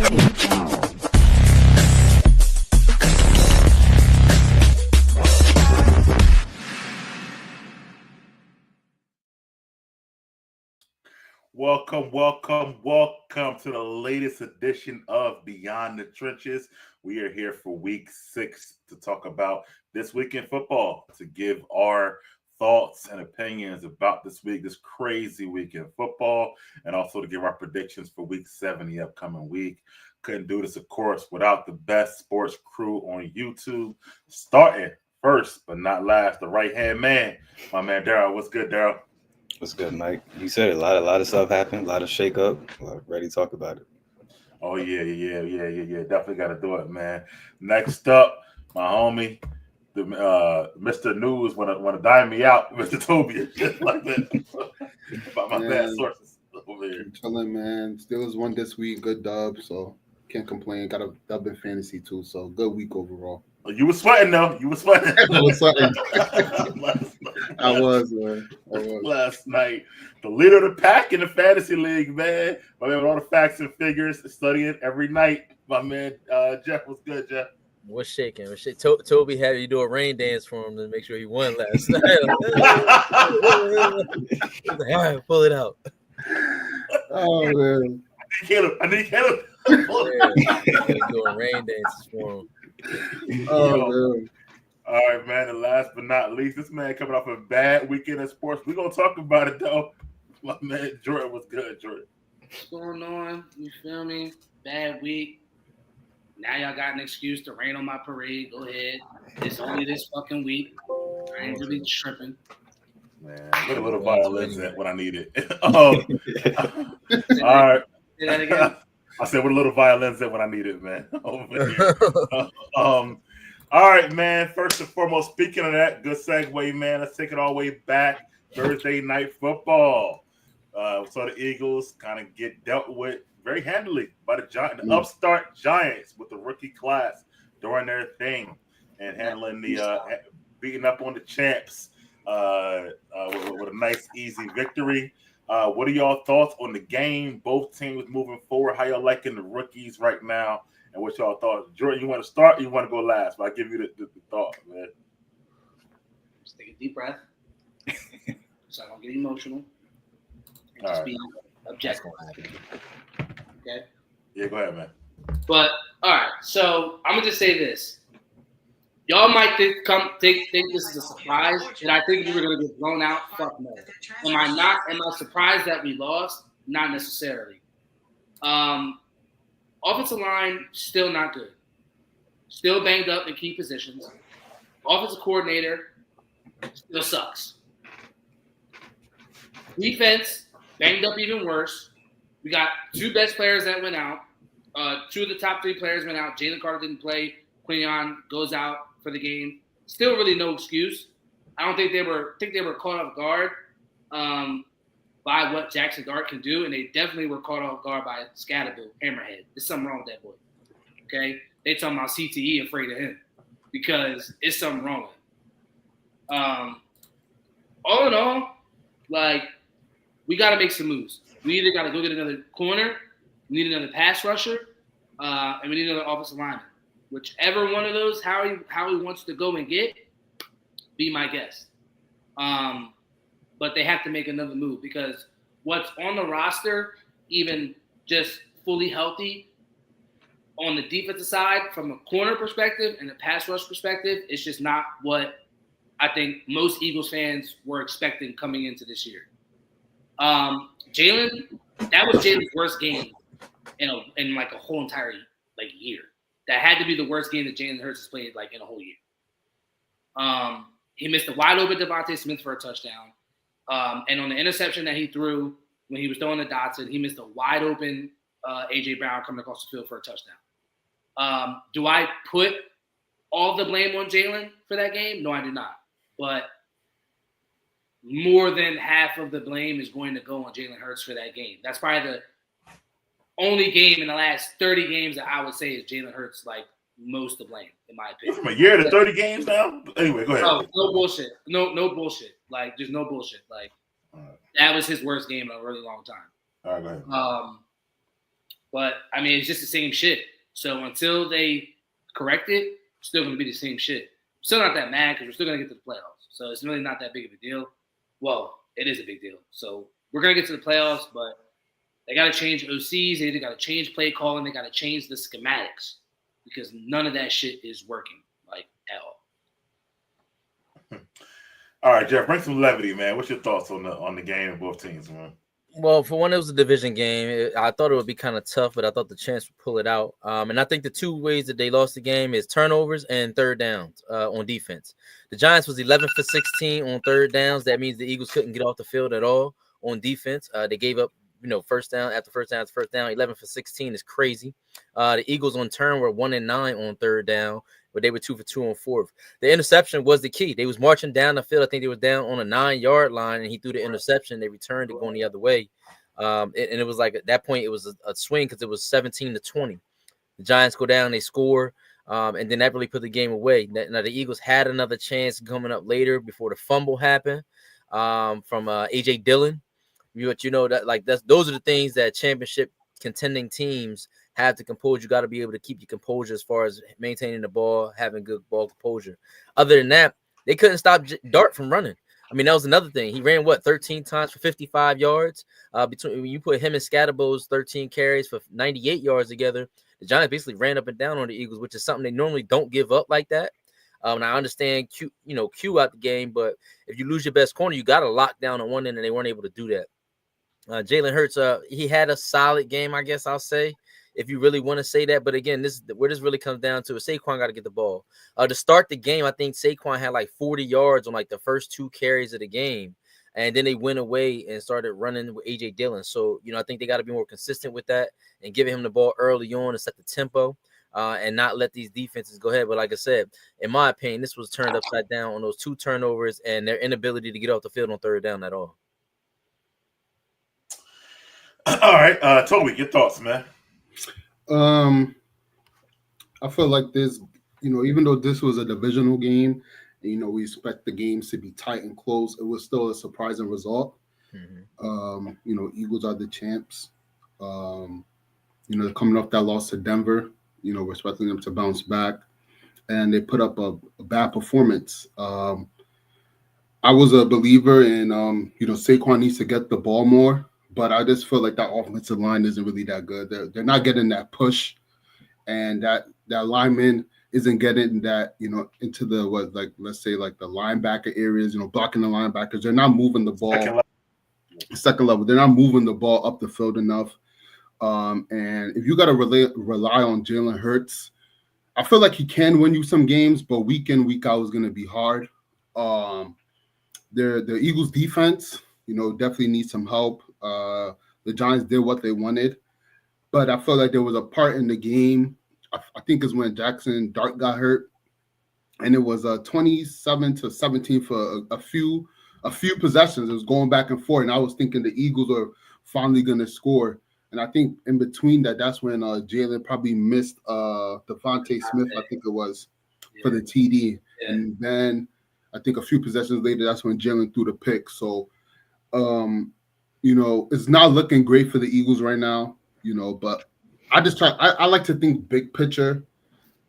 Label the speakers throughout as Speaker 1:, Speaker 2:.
Speaker 1: Welcome to the latest edition of Beyond the Trenches. We are here for week 6 to talk about this week in football, to give our thoughts and opinions about this crazy week in football, and also to give our predictions for week 7, the upcoming week. Couldn't do this, of course, without the best sports crew on YouTube. Starting first, but not last, the right-hand man, my man Daryl. What's good, Daryl?
Speaker 2: What's good, Mike? You said it, a lot of stuff happened, a lot of shake up. Ready to talk about it.
Speaker 1: Oh, yeah. Definitely got to do it, man. Next up, my homie, the Mr. News, want to dime me out, Mr. Toby, just like that. About my bad sources over here.
Speaker 3: I'm chilling, man. Steelers won this week, good dub, so can't complain. Got a dub in fantasy too, so good week overall.
Speaker 1: You were sweating, though. You were sweating.
Speaker 3: I was sweating. I was, man.
Speaker 1: Last night. The leader of the pack in the fantasy league, man. My man with all the facts and figures, studying every night. My man, Jeff, what's good, Jeff?
Speaker 4: What's shaking? Toby had you do a rain dance for him to make sure he won last night. All right, pull it out.
Speaker 3: Oh, man.
Speaker 1: I need Caleb.
Speaker 4: Doing rain dances for him.
Speaker 1: Oh, man. All right, man. And last but not least, this man coming off a bad weekend in sports. We're going to talk about it, though. My man, Jordan, what's good, Jordan?
Speaker 5: What's going on? You feel me? Bad week. Now y'all got an excuse to rain on my parade. Go ahead. It's only this fucking week. I ain't really tripping.
Speaker 1: Man, put a little violins at when I need it. All right.
Speaker 5: Say that again.
Speaker 1: I said, with a little violins at when I need it, man. Over here. All right, man. First and foremost, speaking of that, good segue, man. Let's take it all the way back. Thursday night football. So the Eagles kind of get dealt with very handily by the upstart Giants with the rookie class doing their thing and handling the beating up on the champs with a nice, easy victory. What are y'all thoughts on the game? Both teams moving forward. How y'all liking the rookies right now? And what y'all thoughts? Jordan, you want to start or you want to go last? But I'll give you the thought, man.
Speaker 5: Just take a deep breath so I don't get emotional. And just be objective. Okay?
Speaker 1: Yeah, go ahead, man.
Speaker 5: But, all right. So, I'm going to just say this. Y'all might think this is a surprise, and I think we were going to get blown out. Fuck no. Am I surprised that we lost? Not necessarily. Offensive line, still not good. Still banged up in key positions. Offensive coordinator, still sucks. Defense, banged up even worse. We got 2 best players that went out. 2 of the top 3 players went out. Jalen Carter didn't play. Quinion goes out for the game. Still really no excuse. I don't think they were caught off guard by what Jackson Dart can do, and they definitely were caught off guard by Scatterbill, Hammerhead. There's something wrong with that boy. Okay? They talking about CTE afraid of him because it's something wrong with him. All in all, like, we got to make some moves. We either got to go get another corner, we need another pass rusher, and we need another offensive lineman. Whichever one of those, how he wants to go and get, be my guest. But they have to make another move because what's on the roster, even just fully healthy, on the defensive side, from a corner perspective and a pass rush perspective, it's just not what I think most Eagles fans were expecting coming into this year. Jalen, that was Jalen's worst game in like a whole entire year. That had to be the worst game that Jalen Hurts has played in a whole year. He missed a wide open Devontae Smith for a touchdown. And on the interception that he threw when he was throwing to Dotson, he missed a wide open A.J. Brown coming across the field for a touchdown. Do I put all the blame on Jalen for that game? No, I do not. But more than half of the blame is going to go on Jalen Hurts for that game. That's probably the only game in the last 30 games that I would say is Jalen Hurts, most to blame, in my opinion.
Speaker 1: From a year to 30 games now? Anyway, go ahead.
Speaker 5: No bullshit. No bullshit. There's no bullshit. That was his worst game in a really long time.
Speaker 1: All right, go ahead.
Speaker 5: But I mean, it's just the same shit. So until they correct it, it's still going to be the same shit. I'm still not that mad because we're still going to get to the playoffs. So it's really not that big of a deal. Well, it is a big deal. So we're going to get to the playoffs, but they got to change OCs. They either got to change play calling. They got to change the schematics because none of that shit is working like at all.
Speaker 1: All right, Jeff, bring some levity, man. What's your thoughts on the game of both teams, man?
Speaker 4: Well, for one, it was a division game. I thought it would be kind of tough, but I thought the chance would pull it out. And I think the two ways that they lost the game is turnovers and third downs on defense. The Giants was 11 for 16 on third downs. That means the Eagles couldn't get off the field at all on defense. They gave up, first down after first down. 11 for 16 is crazy. The Eagles on turn were 1 and 9 on third down, but they were 2 for 2 on fourth. The interception was the key. They was marching down the field. I think they were down on a 9-yard line, and he threw the interception. They returned it going the other way. And it was like at that point, it was a swing because it was 17-20. The Giants go down, they score, and then that really put the game away. Now the Eagles had another chance coming up later before the fumble happened from A.J. Dillon. But those are the things that championship contending teams have to compose. You got to be able to keep your composure as far as maintaining the ball, having good ball composure. Other than that, they couldn't stop Dart from running. I mean, that was another thing. He ran 13 times for 55 yards. When you put him and Scatterbo's 13 carries for 98 yards together, the Giants basically ran up and down on the Eagles, which is something they normally don't give up like that. And I understand Q out the game, but if you lose your best corner, you got to lock down on one end, and they weren't able to do that. Jalen Hurts, he had a solid game, I guess I'll say, if you really want to say that. But again, where this really comes down to is Saquon got to get the ball. To start the game, I think Saquon had like 40 yards on like the first 2 carries of the game. And then they went away and started running with A.J. Dillon. So, I think they got to be more consistent with that and giving him the ball early on and set the tempo and not let these defenses go ahead. But like I said, in my opinion, this was turned upside down on those 2 turnovers and their inability to get off the field on third down at all.
Speaker 1: All right, Toby, your thoughts, man.
Speaker 3: I feel like this, even though this was a divisional game, we expect the games to be tight and close, it was still a surprising result. Mm-hmm. Eagles are the champs. They're coming off that loss to Denver. We're expecting them to bounce back, and they put up a bad performance. I was a believer in, Saquon needs to get the ball more. But I just feel like that offensive line isn't really that good. They're not getting that push, and that lineman isn't getting that, into the let's say the linebacker areas, blocking the linebackers. They're not moving the ball. Second level. They're not moving the ball up the field enough. And if you got to rely on Jalen Hurts, I feel like he can win you some games, but week in, week out is going to be hard. The Eagles defense, definitely needs some help. The Giants did what they wanted, but I feel like there was a part in the game, I think is when Jackson Dart got hurt, and it was 27-17 for a few possessions. It was going back and forth, and I was thinking the Eagles are finally going to score. And I think in between that's when Jalen probably missed Devontae Smith, I think it was, for the TD. Yeah. And then I think a few possessions later, that's when Jalen threw the pick. So, it's not looking great for the Eagles right now, but I like to think big picture.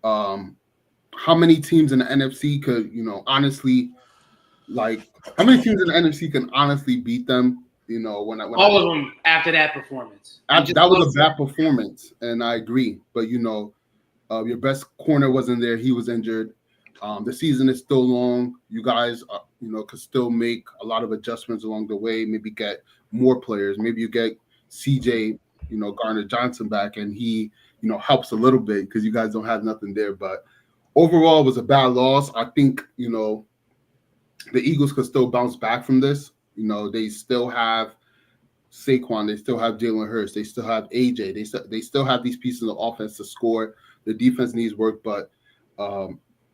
Speaker 3: How many teams in the NFC could, honestly, how many teams in the NFC can honestly beat them? All
Speaker 5: of them after that performance.
Speaker 3: That was a bad performance, and I agree. But, your best corner wasn't there. He was injured. The season is still long. You guys, could still make a lot of adjustments along the way. Maybe get more players. Maybe you get CJ, Garner Johnson back, and he, helps a little bit because you guys don't have nothing there. But overall, it was a bad loss. I think, the Eagles could still bounce back from this. They still have Saquon. They still have Jalen Hurts. They still have AJ. They still have these pieces of offense to score. The defense needs work, but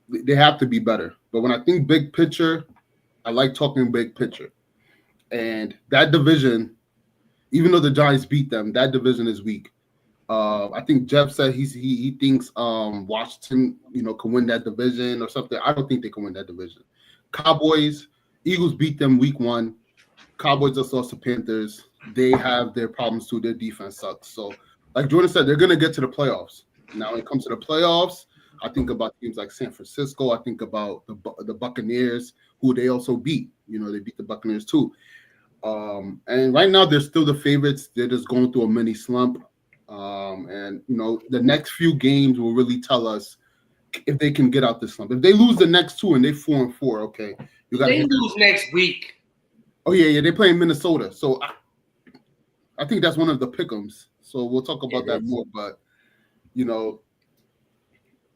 Speaker 3: they have to be better. But when I think big picture, I like talking big picture. And that division, even though the Giants beat them, that division is weak. I think Jeff said he thinks Washington, can win that division or something. I don't think they can win that division. Cowboys, Eagles beat them week 1. Cowboys just lost to Panthers. They have their problems too. Their defense sucks. So like Jordan said, they're gonna get to the playoffs. Now, when it comes to the playoffs, I think about teams like San Francisco. I think about the Buccaneers, who they also beat. You know, they beat the Buccaneers too. And right now, they're still the favorites. They're just going through a mini slump. And you know, the next few games will really tell us if they can get out this slump. If they lose the next two and they 4-4, okay, you got.
Speaker 5: They lose next week.
Speaker 3: Oh yeah, they play in Minnesota. So I think that's one of the pick'ems. So we'll talk about that more. But you know,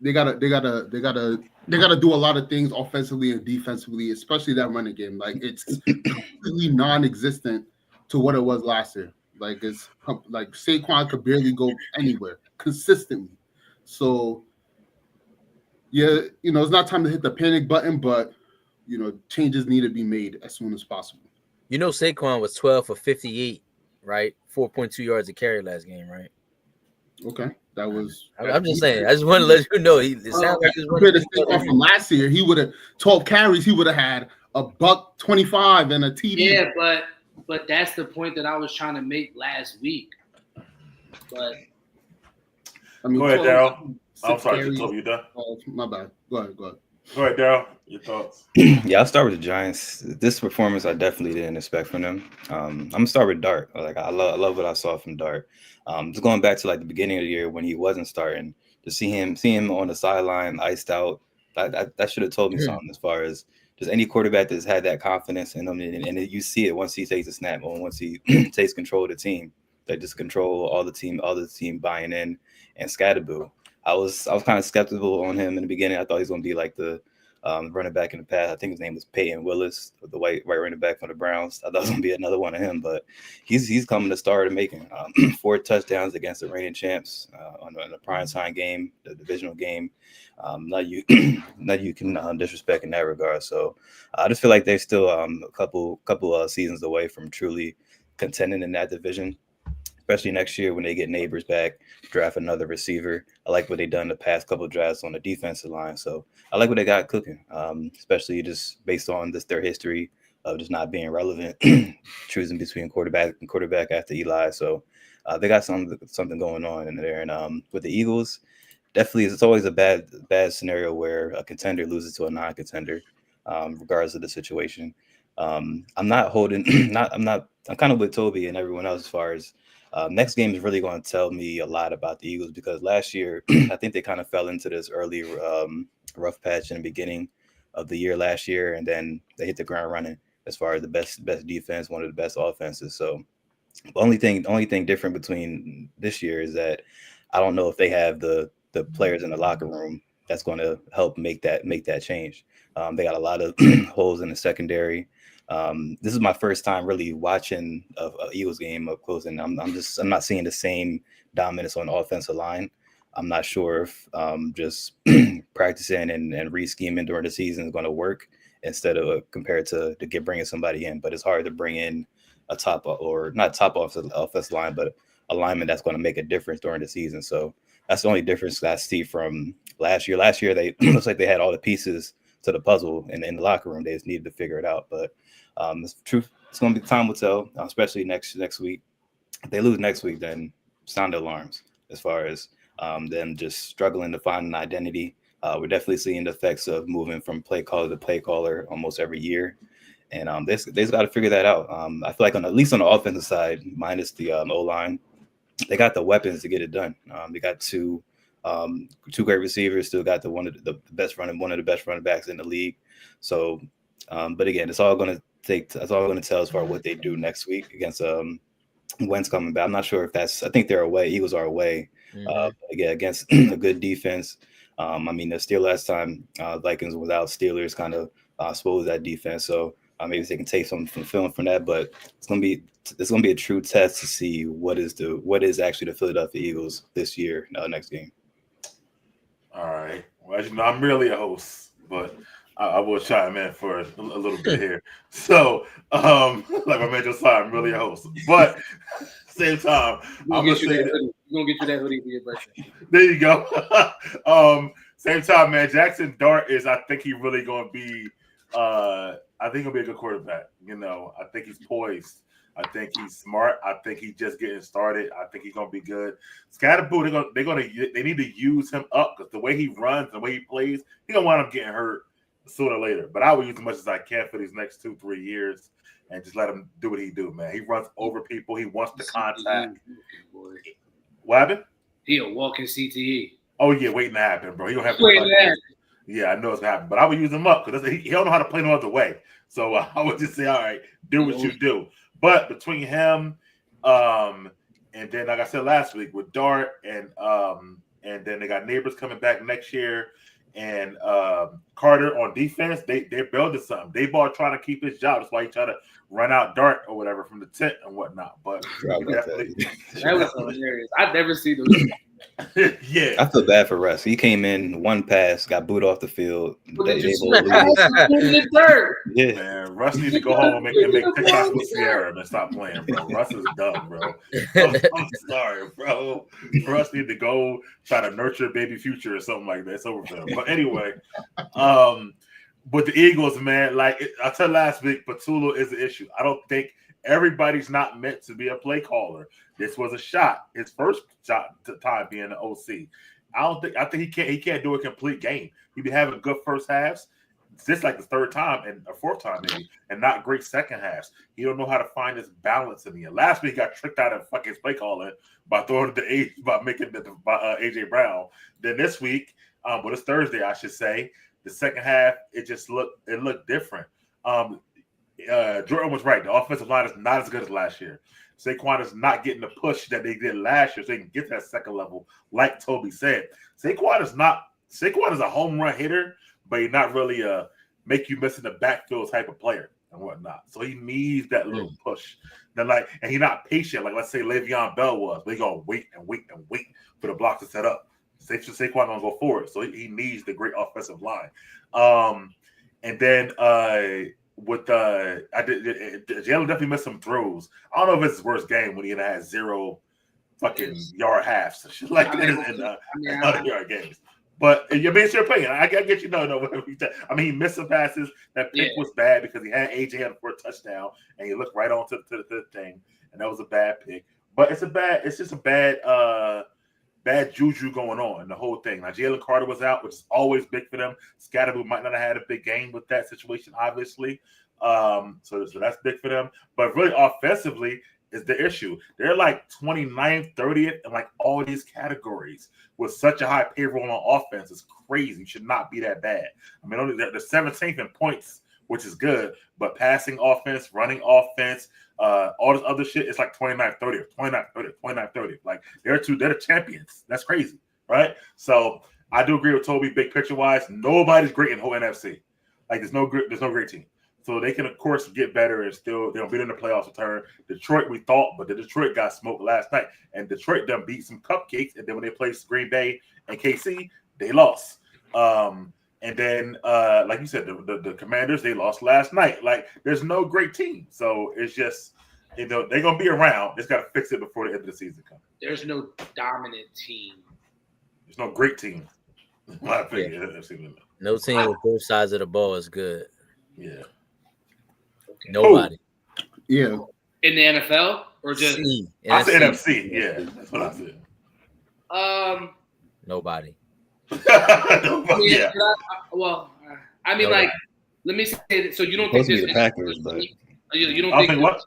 Speaker 3: they gotta do a lot of things offensively and defensively, especially that running game. Like it's completely non-existent to what it was last year. Like it's like Saquon could barely go anywhere consistently. So yeah, you know, it's not time to hit the panic button, but you know, changes need to be made as soon as possible.
Speaker 4: You know, Saquon was 12 for 58, right? 4.2 yards a carry last game, right?
Speaker 3: Okay, that was.
Speaker 4: I'm just saying. I just want to let you know. It sounds like he's
Speaker 3: compared to Saquon from last year, he would have 12 carries. He would have had $125 and a TD.
Speaker 5: Yeah, but that's the point that I was trying to make last week. But
Speaker 3: I mean,
Speaker 1: go ahead, Daryl. I'm sorry,
Speaker 3: carries.
Speaker 1: you done?
Speaker 3: Oh, my bad. Go ahead.
Speaker 1: Go ahead, Daryl. Your thoughts?
Speaker 2: Yeah, I'll start with the Giants. This performance I definitely didn't expect from them. I'm gonna start with Dart. Like I love what I saw from Dart. Just going back to like the beginning of the year when he wasn't starting, to see him on the sideline, iced out. That should have told me something as far as just any quarterback that's had that confidence in him, and you see it once he takes a snap or once he takes control of the team. They just control all the team buying in and Scatterboo. I was kind of skeptical on him in the beginning. I thought he was going to be like the running back in the past. I think his name was Peyton Willis, the white running back from the Browns. I thought it was going to be another one of him, but he's coming to start and making 4 touchdowns against the reigning champs on the primetime game, the divisional game. Not you can disrespect in that regard. So I just feel like they're still a couple seasons away from truly contending in that division. Especially next year when they get Neighbors back, draft another receiver. I like what they've done the past couple of drafts on the defensive line. So I like what they got cooking, especially just based on their history of just not being relevant, choosing between quarterback after Eli. So they got something going on in there. And with the Eagles, definitely it's always a bad scenario where a contender loses to a non-contender, regardless of the situation. I'm kind of with Toby and everyone else as far as next game is really going to tell me a lot about the Eagles, because last year I think they kind of fell into this early rough patch in the beginning of the year last year, and then they hit the ground running as far as the best defense, one of the best offenses. So the only thing different between this year is that I don't know if they have the players in the locker room that's going to help make that change. They got a lot of holes in the secondary. This is my first time really watching a Eagles game up close, and I'm not seeing the same dominance on the offensive line. I'm not sure if just practicing and re-scheming during the season is going to work instead of compared to bringing somebody in. But it's hard to bring in a top offensive line, but a lineman that's going to make a difference during the season. So that's the only difference I see from last year. Last year, they looks like they had all the pieces to the puzzle in the locker room. They just needed to figure it out. But it's true. It's going to be time will tell, especially next week. If they lose next week, then sound the alarms as far as them just struggling to find an identity. We're definitely seeing the effects of moving from play caller to play caller almost every year. And they've got to figure that out. I feel like at least on the offensive side, minus the O-line, they got the weapons to get it done. They got two great receivers, still got one of the best running backs in the league. So, but again, it's all going to tell as far as what they do next week against Wentz coming back. I'm not sure if I think they're away. Eagles are away. Again, against a good defense. I mean, the Steelers last time Vikings without Steelers kind of exposed that defense. So maybe they can take something from film from that. But it's gonna be a true test to see what is actually the Philadelphia Eagles this year next game.
Speaker 1: All right. Well, as you know, I'm merely a host, but I will chime in for a little bit here. So, like my man Josiah, I'm really a host, but same time, I'm gonna say that.
Speaker 5: We're gonna get you that hoodie for your birthday.
Speaker 1: There you go. Same time, man. Jackson Dart I think he's really gonna be. I think he'll be a good quarterback. You know, I think he's poised I think he's smart. I think he's just getting started. I think he's gonna be good. Scatterboo, they need to use him up because the way he runs, the way he plays, he gonna wind up getting hurt sooner or later. But I will use as much as I can for these next 2-3 years and just let him do what he do, man. He runs over people. He wants the contact. What happened?
Speaker 5: He a walking CTE.
Speaker 1: Oh yeah, waiting to happen, bro. He don't have
Speaker 5: Waiting to happen.
Speaker 1: Yeah, I know it's gonna happen, but I would use him up because he don't know how to play no other way. So I would just say, all right, do what you do. But between him, and then like I said last week with Dart, and then they got Neighbors coming back next year, and Carter on defense, they're building something. They ball trying to keep his job. That's why he tried to run out Dart or whatever from the tent and whatnot. But
Speaker 5: that was hilarious. I've never seen those.
Speaker 1: Yeah,
Speaker 2: I feel bad for Russ. He came in one pass, got booed off the field.
Speaker 1: Yeah, man, Russ needs to go home and make TikToks with Sierra and stop playing, bro. Russ is dumb, bro. I'm sorry, bro. Russ need to go try to nurture baby future or something like that. It's over for him. But anyway, with the Eagles, man, like I said last week, Patullo is the issue. I don't think everybody's not meant to be a play caller. This was a shot, his first shot time being an OC. I think he can't do a complete game. He be having good first halves. This like the third time and a fourth time maybe, and not great second halves. He don't know how to find his balance in the end. Last week he got tricked out of fucking play calling by throwing making AJ Brown. Then this week, but it's Thursday, I should say. The second half, it looked different. Jordan was right. The offensive line is not as good as last year. Saquon is not getting the push that they did last year, so they can get that second level, like Toby said. Saquon is a home run hitter, but he's not really a make you miss in the backfield type of player and whatnot. So he needs that little push. And he's not patient, like let's say Le'Veon Bell was. But he's gonna wait for the block to set up. Saquon gonna go forward, so he needs the great offensive line. And then Jalen definitely missed some throws. I don't know if it's his worst game when he has 0 fucking yard halves and shit like that in other yard games. But you're being your opinion. I get you. No. I mean, he missed some passes. That pick was bad because he had AJ for a touchdown and he looked right onto the thing, and that was a bad pick. But it's just a bad juju going on in the whole thing. Now, Jalen Carter was out, which is always big for them. Scatterboo might not have had a big game with that situation, obviously. So that's big for them. But really, offensively is the issue. They're like 29th, 30th, in like all these categories with such a high payroll on offense. It's crazy. Should not be that bad. I mean, they're 17th in points, which is good, but passing offense, running offense, all this other shit, it's like 29th, 30th, 29th, 30th, 29th, 30th. Like they're the champions. That's crazy, right? So I do agree with Toby, big picture wise. Nobody's great in the whole NFC. Like there's no great team. So they can of course get better and still they'll be in the playoffs return. Detroit, we thought, but the Detroit got smoked last night, and Detroit done beat some cupcakes. And then when they played Green Bay and KC, they lost. And then, like you said, the Commanders, they lost last night. Like, there's no great team. So it's just, they're going to be around. Just got to fix it before the end of the season comes.
Speaker 5: There's no dominant team.
Speaker 1: There's no great team. In my opinion.
Speaker 4: No team with both sides of the ball is good.
Speaker 1: Yeah.
Speaker 5: Okay.
Speaker 4: Nobody.
Speaker 3: Yeah.
Speaker 5: In the NFL? Or just?
Speaker 1: I said NFC. Yeah, that's what I said.
Speaker 4: Nobody.
Speaker 1: Yeah.
Speaker 5: I mean, like, let me say that. So you don't think
Speaker 2: the Packers, but
Speaker 5: you don't think what?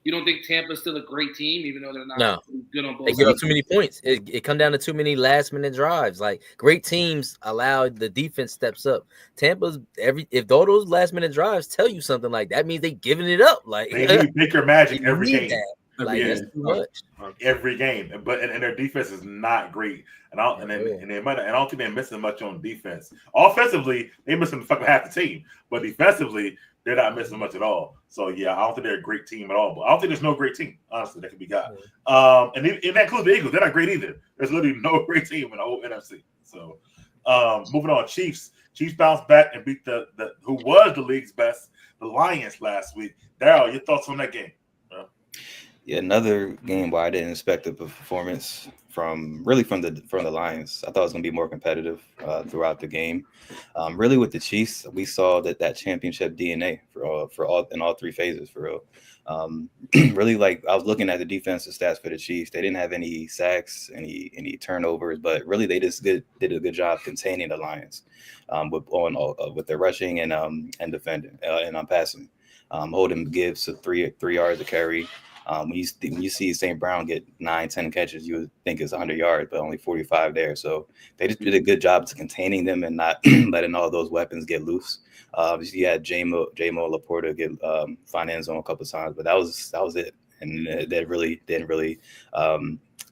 Speaker 5: You don't think Tampa's still a great team, even though they're not good on both sides?
Speaker 4: They give up too many points. It come down to too many last minute drives. Like great teams allow the defense steps up. Tampa's if all those last minute drives tell you something like that means they giving it up. Like
Speaker 1: they need Baker Magic every game.
Speaker 4: Like that's too much.
Speaker 1: Every game, and their defense is not great, and I don't think they're missing much on defense. Offensively, they're missing fucking half the team, but defensively, they're not missing much at all. So yeah, I don't think they're a great team at all. But I don't think there's no great team, honestly, that can be got. And that includes the Eagles. They're not great either. There's literally no great team in the whole NFC. So moving on, Chiefs bounced back and beat the who was the league's best, the Lions last week. Darryl, your thoughts on that game?
Speaker 2: Yeah, another game where I didn't expect the performance from the Lions. I thought it was going to be more competitive throughout the game. Really, with the Chiefs, we saw that championship DNA for all in all three phases for real. Really, like I was looking at the defensive stats for the Chiefs. They didn't have any sacks, any turnovers, but really they just did a good job containing the Lions with their rushing and defending and passing. Holding Gibbs to three yards of carry. When you see St. Brown get 9-10 catches, you would think it's 100 yards, but only 45 there. So they just did a good job to containing them and not letting all those weapons get loose. Obviously, you had J-Mo Laporta get find end zone a couple of times, but that was it. And that really didn't really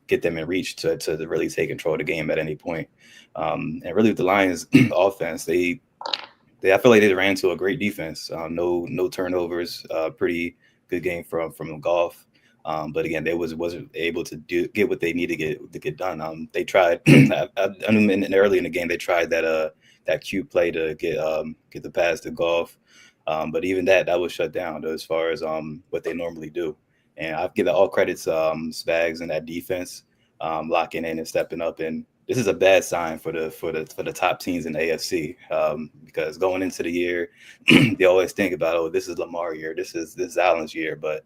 Speaker 2: get them in reach to really take control of the game at any point. And really with the Lions offense, I feel like they ran into a great defense. No turnovers, pretty good game from Goff. But again, they wasn't able to get what they need to get done. They tried. I mean, early in the game, they tried that cute play to get the pass to Goff. But even that was shut down as far as what they normally do. And I give all credits Spags and that defense locking in and stepping up. And this is a bad sign for the top teams in the AFC because going into the year, they always think about, this is Lamar year, this is Allen's year, but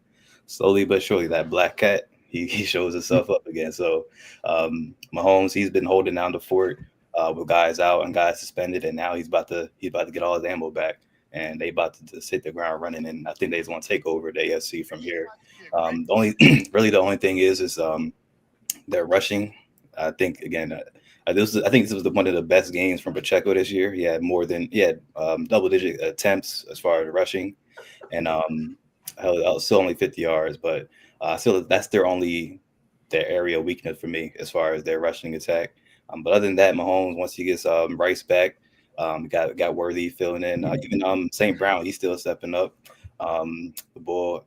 Speaker 2: slowly but surely that black cat he shows himself up again. So Mahomes, he's been holding down the fort with guys out and guys suspended, and now he's about to get all his ammo back, and they about to just hit the ground running, and I think they just want to take over the AFC from here. The only thing is their rushing. I think again, I think this was one of the best games from Pacheco this year. He had double-digit attempts as far as rushing, and still only 50 yards. But still, that's their area of weakness for me as far as their rushing attack. But other than that, Mahomes, once he gets Rice back, got Worthy filling in. Even St. Brown, he's still stepping up. The bull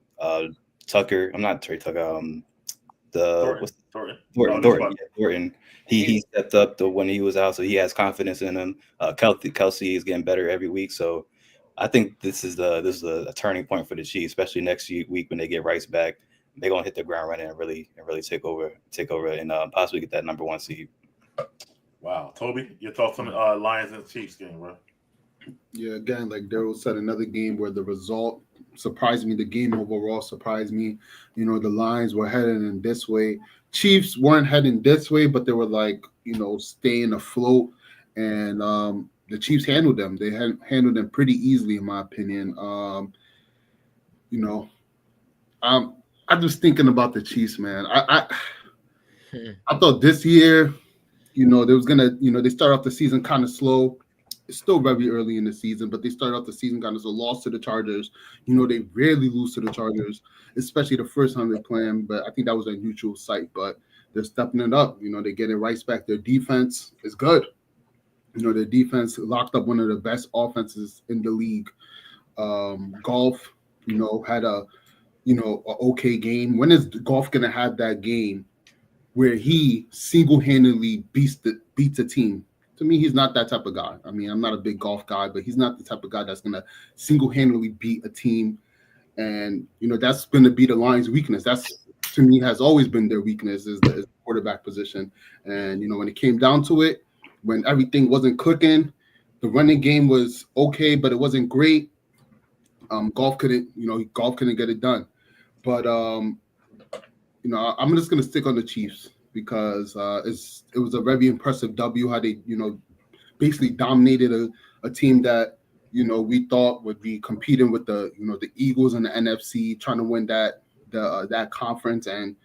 Speaker 2: Tucker. I'm not Trey Tucker. Thornton. He stepped up when he was out, so he has confidence in him. Kelsey is getting better every week, so I think this is a turning point for the Chiefs, especially next week when they get Rice back. They're gonna hit the ground running and really take over and possibly get that number 1 seed.
Speaker 1: Wow, Toby, your thoughts on Lions and Chiefs game, bro?
Speaker 3: Yeah, again, like Daryl said, another game where the result surprised me. The game overall surprised me. The Lions were heading in this way. Chiefs weren't heading this way, but they were staying afloat. And the Chiefs handled them. They handled them pretty easily, in my opinion. I'm just thinking about the Chiefs, man. I thought this year, they was gonna, they started off the season kind of slow. It's still very early in the season, but they started off the season kind of slow. Lost to the Chargers. They rarely lose to the Chargers, especially the first time they play them. But I think that was a neutral site. But they're stepping it up. They're getting Rice back. Their defense is good. Their defense locked up one of the best offenses in the league. Goff, had a okay game. When is Goff gonna have that game where he single-handedly beats a team? To me, he's not that type of guy. I mean, I'm not a big golf guy, but he's not the type of guy that's going to single-handedly beat a team. And, that's going to be the Lions' weakness. That's, to me, has always been their weakness is the quarterback position. And, when it came down to it, when everything wasn't clicking, the running game was okay, but it wasn't great. Golf couldn't get it done. But, I'm just going to stick on the Chiefs, because it was a very impressive W, how they, basically dominated a team that, we thought would be competing with the Eagles and the NFC, trying to win that conference. And,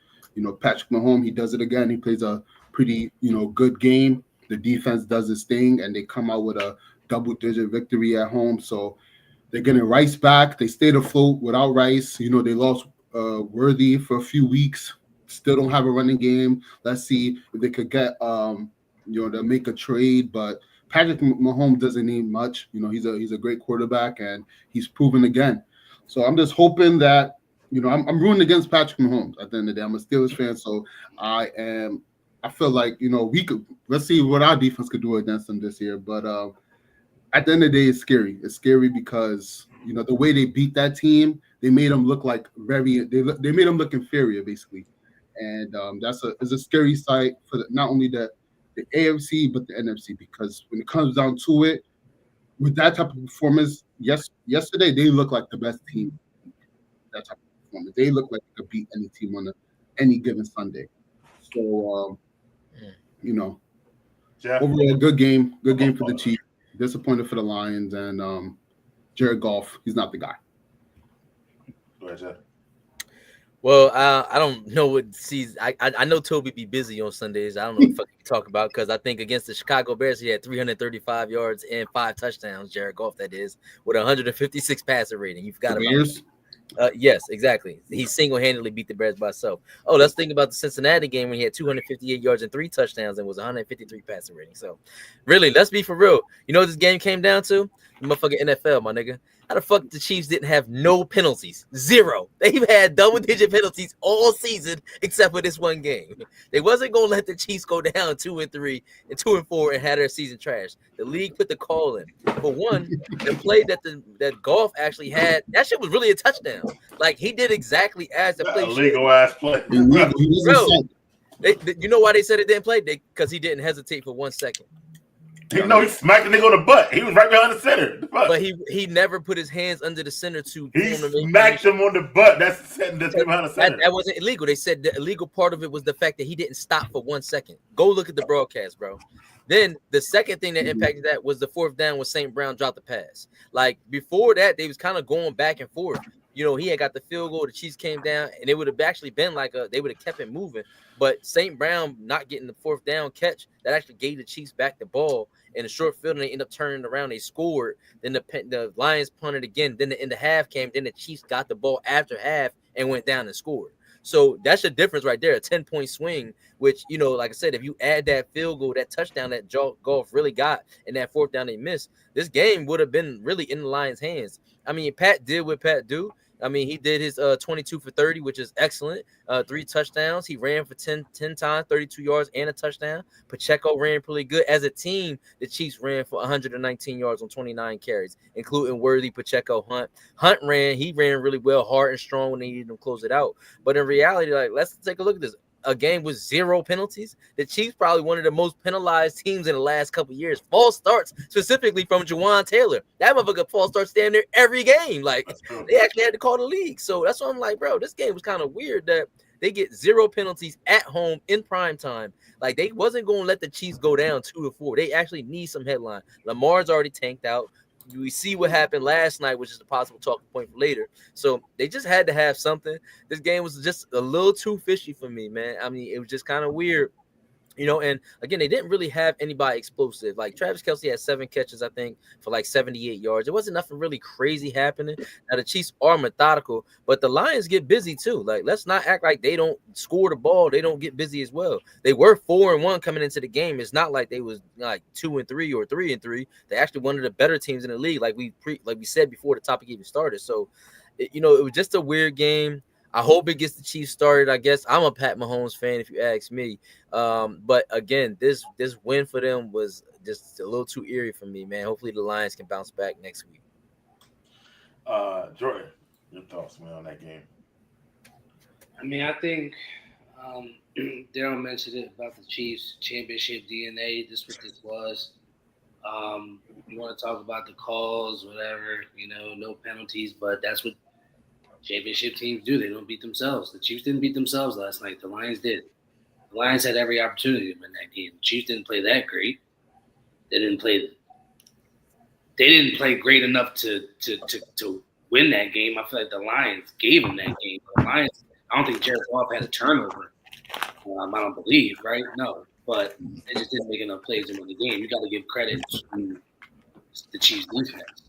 Speaker 3: Patrick Mahomes, he does it again. He plays a pretty, good game. The defense does its thing, and they come out with a double-digit victory at home. So they're getting Rice back. They stayed afloat without Rice. They lost Worthy for a few weeks. Still don't have a running game. Let's see if they could get to make a trade. But Patrick Mahomes doesn't need much. He's a great quarterback, and he's proven again. So I'm just hoping that I'm rooting against Patrick Mahomes at the end of the day. I'm a Steelers fan, so I feel like let's see what our defense could do against them this year. But at the end of the day, it's scary. It's scary because the way they beat that team, they made them look like they made them look inferior basically, and it's a scary sight for not only the AFC but the NFC, because when it comes down to it, with that type of performance, yesterday they look like the best team. That type of performance, they look like they could beat any team on any given Sunday. So
Speaker 1: Jeff?
Speaker 3: overall, good game for the Chiefs. Disappointed for the Lions, and Jared Goff, he's not the guy.
Speaker 1: Go ahead, Jeff.
Speaker 4: Well, I don't know what season. I know Toby be busy on Sundays. I don't know what you talk about, because I think against the Chicago Bears he had 335 yards and 5 touchdowns. Jared Goff, that is, with 156 passer rating. You forgot about it. Yes, exactly. He single-handedly beat the Bears by himself. Oh, let's think about the Cincinnati game when he had 258 yards and 3 touchdowns and was 153 passer rating. So, really, let's be for real. You know what this game came down to? The motherfucking NFL, my nigga. How the fuck the Chiefs didn't have no penalties? 0. They've had double-digit penalties all season except for this one game. They wasn't gonna let the Chiefs go down 2-3 and 2-4 and have their season trashed. The league put the call in. For one, the play that Goff actually had, that shit was really a touchdown. Like, he did exactly as the play.
Speaker 1: Illegal ass play.
Speaker 4: Bro, you know why they said it didn't play? Because he didn't hesitate for 1 second.
Speaker 1: He smacked the nigga on the butt. He was right behind the center.
Speaker 4: But he never put his hands under the center to.
Speaker 1: He smacked him on the butt. That's behind the center.
Speaker 4: That wasn't illegal. They said the illegal part of it was the fact that he didn't stop for 1 second. Go look at the broadcast, bro. Then the second thing that impacted that was the 4th down when St. Brown dropped the pass. Like, before that, they was kind of going back and forth. You know, he had got the field goal. The Chiefs came down, and it would have actually been they would have kept it moving. But St. Brown not getting the 4th down catch, that actually gave the Chiefs back the ball in a short field, and they end up turning around. They scored. Then the Lions punted again. Then the end of half came. Then the Chiefs got the ball after half and went down and scored. So that's the difference right there, a 10-point swing, which, you know, like I said, if you add that field goal, that touchdown that Goff really got, and that 4th down they missed, this game would have been really in the Lions' hands. I mean, Pat did what Pat do. I mean, he did his 22 for 30, which is excellent. 3 touchdowns. He ran for 10 times, 32 yards, and a touchdown. Pacheco ran pretty good. As a team, the Chiefs ran for 119 yards on 29 carries, including Worthy, Pacheco, Hunt. Hunt ran really well, hard and strong when they needed him to close it out. But in reality, like, let's take a look at this. A game with 0 penalties. The Chiefs probably one of the most penalized teams in the last couple of years. False starts, specifically from Jawan Taylor. That motherfucker false starts standing there every game. Like, they actually had to call the league. So that's why I'm like, bro, this game was kind of weird that they get 0 penalties at home in prime time. Like, they wasn't going to let the Chiefs go down 2-4. They actually need some headline. Lamar's already tanked out. We see what happened last night, which is a possible talking point for later. So they just had to have something. This game was just a little too fishy for me, man. I mean, it was just kind of weird. You know, and again, they didn't really have anybody explosive. Like, Travis Kelce had 7 catches, I think, for like 78 yards. There wasn't nothing really crazy happening. Now, the Chiefs are methodical, but the Lions get busy too. Like, let's not act like they don't score the ball. They don't get busy as well. They were 4-1 coming into the game. It's not like they was like 2-3 or 3-3. They actually one of the better teams in the league, like we said before the topic even started. So, it was just a weird game. I hope it gets the Chiefs started. I guess I'm a Pat Mahomes fan, if you ask me. But again, this win for them was just a little too eerie for me, man. Hopefully the Lions can bounce back next week.
Speaker 1: Jordan, your thoughts, man, on that game?
Speaker 5: I mean, I think Daryl mentioned it about the Chiefs championship DNA. This is what this was. You want to talk about the calls, whatever, no penalties, but that's what championship teams do. They don't beat themselves. The Chiefs didn't beat themselves last night. The Lions did. The Lions had every opportunity to win that game. The Chiefs didn't play that great. They didn't play great enough to win that game. I feel like the Lions gave them that game. The Lions, I don't think Jared Goff had a turnover. I don't believe, right? No. But they just didn't make enough plays to win the game. You got to give credit to the Chiefs defense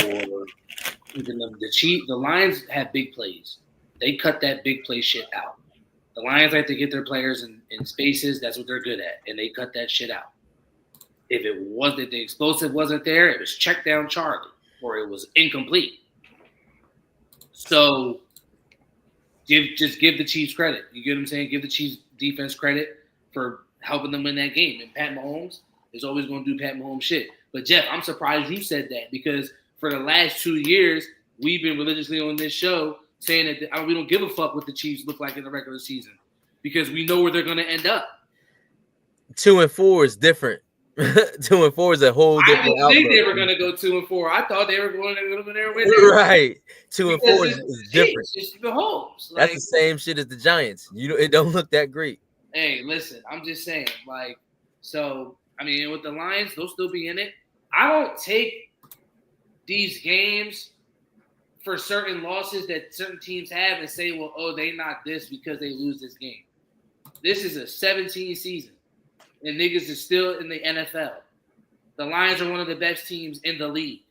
Speaker 5: for the Lions had big plays. They cut that big play shit out. The Lions like to get their players in spaces. That's what they're good at, and they cut that shit out. If the explosive wasn't there, it was check down Charlie, or it was incomplete. So give the Chiefs credit. You get what I'm saying? Give the Chiefs defense credit for helping them win that game. And Pat Mahomes is always going to do Pat Mahomes shit. But Jeff, I'm surprised you said that, because for the last 2 years, we've been religiously on this show saying that we don't give a fuck what the Chiefs look like in the regular season because we know where they're going to end up.
Speaker 4: 2-4 is different. 2-4 is a whole
Speaker 5: I
Speaker 4: different
Speaker 5: didn't think
Speaker 4: outlook.
Speaker 5: they were going to go 2-4. I thought they were going to go there with
Speaker 4: Right. 2-4 is different.
Speaker 5: It's Mahomes.
Speaker 4: That's the same shit as the Giants. It don't look that great.
Speaker 5: Hey, listen, I'm just saying, so I mean, with the Lions, they'll still be in it. I don't take these games for certain losses that certain teams have and say, well, oh, they not this because they lose this game. This is a 17 season, and niggas is still in the NFL. The Lions are one of the best teams in the league.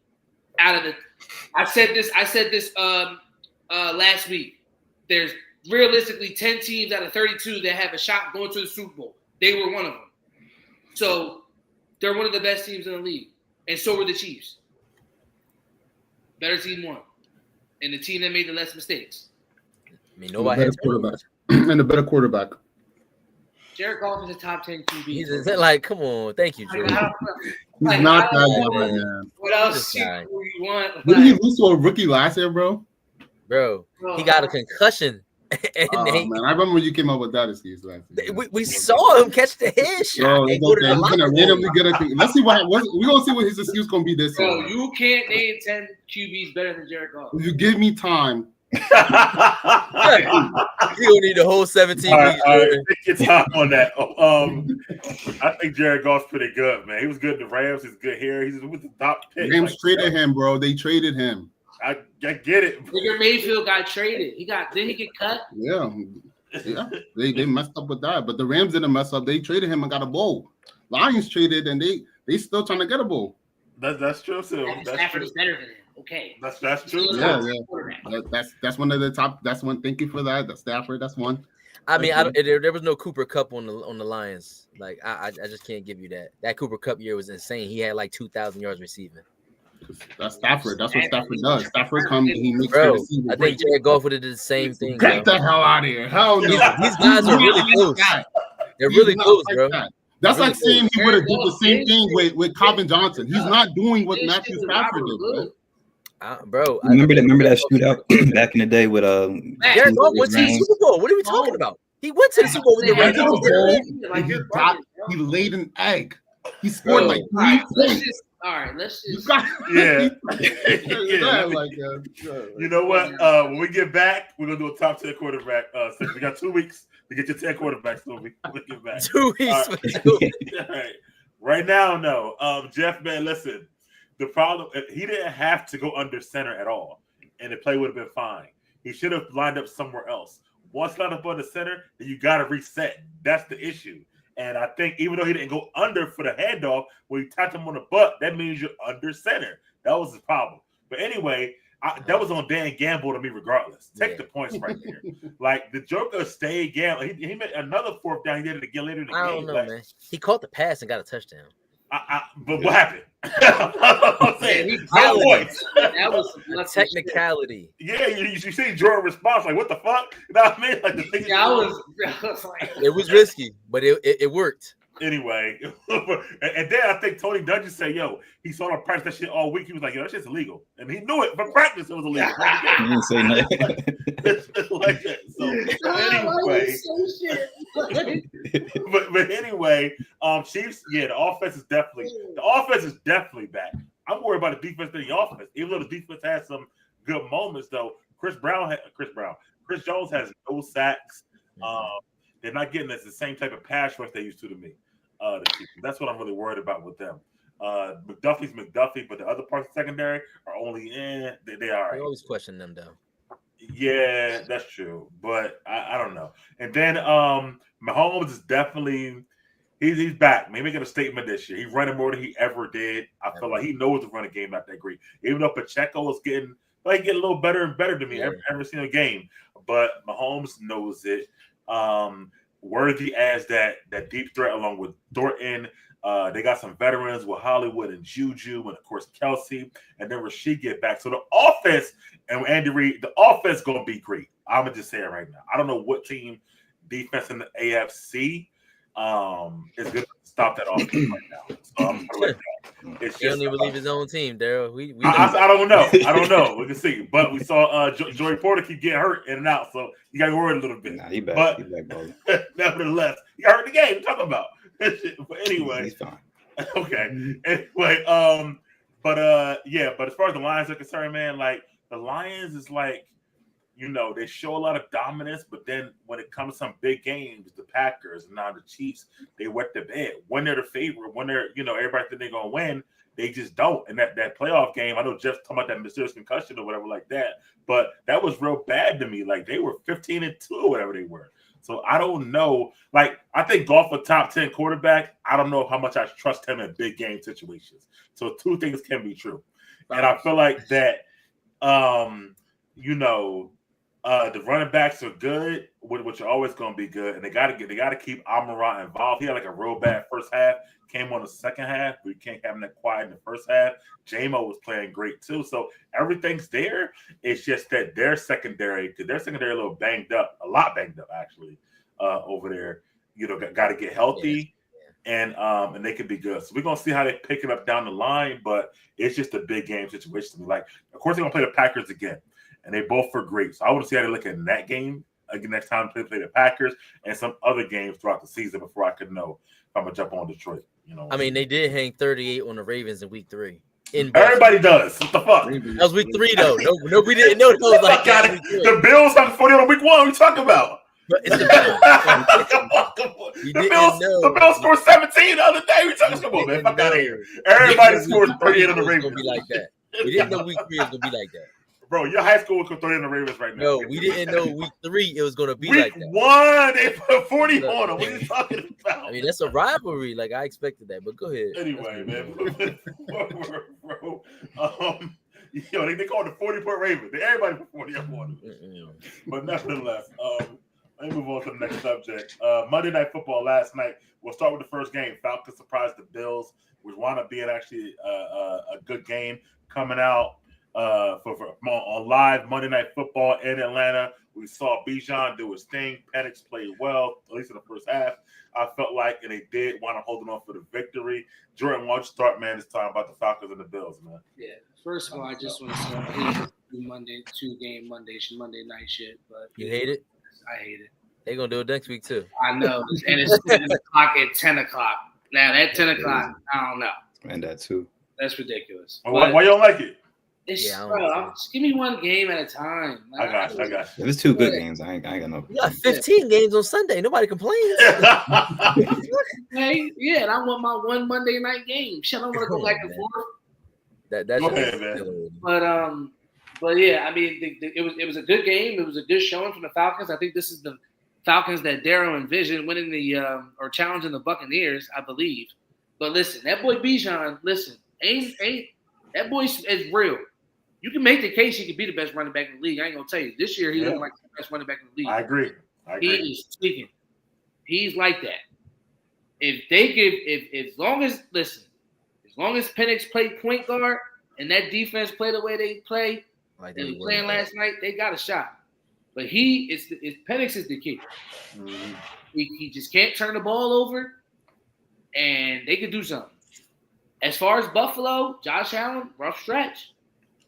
Speaker 5: I said this last week. There's realistically 10 teams out of 32 that have a shot going to the Super Bowl. They were one of them. So they're one of the best teams in the league. And so were the Chiefs. Better team won. And the team that made the less mistakes.
Speaker 4: I mean, nobody had
Speaker 3: quarterback. And a better quarterback.
Speaker 5: Jared Goff is a top 10 QB.
Speaker 4: He's like, come on. Thank you, Drew.
Speaker 3: He's not that guy, man.
Speaker 5: What else do you want?
Speaker 3: Didn't he lose to a rookie last year, bro?
Speaker 4: Bro, he got a concussion. And
Speaker 3: man, I remember when you came up with that excuse last year.
Speaker 4: We saw him catch the headshot.
Speaker 3: He's gonna randomly get a thing. Let's see we're gonna see what his excuse gonna be this year.
Speaker 5: Bro, you can't name 10 QBs better than Jared Goff.
Speaker 3: If you give me time.
Speaker 4: You don't need the whole 17 weeks.
Speaker 1: All right, take your time on that. I think Jared Goff's pretty good, man. He was good in the Rams. He's good here. He's with the top pick.
Speaker 3: Rams traded him, bro. They traded him.
Speaker 1: I get it.
Speaker 5: Baker Mayfield got traded. Didn't he get cut?
Speaker 3: Yeah. They messed up with that, but the Rams didn't mess up. They traded him and got a bowl. Lions traded and they still trying to get a bowl.
Speaker 1: That's true too.
Speaker 5: Stafford is better than him. Okay.
Speaker 1: That's true.
Speaker 3: Yeah. That's one of the top. That's one. Thank you for that. The Stafford. That's one.
Speaker 4: I mean, there was no Cooper Kupp on the Lions. Like I just can't give you that. That Cooper Kupp year was insane. He had like 2,000 yards receiving.
Speaker 3: That's Stafford. That's what Stafford does. Stafford comes and he makes
Speaker 4: bro. I think Jared Goff would have did the same thing.
Speaker 3: Get the hell out of here! Hell no.
Speaker 4: These guys are really close. They're really close, bro.
Speaker 3: That's like saying he would have did the same thing with Calvin Johnson. He's not doing what Matthew Stafford did,
Speaker 4: bro.
Speaker 2: Remember that shootout back in the day with
Speaker 4: Jared Goff went to the Super Bowl. What are we talking about? He went to the Super Bowl with the Rams.
Speaker 3: He laid an egg. He scored like 3 points.
Speaker 5: All right, let's just.
Speaker 1: Yeah.
Speaker 3: You
Speaker 1: You know what? When we get back, we're gonna do a top 10 quarterback. We got 2 weeks to get your 10 quarterbacks. So we get back.
Speaker 4: 2 weeks.
Speaker 1: All right. Right now, no. Jeff, man, listen. The problem, he didn't have to go under center at all, and the play would have been fine. He should have lined up somewhere else. Once lined up under center, then you got to reset. That's the issue. And I think even though he didn't go under for the handoff, when you tapped him on the butt, that means you're under center. That was his problem. But anyway, that was on Dan Gamble to me regardless. Take the points right there. Like, the Joker stayed gambling. He made another 4th down. He did it again later in the game.
Speaker 4: I don't know, man. He caught the pass and got a touchdown.
Speaker 1: But what happened? I'm saying,
Speaker 5: that was
Speaker 4: a technicality.
Speaker 1: Yeah, you see Jordan response like, "What the fuck?" You know what I mean? Like the thing.
Speaker 5: I was like,
Speaker 4: it was risky, but it worked.
Speaker 1: Anyway, and then I think Tony Dungy said, "Yo, he saw him practice that shit all week. He was like, yo, that shit's illegal," and he knew it from practice. It was illegal.
Speaker 2: He didn't say nothing.
Speaker 1: It's like that. So anyway, but anyway, Chiefs. Yeah, the offense is definitely back. I'm worried about the defense than the offense. Even though the defense has some good moments, though. Chris Jones has no sacks. They're not getting the same type of pass rush they used to me. That's what I'm really worried about with them. McDuffie's McDuffie, but the other parts of the secondary are only in. They are.
Speaker 4: I always question them, though.
Speaker 1: Yeah, that's true, but I don't know. And then Mahomes is definitely he's back. Maybe making a statement this year. He's running more than he ever did. I feel like he knows the running game not that great. Even though Pacheco is getting a little better and better to me every single game, but Mahomes knows it. Worthy as that deep threat along with Thornton. They got some veterans with Hollywood and Juju and of course Kelsey, and then Rashid get back. So the offense and Andy Reid, the offense gonna be great. I'm gonna just say it right now. I don't know what team defense in the AFC is gonna stop that offense right now. So I'm gonna let that. it's
Speaker 4: He don't
Speaker 1: just
Speaker 4: even believe his own team, Daryl. We
Speaker 1: I don't know. I don't know. We can see, but we saw Joey Porter keep getting hurt in and out, so you got to worry a little bit.
Speaker 2: Nah, he back.
Speaker 1: But
Speaker 2: He back, bro.
Speaker 1: nevertheless, he hurt the game. We're talking about. But anyway,
Speaker 2: He's fine.
Speaker 1: okay. Anyway, but as far as the Lions are concerned, man, like the Lions is like, they show a lot of dominance, but then when it comes to some big games, the Packers and now the Chiefs, they wet the bed. When they're the favorite, when they're, everybody think they're gonna win, they just don't. And that playoff game, I know Jeff's talking about that mysterious concussion or whatever like that, but that was real bad to me. Like they were 15-2 or whatever they were. So I don't know. Like I think Goff a top 10 quarterback. I don't know how much I trust him in big game situations. So two things can be true, and I feel like that. The running backs are good, which are always going to be good, and they got to keep Amon-Ra involved. He had like a real bad first half, came on the second half, but you can't have him that quiet in the first half. J-Mo was playing great too, so everything's there. It's just that their secondary, because their secondary a little banged up, a lot banged up actually over there. Got to get healthy, and they could be good. So we're gonna see how they pick it up down the line, but it's just a big game situation. Like, of course, they're gonna play the Packers again. And they both were great. So I want to see how they look in that game again next time they play the Packers and some other games throughout the season before I could know if I'm going to jump on Detroit.
Speaker 4: I mean, they did hang 38 on the Ravens in week 3.
Speaker 1: Everybody does. What the fuck?
Speaker 4: That was week 3, though. Nobody didn't know those like that.
Speaker 1: The Bills have 40 on week 1. What are you talking about?
Speaker 4: But it's the Bills.
Speaker 1: The Bills scored 17 the other day. Come on, man. Fuck out of here. Everybody scored 38 on the Ravens.
Speaker 4: It's going to be like that. We didn't know week 3 was going to be like that.
Speaker 1: Bro, your high school could throw in the Ravens right now.
Speaker 4: No, we didn't know week 3 it was going to be like that.
Speaker 1: Week 1, they put 40 on them. What are you talking about?
Speaker 4: I mean, that's a rivalry. Like, I expected that, but go ahead.
Speaker 1: Anyway, man. Bro, they call it the 40-point Ravens. Everybody put 40 up on them. But nevertheless, let me move on to the next subject. Monday Night Football last night. We'll start with the first game. Falcons surprised the Bills, which wound up being actually a good game coming out. On live Monday Night Football in Atlanta, we saw Bijan do his thing. Penix played well, at least in the first half. I felt like, and they did want to hold on for the victory. Jordan, why don't you start, man, this time about the Falcons and the Bills, man?
Speaker 5: Yeah, first of all, I just want to say I hate Monday night shit, but
Speaker 4: you hate it?
Speaker 5: I hate it.
Speaker 4: They're gonna do it next week too.
Speaker 5: I know, and it's 10 o'clock at 10 o'clock. Now that 10 o'clock, I don't know.
Speaker 2: And that too.
Speaker 5: That's ridiculous.
Speaker 1: Why you don't like it?
Speaker 5: Just give me one game at a time.
Speaker 1: I got you.
Speaker 2: If it's two good games, I ain't got no.
Speaker 4: You got 15 games on Sunday. Nobody complains.
Speaker 5: Hey, yeah, and I want my one Monday night game. Shit, I don't want to go back and forth.
Speaker 4: That's
Speaker 1: go ahead, man.
Speaker 5: But yeah, I mean, it was a good game. It was a good showing from the Falcons. I think this is the Falcons that Darryl envisioned winning or challenging the Buccaneers, I believe. But listen, that boy Bijan, ain't that boy is real. You can make the case he could be the best running back in the league. I ain't gonna tell you. This year he looks like the best running back in the league.
Speaker 1: I agree.
Speaker 5: He is tweaking. He's like that. As long as Penix played point guard and that defense play the way they play, like they were playing last night, they got a shot. But Penix is the key.
Speaker 1: Mm-hmm.
Speaker 5: He just can't turn the ball over, and they could do something. As far as Buffalo, Josh Allen, rough stretch.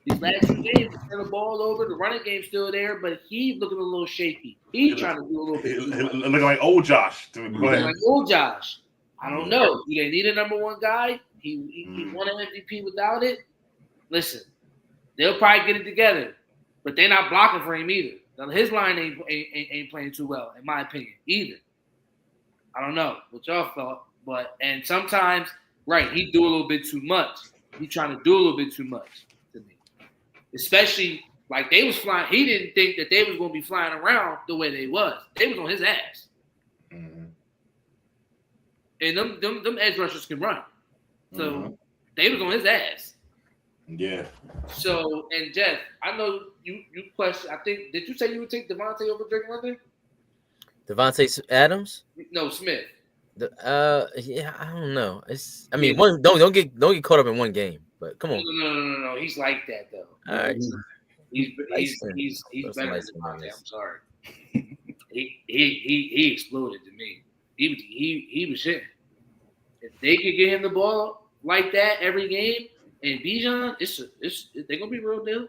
Speaker 5: These last 2 games, he turned the ball over. The running game's still there, but he's looking a little shaky. He's trying to do a little bit.
Speaker 1: Looking like old Josh. Go ahead.
Speaker 5: Like old Josh. I don't know. Do they need a number one guy? He won an MVP without it. Listen, they'll probably get it together, but they're not blocking for him either. Now, his line ain't playing too well, in my opinion, either. I don't know what y'all thought, and sometimes, right, he do a little bit too much. He trying to do a little bit too much to me, especially like they was flying. He didn't think that they was going to be flying around the way they was. They was on his ass, and them edge rushers can run, so they was on his ass.
Speaker 1: Yeah.
Speaker 5: So, and Jeff, I know you question. I think, did you say you would take Devontae over Drake London?
Speaker 4: Devontae Adams?
Speaker 5: No, Smith.
Speaker 4: Yeah, I don't know. Don't get caught up in one game. But come on.
Speaker 5: No. He's like that though.
Speaker 4: All right.
Speaker 5: He's better than Devontae. I'm sorry. he exploded to me. He was shit. If they could get him the ball like that every game, and Bijan, they're gonna be real deal.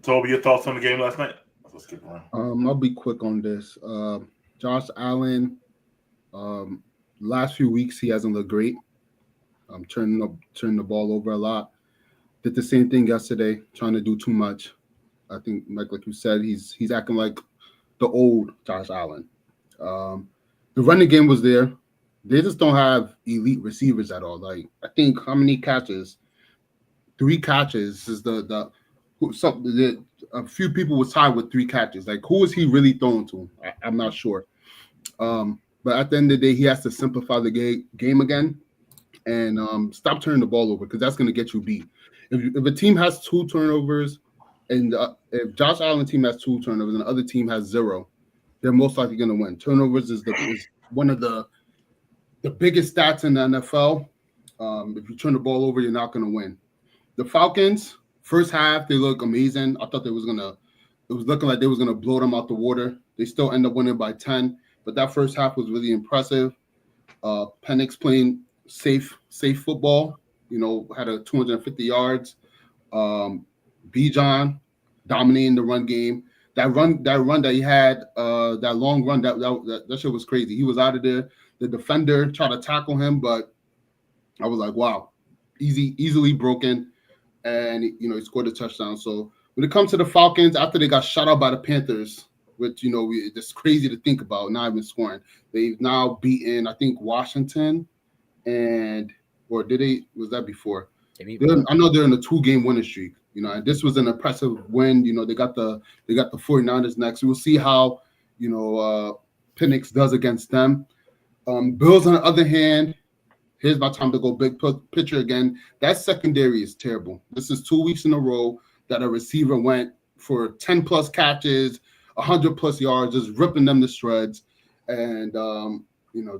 Speaker 1: Toby, your thoughts on the game last night? Let's keep going.
Speaker 3: I'll be quick on this. Josh Allen, last few weeks he hasn't looked great. Turning the ball over a lot. Did the same thing yesterday, trying to do too much. I think, like you said, he's acting like the old Josh Allen. The running game was there. They just don't have elite receivers at all. Like, I think how many catches? 3 catches is a few people was tied with 3 catches. Like, who is he really throwing to? I'm not sure. But at the end of the day, he has to simplify the game again and stop turning the ball over, because that's going to get you beat. If a team has 2 turnovers, and if Josh Allen team has 2 turnovers and the other team has 0, they're most likely going to win. Turnovers is one of the biggest stats in the NFL. If you turn the ball over, you're not going to win. The Falcons, first half, they look amazing. I thought it was looking like they was gonna blow them out the water. They still end up winning by 10, but that first half was really impressive. Penix playing safe football. Had a 250 yards. Bijan dominating the run game. That run that he had, that long run, that shit was crazy. He was out of there. The defender tried to tackle him, but I was like, wow, easily broken. And he scored a touchdown. So when it comes to the Falcons, after they got shut out by the Panthers, which it's crazy to think about, not even scoring, they've now beaten, I think, Washington, or did they? Was that before? I know they're in a 2-game winning streak. And this was an impressive win. They got the 49ers next. We'll see how Penix does against them. Bills, on the other hand. Here's my time to go big picture again. That secondary is terrible. This is 2 weeks in a row that a receiver went for 10+ catches, 100+ yards, just ripping them to shreds. And,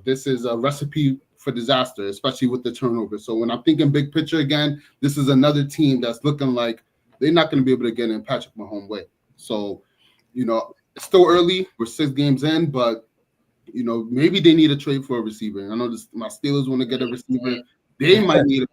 Speaker 3: this is a recipe for disaster, especially with the turnover. So when I'm thinking big picture again, this is another team that's looking like they're not going to be able to get in Patrick Mahomes' way. So, it's still early. We're 6 games in, but maybe they need a trade for a receiver. I know my Steelers want to get a receiver. They might need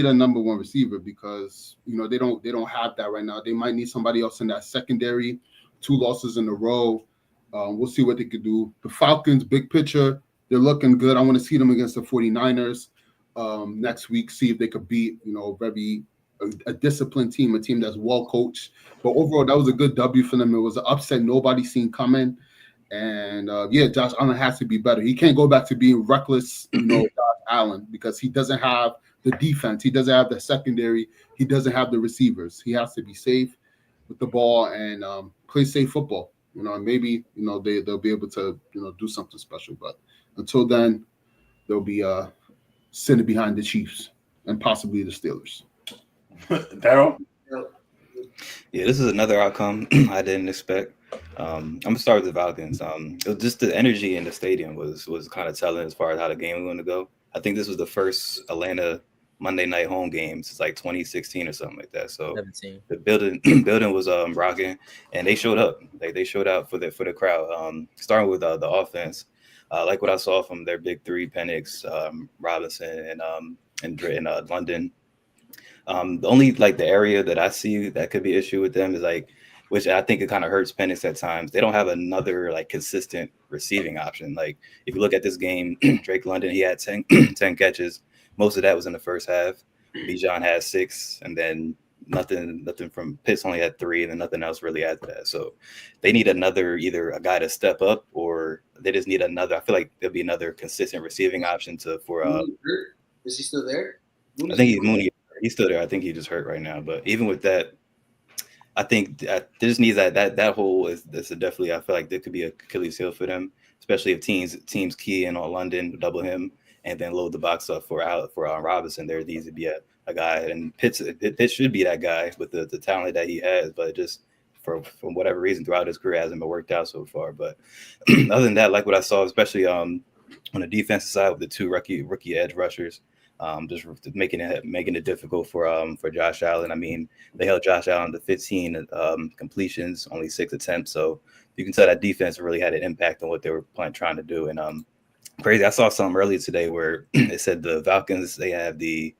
Speaker 3: a number 1 receiver, because they don't have that right now. They might need somebody else in that secondary. 2 losses in a row. We'll see what they could do. The Falcons, big picture, they're looking good. I want to see them against the 49ers next week. See if they could beat a disciplined team, a team that's well coached. But overall, that was a good W for them. It was an upset nobody seen coming. And Josh Allen has to be better. He can't go back to being reckless, Josh Allen, because he doesn't have the defense. He doesn't have the secondary. He doesn't have the receivers. He has to be safe with the ball and play safe football. And maybe they'll be able to do something special. But until then, they'll be sitting behind the Chiefs and possibly the Steelers.
Speaker 1: Daryl?
Speaker 2: Yeah, this is another outcome I didn't expect. I'm gonna start with the Falcons. It was just the energy in the stadium was kind of telling as far as how the game was going to go. I think this was the first Atlanta Monday night home game since like 2016 or something like that. So
Speaker 4: 17.
Speaker 2: the building was rocking, and they showed up. They showed out for the crowd. Starting with the offense, like what I saw from their big 3: Penix, Robinson, and London. The only the area that I see that could be an issue with them is which I think it kind of hurts Penix at times. They don't have another consistent receiving option. Like if you look at this game, Drake London, he had 10 catches. Most of that was in the first half. Bijan had 6, and then nothing from Pitts only had 3, and then nothing else really after that. So they need either a guy to step up, or they just need another. I feel like there'll be another consistent receiving option
Speaker 5: Is he still there?
Speaker 2: I think Mooney. He's still there. I think he just hurt right now. But even with that, I think there just needs that hole is definitely. I feel like there could be a Achilles heel for them, especially if teams key in on London, double him, and then load the box up for Robinson. There needs to be a guy, and Pitts should be that guy with the talent that he has, but just from whatever reason throughout his career hasn't been worked out so far. But other than that, like what I saw, especially on the defensive side with the 2 rookie edge rushers. Just making it difficult for Josh Allen. I mean, they held Josh Allen to 15 completions, only 6 attempts. So you can tell that defense really had an impact on what they were trying to do. And crazy. I saw something earlier today where it said the Falcons, they have the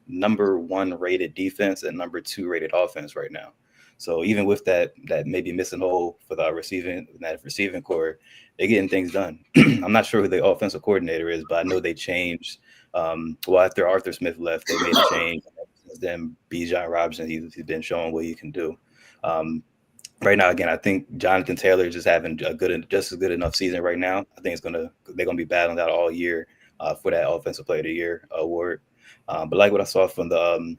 Speaker 2: number 1 rated defense and number 2 rated offense right now. So even with that maybe missing hole for the receiving core, they're getting things done. I'm not sure who the offensive coordinator is, but I know they changed. After Arthur Smith left, they made a change. Then Bijan Robinson, he's been showing what he can do. Right now, again, I think Jonathan Taylor is just having just as good enough season right now. I think they're gonna be battling out all year for that Offensive Player of the Year award. But like what I saw from the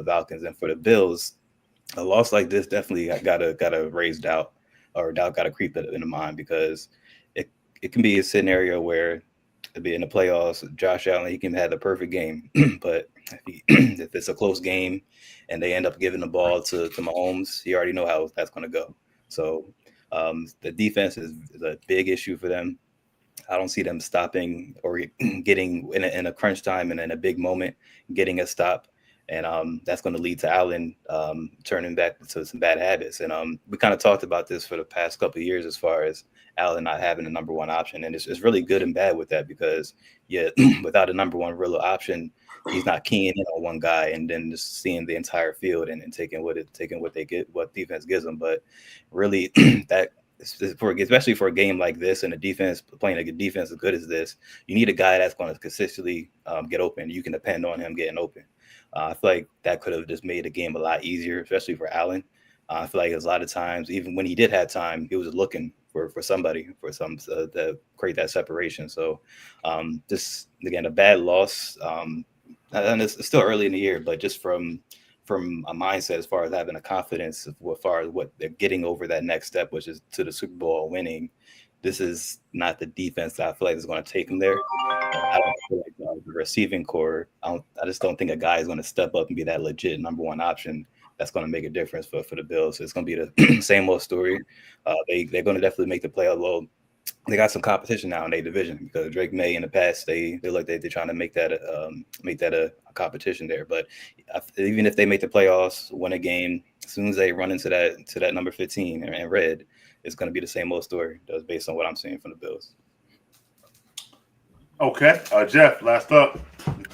Speaker 2: Falcons and for the Bills, a loss like this definitely gotta raise doubt, or doubt gotta creep in the mind, because it can be a scenario where to be in the playoffs, Josh Allen, he can have the perfect game, but if it's a close game and they end up giving the ball to Mahomes, you already know how that's going to go. So the defense is a big issue for them. I don't see them stopping or getting in a crunch time and in a big moment, getting a stop. And that's going to lead to Allen turning back to some bad habits. And we kind of talked about this for the past couple of years as far as Allen not having the number 1 option. And it's really good and bad with that, because, without a number 1 real option, he's not keying in on one guy and then just seeing the entire field and taking what they get, what defense gives them. But really, that especially for a game like this and a defense playing a good defense as good as this, you need a guy that's going to consistently get open. You can depend on him getting open. I feel like that could have just made the game a lot easier, especially for Allen. I feel like a lot of times, even when he did have time, he was looking for somebody, for some to create that separation. So just, again, a bad loss. And it's still early in the year, but just from a mindset as far as having a confidence as far as what they're getting over that next step, which is to the Super Bowl winning, this is not the defense that I feel like is going to take them there. I don't feel like the receiving core, I just don't think a guy is going to step up and be that legit number 1 option that's going to make a difference for the Bills. So it's going to be the same old story. They're going to definitely make the playoff. Well, they got some competition now in their division, because Drake May in the past, they look like they're trying to make that a competition there. But even if they make the playoffs, win a game, as soon as they run into that number 15 and red, it's going to be the same old story. That's based on what I'm seeing from the Bills.
Speaker 1: Okay, Jeff, last up.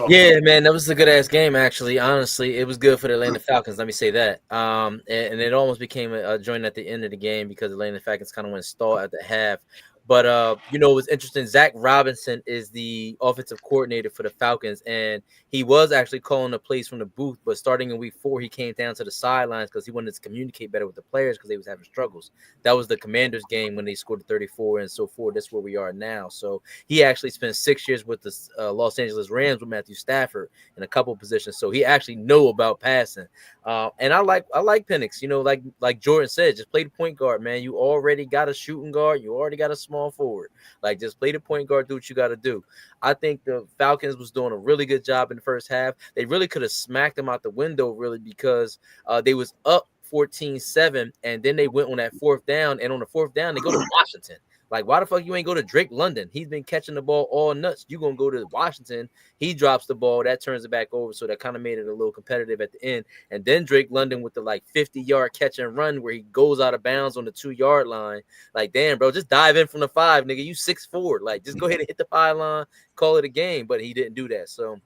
Speaker 4: Yeah, man, that was a good ass game. Actually, honestly, it was good for the Atlanta Falcons. Let me say that. And it almost became a joint at the end of the game, because the Atlanta Falcons kind of went stall at the half. But it was interesting. Zach Robinson is the offensive coordinator for the Falcons, and he was actually calling the plays from the booth. But starting in week 4, he came down to the sidelines because he wanted to communicate better with the players, because they was having struggles. That was the Commanders game when they scored 34 and so forth. That's where we are now. So he actually spent 6 years with the Los Angeles Rams with Matthew Stafford in a couple positions. So he actually know about passing. And I like Penix. Like Jordan said, just play the point guard, man. You already got a shooting guard. You already got a small forward. Like, just play the point guard, do what you got to do. I think the Falcons was doing a really good job in the first half. They really could have smacked them out the window, really, because they was up 14-7, and then they went on that 4th down, and on the 4th down, they go to Washington. Like, why the fuck you ain't go to Drake London? He's been catching the ball all nuts. You gonna go to Washington. He drops the ball. That turns it back over. So that kind of made it a little competitive at the end. And then Drake London with the 50-yard catch and run where he goes out of bounds on the 2-yard line. Like, damn, bro, just dive in from the 5, nigga. You 6'4". Like, just go ahead and hit the 5 line, call it a game. But he didn't do that. So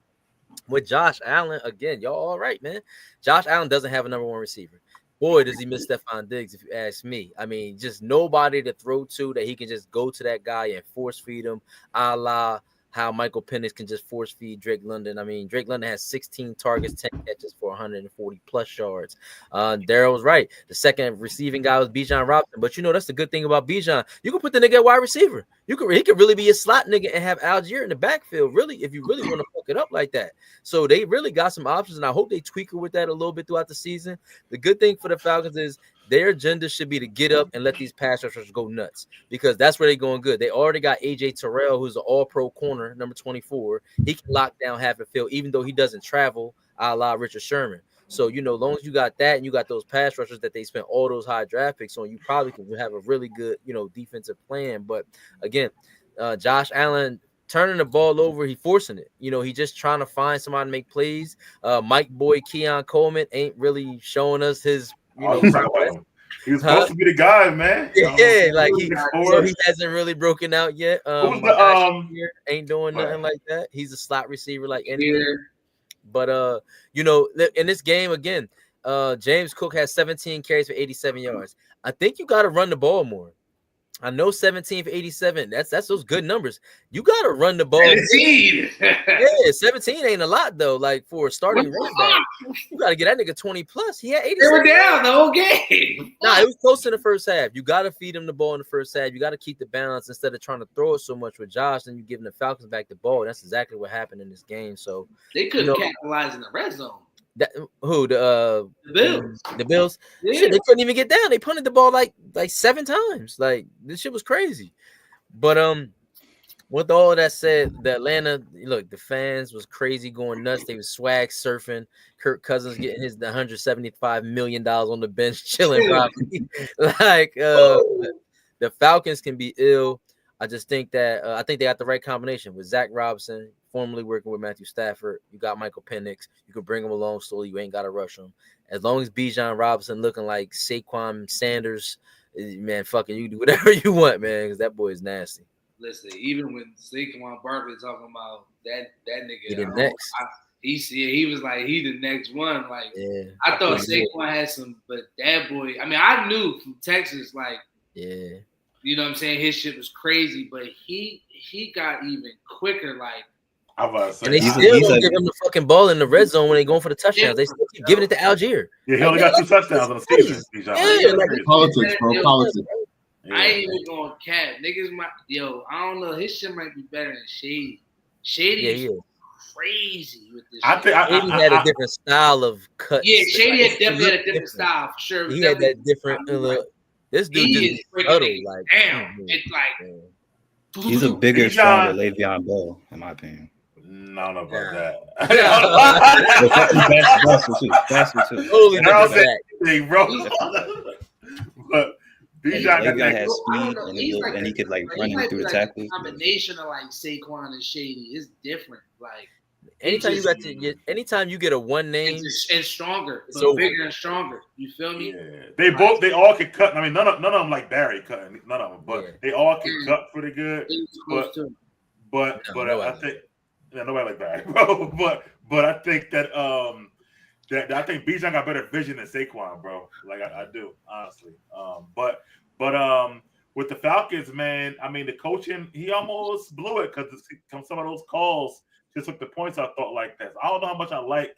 Speaker 4: with Josh Allen, again, y'all all right, man. Josh Allen doesn't have a number 1 receiver. Boy, does he miss Stephon Diggs, if you ask me. I mean, just nobody to throw to that he can just go to that guy and force feed him, a la how Michael Penix can just force feed Drake London. I mean, Drake London has 16 targets, 10 catches for 140 plus yards. Daryl was right. The second receiving guy was Bijan Robinson. But that's the good thing about Bijan. You can put the nigga at wide receiver. He could really be a slot nigga and have Algier in the backfield, really, if you really want to fuck it up like that. So they really got some options, and I hope they tweak it with that a little bit throughout the season. The good thing for the Falcons is their agenda should be to get up and let these pass rushers go nuts, because that's where they're going good. They already got A.J. Terrell, who's an all-pro corner, number 24. He can lock down half the field, even though he doesn't travel, a la Richard Sherman. So, long as you got that and you got those pass rushers that they spent all those high draft picks on, you probably can have a really good, defensive plan. But, again, Josh Allen turning the ball over, he forcing it. He just trying to find somebody to make plays. Mike Boy, Keon Coleman ain't really showing us his,
Speaker 1: He was supposed to be the guy, man.
Speaker 4: Yeah, like
Speaker 1: so
Speaker 4: he hasn't really broken out yet.
Speaker 1: Who's the
Speaker 4: ain't doing nothing like that. He's a slot receiver like anywhere. But you know, in this game again, James Cook has 17 carries for 87 yards. I think you got to run the ball more. I know 17 for 87. That's those good numbers. You got to run the ball.
Speaker 5: 17.
Speaker 4: Yeah, 17 ain't a lot though. Like for a starting running back, you got to get that nigga 20 plus. He had 87.
Speaker 5: They were down the whole game.
Speaker 4: Nah, it was close in the first half. You got to feed him the ball in the first half. You got to keep the balance instead of trying to throw it so much with Josh. Then you giving the Falcons back the ball. That's exactly what happened in this game. So
Speaker 5: they couldn't capitalize in the red zone.
Speaker 4: The Bills. The Bills.
Speaker 5: Yeah.
Speaker 4: Shit, they couldn't even get down. They punted the ball like 7 times. Like this shit was crazy. But with all of that said, the Atlanta, look, the fans was crazy going nuts. They was swag surfing. Kirk Cousins getting his $175 million on the bench, chilling probably. Like the Falcons can be ill. I just think that I think they got the right combination with Zach Robinson, formerly working with Matthew Stafford. You got Michael Penix. You can bring him along slowly. You ain't got to rush him. As long as Bijan Robinson looking like Saquon Sanders, man, fucking you do whatever you want, man, because that boy is nasty.
Speaker 5: Listen, even when Saquon Barkley talking about that nigga,
Speaker 4: He the next.
Speaker 5: He was like he the next one. Like
Speaker 4: I
Speaker 5: thought Saquon had some, but that boy. I mean, I knew from Texas, like you know what I'm saying, his shit was crazy, but he got even quicker, like.
Speaker 4: And they still don't give him the fucking ball in the red zone when they going for the touchdowns. They still keep giving it to Algier.
Speaker 1: Yeah, he only got 2 touchdowns on the season.
Speaker 3: Politics, bro. Politics.
Speaker 5: I ain't even going cap. Niggas might, I don't know. His shit might be better than Shady. Shady is crazy with this.
Speaker 4: I think Shady had a different style of cut.
Speaker 5: Yeah, Shady had definitely had a different style for sure.
Speaker 4: He had that different. This dude just subtle, like
Speaker 5: damn. It's like
Speaker 2: he's a bigger, stronger Le'Veon Bell, in my opinion.
Speaker 1: No, I don't know about
Speaker 2: that. Faster too.
Speaker 4: Holy
Speaker 1: thing, bro. But
Speaker 2: Le'Veon has speed and he could like run through the tackles.
Speaker 5: Combination of like Saquon and Shady is different. Like
Speaker 4: anytime you get a one name
Speaker 5: and stronger, so bigger and stronger. You feel me?
Speaker 1: Yeah. They all can cut. I mean, none of them like Barry cutting. None of them, but they all can cut pretty good. But I think. Yeah, nobody like Barry, bro. But I think that I think Bijan got better vision than Saquon, bro. Like I do, honestly. But with the Falcons, man, I mean the coaching, he almost blew it because some of those calls just took the points I thought like that. I don't know how much I like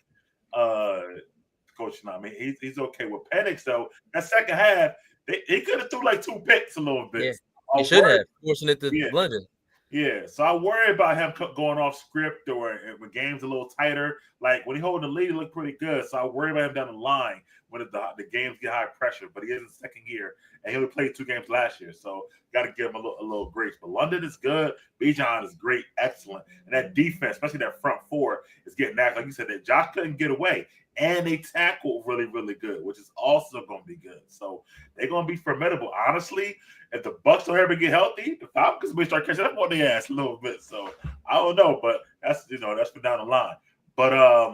Speaker 1: coaching. I mean, he's okay with Penix though. That second half, he could have threw like 2 picks a little bit.
Speaker 4: Yeah, he should have forcing it to London.
Speaker 1: Yeah, so I worry about him going off script or when game's a little tighter. Like when he holding the lead, he looked pretty good. So I worry about him down the line when the games get high pressure. But he is in second year, and he only played 2 games last year, so got to give him a little grace. But London is good. Bijan is great, excellent, and that defense, especially that front 4, is getting that. Like you said, that Josh couldn't get away, and they tackle really, really good, which is also going to be good. So they're going to be formidable. Honestly, if the Bucs don't ever get healthy, the Falcons may start catching up on their ass a little bit. So I don't know, but that's for down the line. But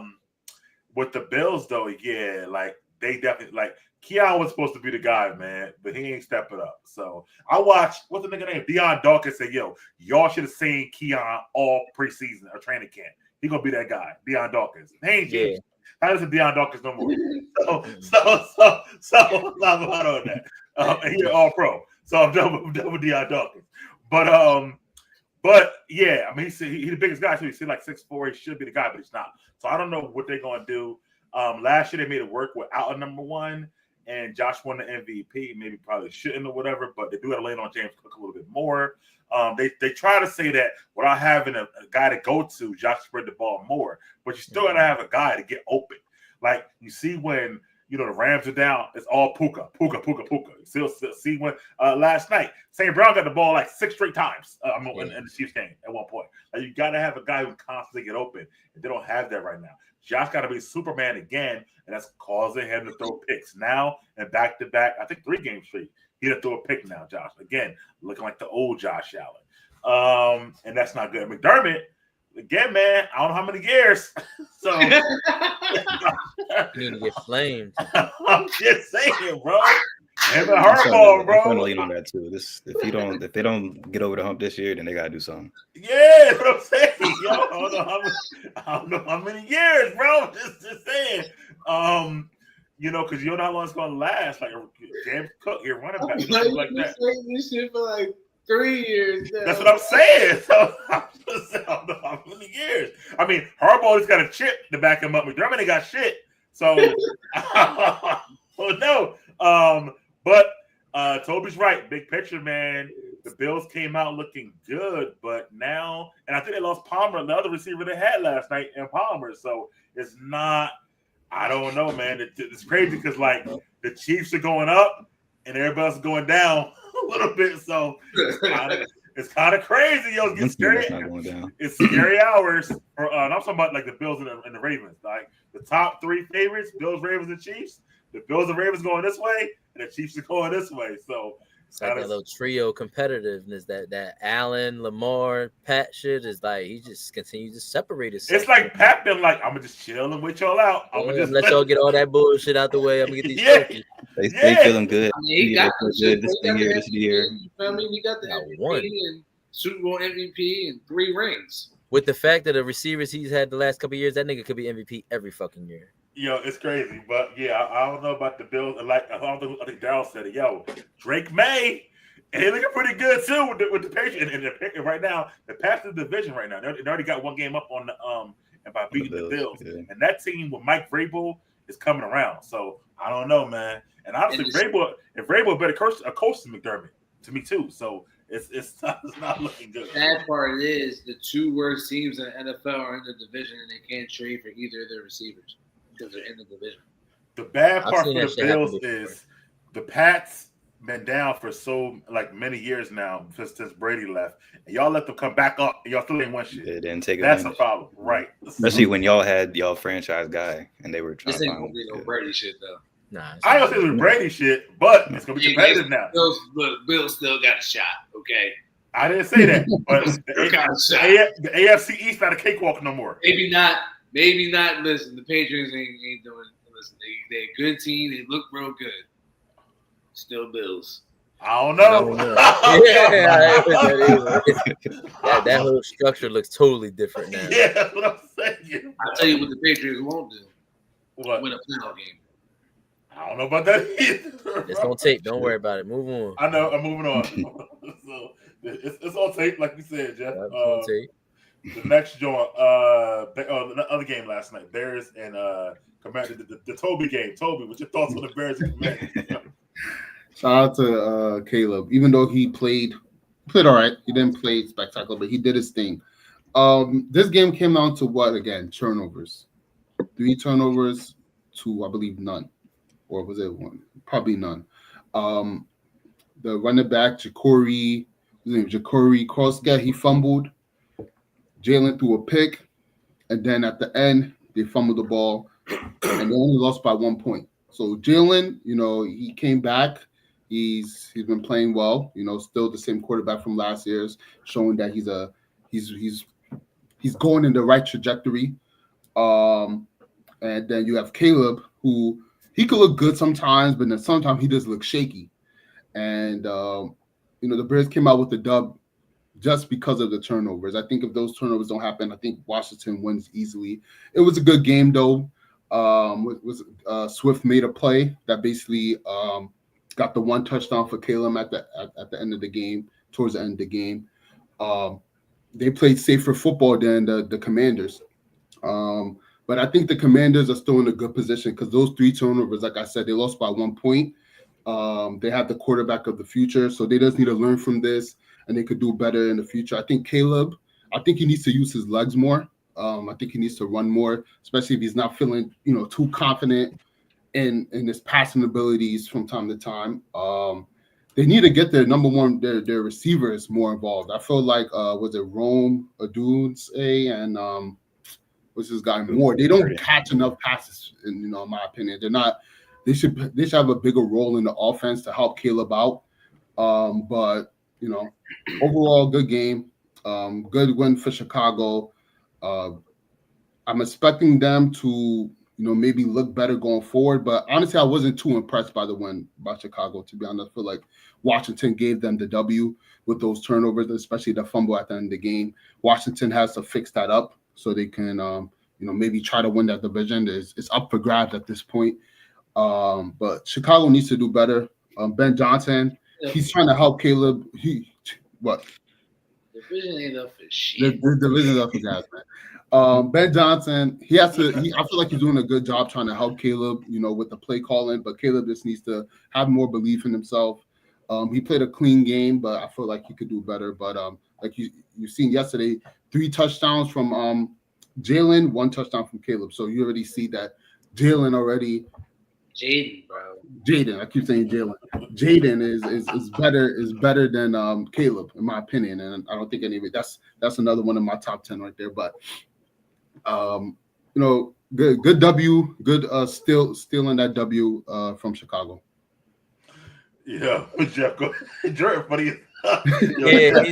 Speaker 1: with the Bills though, yeah, like they definitely like Keon was supposed to be the guy, man, but he ain't stepping up. So I watched what's the nigga name? Deion Dawkins said, "Yo, y'all should have seen Keon all preseason or training camp. He gonna be that guy, Deion Dawkins. He ain't changed. That isn't Deion Dawkins no more. So I'm not on that. And he's all-pro. So I'm done with Deion Dawkins. But yeah, I mean, he's the biggest guy, so he's like 6'4". He should be the guy, but he's not. So I don't know what they're gonna do. Last year they made it work without a number 1, and Josh won the MVP. Maybe probably shouldn't or whatever, but they do have to lean on James Cook a little bit more. They try to say that without having a guy to go to, Josh spread the ball more, but you still gotta have a guy to get open. Like you see when the Rams are down, it's all Puka. You still see when last night St. Brown got the ball like 6 straight times in the Chiefs game at one point. Like you gotta have a guy who constantly get open, and they don't have that right now. Josh got to be Superman again, and that's causing him to throw picks now and back-to-back. I think 3 games straight. He had to throw a pick now, Josh. Again, looking like the old Josh Allen. And that's not good. McDermott, again, man, I don't know how many years. So
Speaker 4: you need to get flamed.
Speaker 1: I'm just saying, bro. Him and Harbaugh,
Speaker 2: I'm trying to
Speaker 1: bro.
Speaker 2: lean on that too. If they don't get over the hump this year, then they gotta do something.
Speaker 1: Yeah, that's what I'm saying. Yo, I don't know how many years, bro. Just saying. Because you don't know how long it's gonna last. Like James Cook, your running back, like that.
Speaker 6: Saying this shit for like 3 years now.
Speaker 1: That's what I'm saying. So I'm just saying, I don't know how many years. I mean, Harbaugh just got a chip to back him up. McDermott ain't got shit. So, no. But Toby's right. Big picture, man. The Bills came out looking good, but now, and I think they lost Palmer, the other receiver they had last night, and Palmer. So it's not. I don't know, man. It's crazy because like the Chiefs are going up and everybody else is going down a little bit. So it's kind of crazy, yo. It's scary. It's scary hours. And I'm talking about like the Bills and the Ravens. Like the top 3 favorites: Bills, Ravens, and Chiefs. The Bills and Ravens going this way, and the Chiefs are going this way. So
Speaker 4: it's like that little trio competitiveness that Allen, Lamar, Pat shit is like he just continues to separate himself.
Speaker 1: It's like Pat been like, I'm gonna just chill and wait y'all out. I'm gonna just
Speaker 4: let y'all get all that bullshit out the way. I'm gonna get these trophies.
Speaker 2: They feeling good.
Speaker 6: I mean, he got
Speaker 2: this year.
Speaker 6: You feel me? He got the MVP and Super Bowl MVP and 3 rings.
Speaker 4: With the fact that the receivers he's had the last couple of years, that nigga could be MVP every fucking year.
Speaker 1: Yo, it's crazy, but yeah, I don't know about the Bills. Like I think Darryl said it. Yo, Drake May, and they looking pretty good too with the Patriots. And right now, the past the division right now. They already got one game up on the and by beating the Bills. Yeah. And that team with Mike Vrabel is coming around. So I don't know, man. And honestly, Vrabel better coach to McDermott to me too. So it's not looking good.
Speaker 6: That part is the 2 worst teams in the NFL are in the division, and they can't trade for either of their receivers. Because they're in the division.
Speaker 1: The bad part for the Bills is the Pats been down for so like many years now since Brady left, and y'all let them come back up, and y'all still ain't won shit.
Speaker 2: They didn't take
Speaker 1: That's
Speaker 2: advantage.
Speaker 1: a problem, right?
Speaker 2: Especially when y'all had y'all franchise guy, and they were trying
Speaker 6: this
Speaker 2: to
Speaker 6: ain't gonna be no Brady shit though.
Speaker 4: Nah,
Speaker 1: I don't say it was Brady shit, but it's gonna be competitive now.
Speaker 6: Bills still got a shot, okay?
Speaker 1: I didn't say that, but the AFC East not a cakewalk no more.
Speaker 6: Maybe not. Listen, the Patriots ain't doing. Listen, they're a good team. They look real good. Still Bills.
Speaker 1: I don't know.
Speaker 4: That whole structure looks totally different now.
Speaker 1: Yeah, that's what I'm saying.
Speaker 6: I'll tell you what the Patriots won't do.
Speaker 1: What?
Speaker 6: Win a playoff game.
Speaker 1: I don't know about that either.
Speaker 4: It's on tape. Don't worry about it. Move on.
Speaker 1: I know. I'm moving on. So it's on tape, like you said, Jeff.
Speaker 4: It's on tape.
Speaker 1: The next joint, the other game last night, Bears and Commanders, the Toby game. Toby, what's your thoughts on the Bears and Commanders?
Speaker 3: Shout out to Caleb. Even though he played all right, he didn't play spectacular, but he did his thing. This game came down to what again? Turnovers. 3 turnovers to, I believe, none. Or was it 1? Probably none. The running back, Ja'Cory Krosket, he fumbled. Jalen threw a pick, and then at the end, they fumbled the ball, and they only lost by 1 point. So Jalen, he came back. He's been playing well. Still the same quarterback from last year's, showing that he's going in the right trajectory. And then you have Caleb, who he could look good sometimes, but then sometimes he does look shaky. And the Bears came out with the dub just because of the turnovers. I think if those turnovers don't happen, I think Washington wins easily. It was a good game though. Swift made a play that basically got the 1 touchdown for Caleb at the end of the game, towards the end of the game. They played safer football than the Commanders. But I think the Commanders are still in a good position because those 3 turnovers, like I said, they lost by 1 point. They have the quarterback of the future, so they just need to learn from this, and they could do better in the future. I think Caleb, he needs to use his legs more. I think he needs to run more, especially if he's not feeling, too confident in his passing abilities from time to time. They need to get their number one, their receivers more involved. I feel like was it Rome Odunze and what's this guy Moore? They don't catch enough passes, in my opinion. They're not. They should have a bigger role in the offense to help Caleb out. But overall, good game. Good win for Chicago. I'm expecting them to, maybe look better going forward. But honestly, I wasn't too impressed by the win by Chicago, to be honest. I feel like Washington gave them the W with those turnovers, especially the fumble at the end of the game. Washington has to fix that up so they can, maybe try to win that division. It's up for grabs at this point. But Chicago needs to do better. Ben Johnson, he's trying to help Caleb. What?
Speaker 6: Division ain't up for shit.
Speaker 3: The division's up for grabs, man. Ben Johnson, I feel like he's doing a good job trying to help Caleb, with the play calling, but Caleb just needs to have more belief in himself. He played a clean game, but I feel like he could do better. But like you've seen yesterday, 3 touchdowns from Jalen, 1 touchdown from Caleb. So you already see that Jalen already.
Speaker 6: Jaden, bro.
Speaker 3: Jaden, I keep saying Jalen. Jaden is better than Caleb, in my opinion, and I don't think that's another one of my top 10 right there. But good W, good stealing that W from Chicago.
Speaker 1: Yeah, Jeff, go Jordan, funny.
Speaker 4: Yeah,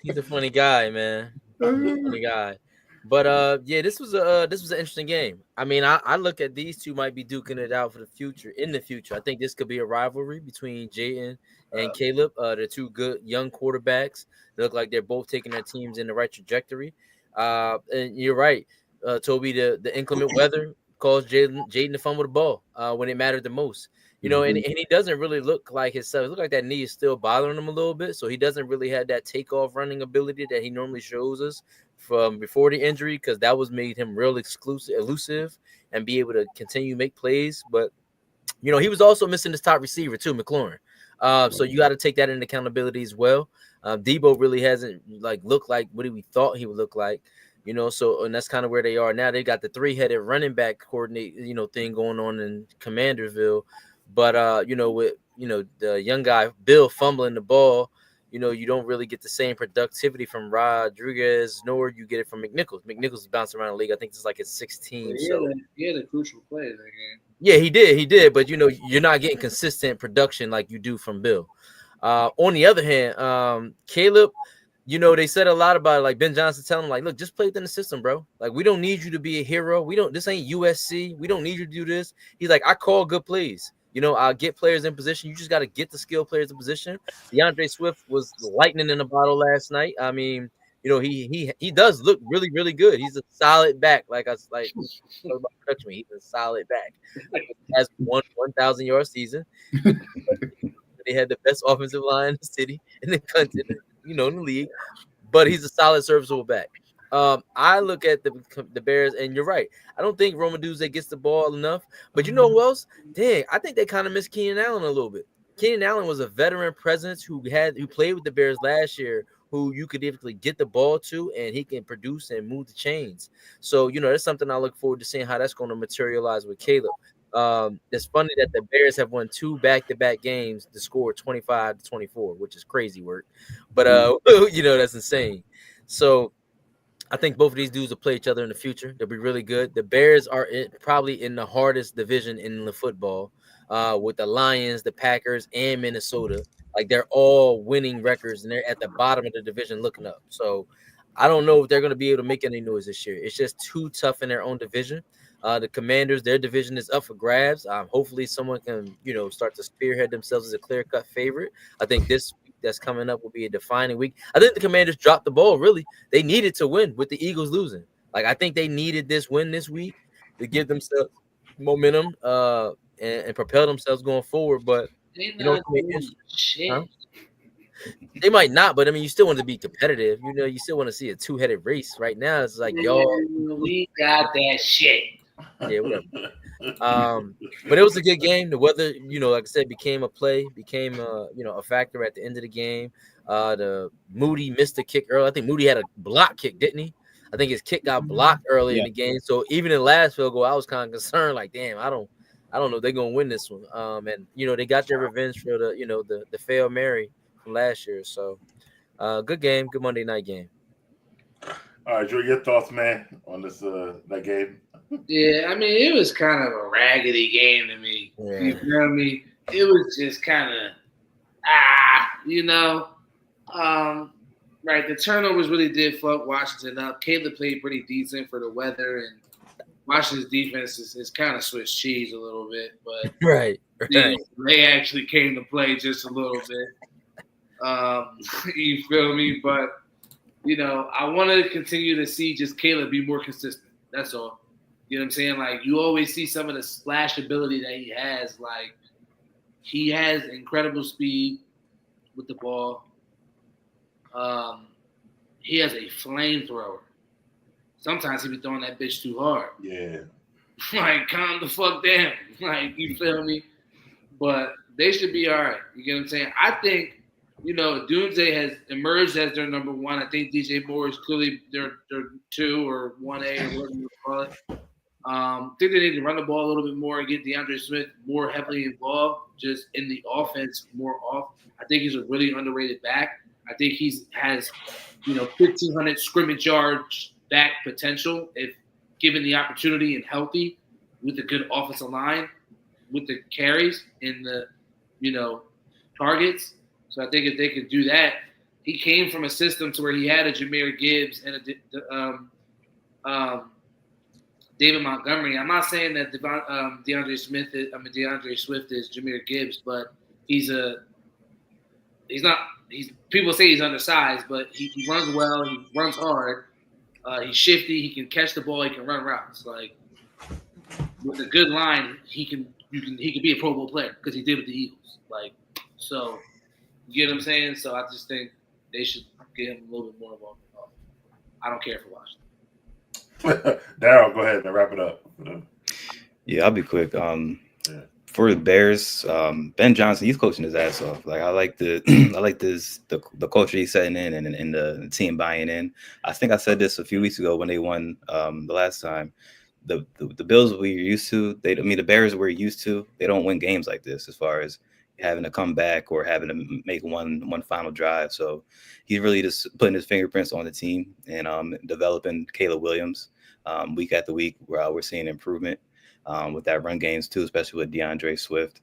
Speaker 4: he's a funny guy, man. Funny guy. But this was an interesting game. I mean, I look at these two might be duking it out for the future. In the future, I think this could be a rivalry between Jayden and Caleb. They're 2 good young quarterbacks. They look like they're both taking their teams in the right trajectory. And you're right, Toby. The inclement weather caused Jayden to fumble the ball when it mattered the most. And he doesn't really look like himself. It looked like that knee is still bothering him a little bit, so he doesn't really have that takeoff running ability that he normally shows us from before the injury, because that was made him real elusive and be able to continue make plays. But he was also missing his top receiver too, McLaurin. So you got to take that into accountability as well. Debo really hasn't looked like what we thought he would look like. So and that's kind of where they are now. They got the 3-headed running back coordinate, thing going on in Commandersville. But with the young guy Bill fumbling the ball, you don't really get the same productivity from Rodriguez, nor you get it from McNichols. McNichols is bouncing around the league. I think it's like his 16.
Speaker 6: He had a crucial play in that game.
Speaker 4: Yeah, he did. But you're not getting consistent production like you do from Bill. On the other hand, Caleb, they said a lot about it. Like Ben Johnson telling him, look, just play within the system, bro. We don't need you to be a hero. This ain't USC. We don't need you to do this. He's like, I call good plays. I'll get players in position. You just got to get the skilled players in position. DeAndre Swift was lightning in the bottle last night. I mean, he does look really, really good. He's a solid back. He's a solid back. Has 1,000-yard season. They had the best offensive line in the city and the country, in the league. But he's a solid, serviceable back. I look at the Bears, and you're right. I don't think Rome Odunze gets the ball enough. But you know who else? Dang, I think they kind of miss Keenan Allen a little bit. Keenan Allen was a veteran presence who played with the Bears last year, who you could typically get the ball to, and he can produce and move the chains. So, that's something I look forward to seeing how that's going to materialize with Caleb. It's funny that the Bears have won 2 back-to-back games to score 25-24, which is crazy work. But, that's insane. So, I think both of these dudes will play each other in the future. They'll be really good. The Bears are probably in the hardest division in the football, with the Lions, the Packers, and Minnesota. They're all winning records, and they're at the bottom of the division looking up. So I don't know if they're going to be able to make any noise this year. It's just too tough in their own division. The Commanders, their division is up for grabs. Hopefully someone can, start to spearhead themselves as a clear-cut favorite. I think this week that's coming up will be a defining week. I think the Commanders dropped the ball, really. They needed to win with the Eagles losing. I think they needed this win this week to give themselves momentum and propel themselves going forward. But,
Speaker 6: shit.
Speaker 4: They might not, but you still want to be competitive. You still want to see a 2-headed race. Right now, it's y'all.
Speaker 6: We got that shit.
Speaker 4: Yeah, whatever. But it was a good game. The weather, like I said, became a factor at the end of the game. The Moody missed a kick early. I think Moody had a block kick, didn't he? I think his kick got blocked early in the game. So even in the last field goal, I was kind of concerned. Damn, I don't know if they're gonna win this one. And they got their revenge for the failed Mary from last year. So good game, good Monday night game.
Speaker 1: All right, Drew, your thoughts, man, on this that game?
Speaker 6: Yeah, it was kind of a raggedy game to me.
Speaker 4: Yeah.
Speaker 6: You feel me? It was just kind of right. The turnovers really did fuck Washington up. Caleb played pretty decent for the weather, and Washington's defense is kind of Swiss cheese a little bit, but
Speaker 4: Right.
Speaker 6: they actually came to play just a little bit. You feel me? But I want to continue to see just Caleb be more consistent. That's all. You know what I'm saying? Like, you always see some of the splash ability that he has. Like, he has incredible speed with the ball. He has a flamethrower. Sometimes he be throwing that bitch too hard.
Speaker 1: Yeah.
Speaker 6: Like, calm the fuck down. Like, you feel me? But they should be all right. You get what I'm saying? I think, Doomsday has emerged as their number one. I think DJ Moore is clearly their 2 or 1A or whatever you call it. I think they need to run the ball a little bit more and get DeAndre Smith more heavily involved just in the offense more off. I think he's a really underrated back. I think he has, 1,500 scrimmage yards back potential if given the opportunity and healthy with a good offensive line, with the carries and the, targets. So I think if they could do that, he came from a system to where he had a Jahmyr Gibbs and a David Montgomery. I'm not saying that DeAndre Swift is Jahmyr Gibbs, but people say he's undersized, but he runs well, he runs hard, he's shifty, he can catch the ball, he can run routes. Like, with a good line, he can be a Pro Bowl player because he did with the Eagles. Like, so you get what I'm saying? So I just think they should get him a little bit more involved. I don't care for Washington.
Speaker 1: Daryl, go ahead and wrap it up.
Speaker 2: Yeah, I'll be quick. For the Bears, Ben Johnson, he's coaching his ass off. Like, I like the culture he's setting in and the team buying in. I think I said this a few weeks ago when they won the last time. The Bills we're used to, the Bears we're used to, they don't win games like this as far as having to come back or having to make one final drive. So he's really just putting his fingerprints on the team and developing Caleb Williams week after week. We're seeing improvement with that run games too, especially with DeAndre Swift.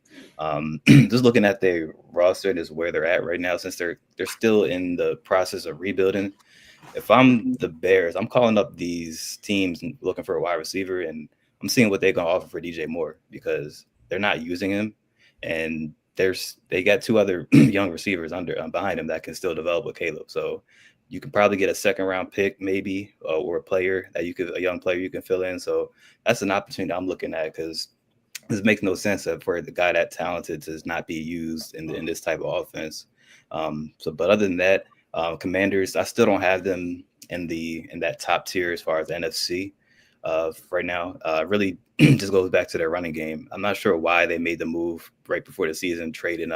Speaker 2: Just looking at their roster and is where they're at right now, since they're still in the process of rebuilding. If I'm the Bears, I'm calling up these teams and looking for a wide receiver, and I'm seeing what they're going to offer for DJ Moore because they're not using him, and they got 2 other young receivers behind him that can still develop with Caleb. So you can probably get a 2nd-round pick maybe, or a young player you can fill in. So that's an opportunity I'm looking at because this makes no sense for the guy that talented to not be used in this type of offense. But other than that, Commanders, I still don't have them in that top tier as far as the NFC right now. Really just goes back to their running game. I'm not sure why they made the move right before the season, trading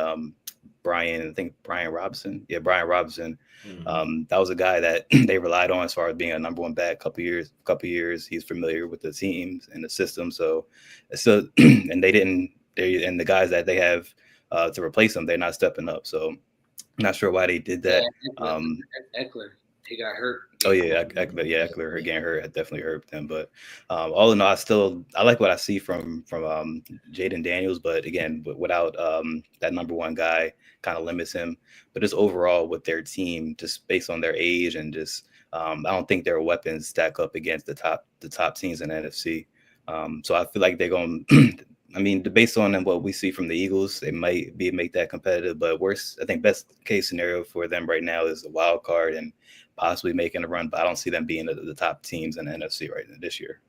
Speaker 2: Brian Robinson. Yeah, Brian Robinson. Mm-hmm. That was a guy that they relied on as far as being a number 1 back. Couple years. He's familiar with the teams and the system. So and the guys that they have to replace him, they're not stepping up. So not sure why they did that.
Speaker 6: Yeah, Eckler, he got hurt.
Speaker 2: Oh yeah, Eckler again hurt. It definitely hurt them. But all in all, I like what I see from Jaden Daniels. But again, without that number 1 guy, kind of limits him. But just overall with their team, just based on their age and just I don't think their weapons stack up against the top teams in the NFC. So I feel like they're going. Based on what we see from the Eagles, they might make that competitive. But worst, I think best case scenario for them right now is the wild card and possibly making a run. But I don't see them being the top teams in the NFC right now this year.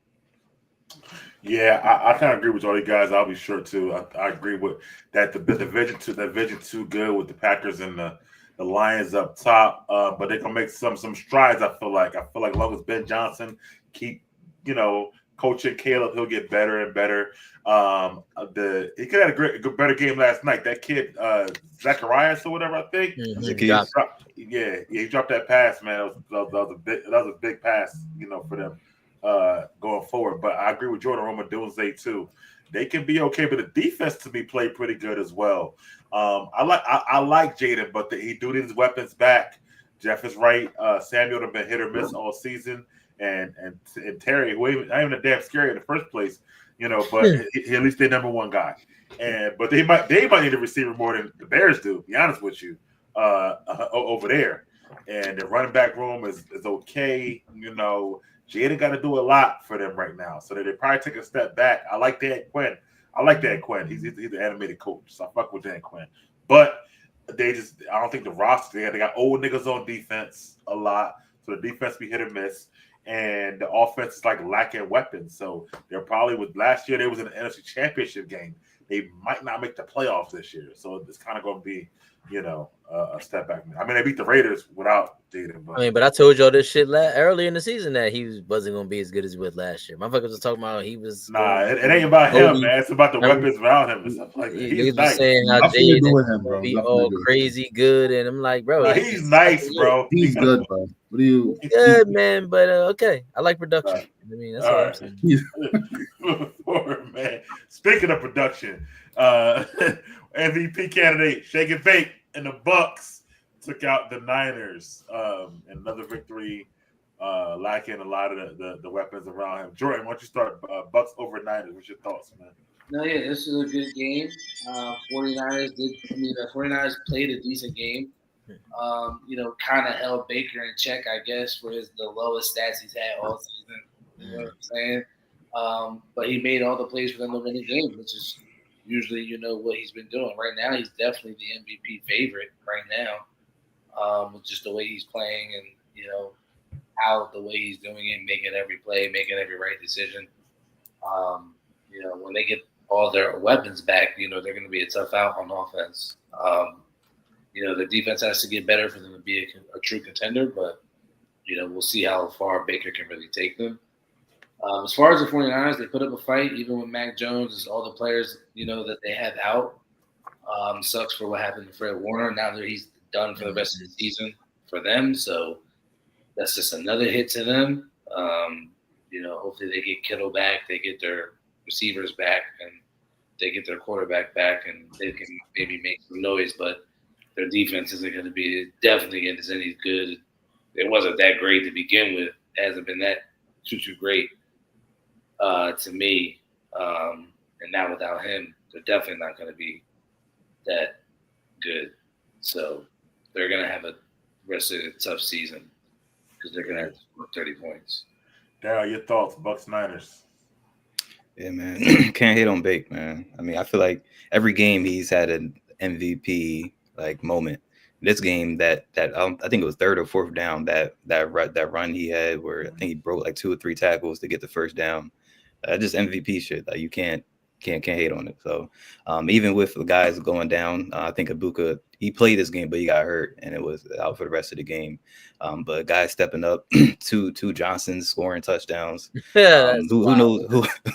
Speaker 1: Yeah, I kind of agree with all you guys. I'll be sure too. I agree with that. The division too good with the Packers and the Lions up top. But they're gonna make some strides. I feel like as long as Ben Johnson keep coaching Caleb, he'll get better and better. He could have a better game last night. That kid, Zacharias or whatever, I think.
Speaker 2: Mm-hmm.
Speaker 1: He dropped that pass, man. That was a big pass, for them going forward. But I agree with Jordan Roma Doomsday too. They can be okay, but the defense to me played pretty good as well. I like Jaden, but he do need his weapons back. Jeff is right. Samuel have been hit or miss all season. And Terry, who ain't even a damn scary in the first place, but he at least their number 1 guy. But they might need a receiver more than the Bears do, to be honest with you, over there. And the running back room is okay. Jaden got to do a lot for them right now, so that they probably take a step back. I like Dan Quinn. He's the animated coach, so I fuck with Dan Quinn. But I don't think the roster. They got old niggas on defense a lot, so the defense be hit or miss, and the offense is like lacking weapons. So they're probably with last year they was in the NFC Championship game. They might not make the playoffs this year, so it's kind of going to be, a step back. I mean, they beat the Raiders without Jaden.
Speaker 4: But I told y'all this shit early in the season that he wasn't going to be as good as he was last year. Motherfuckers was talking about he was.
Speaker 1: Nah, it ain't about him, man. It's about the weapons around him and stuff like that. He's nice.
Speaker 4: Saying how Jaden be all crazy good, and I'm like, bro,
Speaker 1: nah, he's nice, bro.
Speaker 3: He's good, bro. What do you?
Speaker 4: Good, man, but okay. I like production. Right. I mean, that's all what I'm
Speaker 1: saying. Man. Speaking of production, MVP candidate Shake and Bake and the Bucks took out the Niners. Another victory, lacking a lot of the weapons around him. Jordan, why don't you start? Bucks over Niners. What's your thoughts, man?
Speaker 5: No, yeah, this is a good game. 49ers played a decent game. Kind of held Baker in check, I guess, for the lowest stats he's had all season. You know what I'm saying? But he made all the plays for them to win the game, which is usually, what he's been doing. Right now, he's definitely the MVP favorite right now, with just the way he's playing and, how the way he's doing it, making every play, making every right decision. When they get all their weapons back, they're going to be a tough out on offense. The defense has to get better for them to be a true contender, but, we'll see how far Baker can really take them. As far as the 49ers, they put up a fight, even with Mac Jones and all the players, that they have out. Sucks for what happened to Fred Warner. Now that he's done for the rest of the season for them, so that's just another hit to them. Hopefully they get Kittle back, they get their receivers back, and they get their quarterback back, and they can maybe make some noise, but their defense isn't going to be definitely any good. It wasn't that great to begin with. It hasn't been that too great to me. And now without him, they're definitely not going to be that good. So they're going to have a rest of a tough season because they're going to have to score 30 points.
Speaker 1: Darryl, your thoughts, Bucks Niners?
Speaker 2: Yeah, man. Can't hate on Bake, man. I mean, I feel like every game he's had an MVP moment. This game, that I think it was third or fourth down, that run he had where I think he broke 2 or 3 tackles to get the first down. Just MVP shit. You can't hate on it. So even with the guys going down, I think Ibuka, he played this game, but he got hurt and it was out for the rest of the game. But guys stepping up, two Johnsons scoring touchdowns. Who knows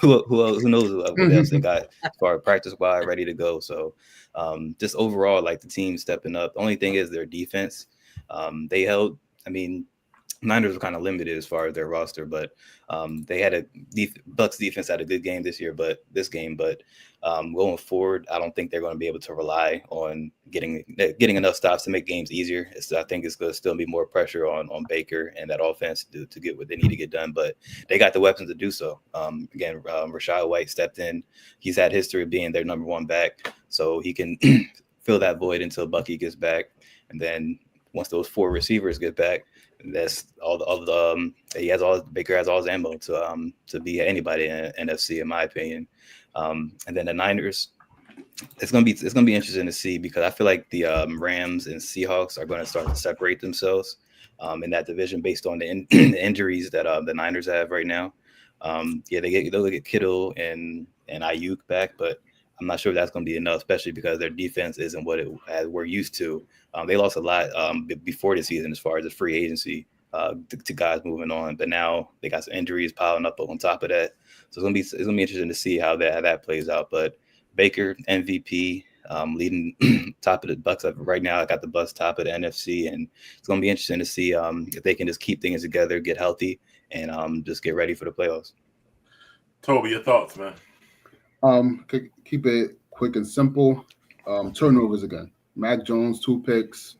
Speaker 2: who else they got as far as practice squad ready to go. So just overall, the team stepping up. The only thing is their defense. They held. I mean, Niners were kind of limited as far as their roster, but they had Bucks defense had a good game this year, but going forward, I don't think they're going to be able to rely on getting enough stops to make games easier. I think it's going to still be more pressure on Baker and that offense to get what they need to get done, but they got the weapons to do so. Again, Rachaad White stepped in. He's had history of being their number one back, so he can fill that void until Bucky gets back, and then once those 4 receivers get back, that's all the Baker has all his ammo to be anybody in NFC, in my opinion. And then the Niners, it's gonna be interesting to see because I feel like the Rams and Seahawks are going to start to separate themselves in that division based on the injuries that the Niners have right now. They'll get Kittle and Ayuk back, but I'm not sure if that's going to be enough, especially because their defense isn't what we're used to. They lost a lot before the season as far as the free agency to guys moving on, but now they got some injuries piling up on top of that. So it's gonna be interesting to see how that plays out. But Baker MVP leading top of the Bucks right now. I got the Bucks top of the NFC, and it's gonna be interesting to see if they can just keep things together, get healthy, and just get ready for the playoffs.
Speaker 1: Toby, your thoughts, man?
Speaker 3: Keep it quick and simple. Turnovers again. Mac Jones, 2 picks,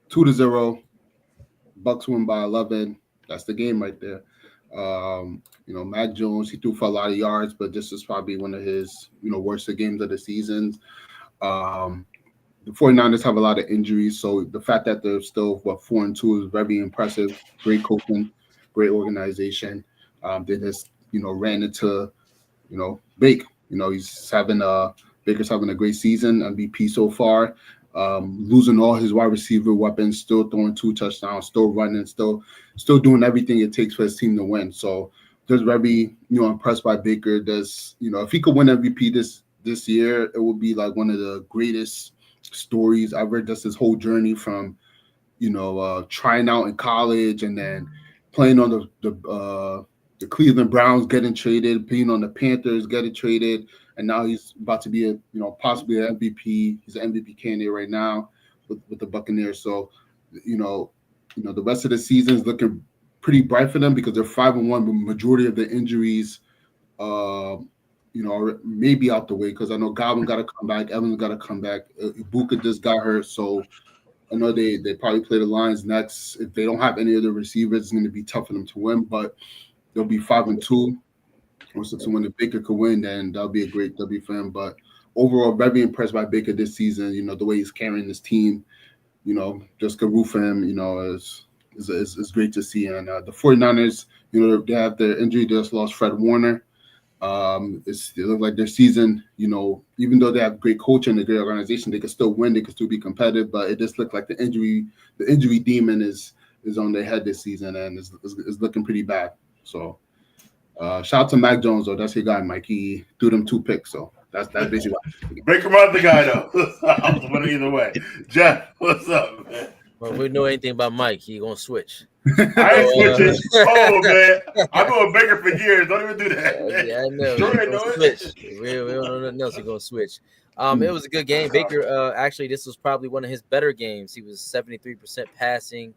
Speaker 3: 2-0. Bucks win by 11. That's the game right there. Mac Jones, he threw for a lot of yards, but this is probably one of his, worst games of the season. The 49ers have a lot of injuries, so the fact that they're still 4-2 is very impressive. Great coaching great organization. They just, ran into, Bake. Baker's having a great season, MVP so far. Losing all his wide receiver weapons, still throwing 2 touchdowns, still running, still doing everything it takes for his team to win. So just very, impressed by Baker. If he could win MVP this year, it would be like one of the greatest stories ever. Just his whole journey from, trying out in college and then playing on the Cleveland Browns, getting traded, being on the Panthers, getting traded, and now he's about to be possibly an MVP. He's an MVP candidate right now with the Buccaneers. So, the rest of the season is looking pretty bright for them because they're 5-1. The majority of the injuries, are maybe out the way because I know Godwin got to come back, Evans got to come back, Ibuka just got hurt, so I know they probably play the Lions next. If they don't have any of the receivers, it's going to be tough for them to win, but they'll be 5-2. Or so when the Baker could win, then that'll be a great W for him. But overall, very impressed by Baker this season. The way he's carrying his team. Just good root for him. Is great to see. And the 49ers, they have their injury. They just lost Fred Warner. It looks like their season, even though they have great coaching and a great organization, they can still win. They can still be competitive. But it just looked like the injury demon is on their head this season, and is looking pretty bad. So. Shout out to Mac Jones, though. That's your guy, Mike. He threw them 2 picks, so that's basically what
Speaker 1: Baker Mayfield's the guy, though. I was winning either way. Jeff, what's up, man?
Speaker 4: Well, if we know anything about Mike, he gonna switch.
Speaker 1: I ain't switching. Oh, man. I've been with Baker for years. Don't even do that.
Speaker 4: Yeah, I know.
Speaker 1: Sure,
Speaker 4: He gonna switch. We don't know nothing else. He's gonna switch. It was a good game. Baker, actually, this was probably one of his better games. He was 73% passing,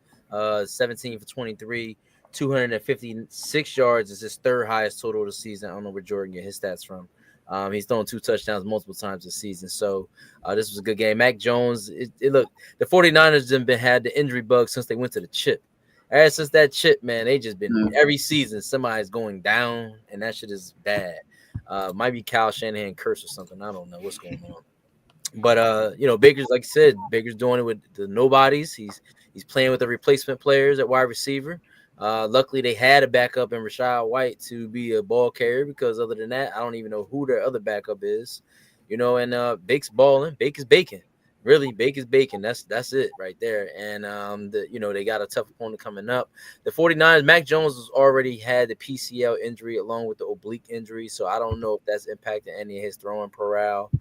Speaker 4: 17 for 23. 256 yards is his 3rd highest total of the season. I don't know where Jordan get his stats from. He's thrown 2 touchdowns multiple times this season. So this was a good game. Mac Jones, look, the 49ers have had the injury bug since they went to the chip. Ever since that chip, man, they just been every season somebody's going down, and that shit is bad. Might be Kyle Shanahan curse or something. I don't know what's going on. But Baker's, like I said, Baker's doing it with the nobodies. He's playing with the replacement players at wide receiver. Luckily, they had a backup in Rachaad White to be a ball carrier because other than that, I don't even know who their other backup is. And Bake's balling. Bake is baking. Really, Bake is baking. That's it right there. And, they got a tough opponent coming up. The 49ers, Mac Jones has already had the PCL injury along with the oblique injury, so I don't know if that's impacted any of his throwing morale.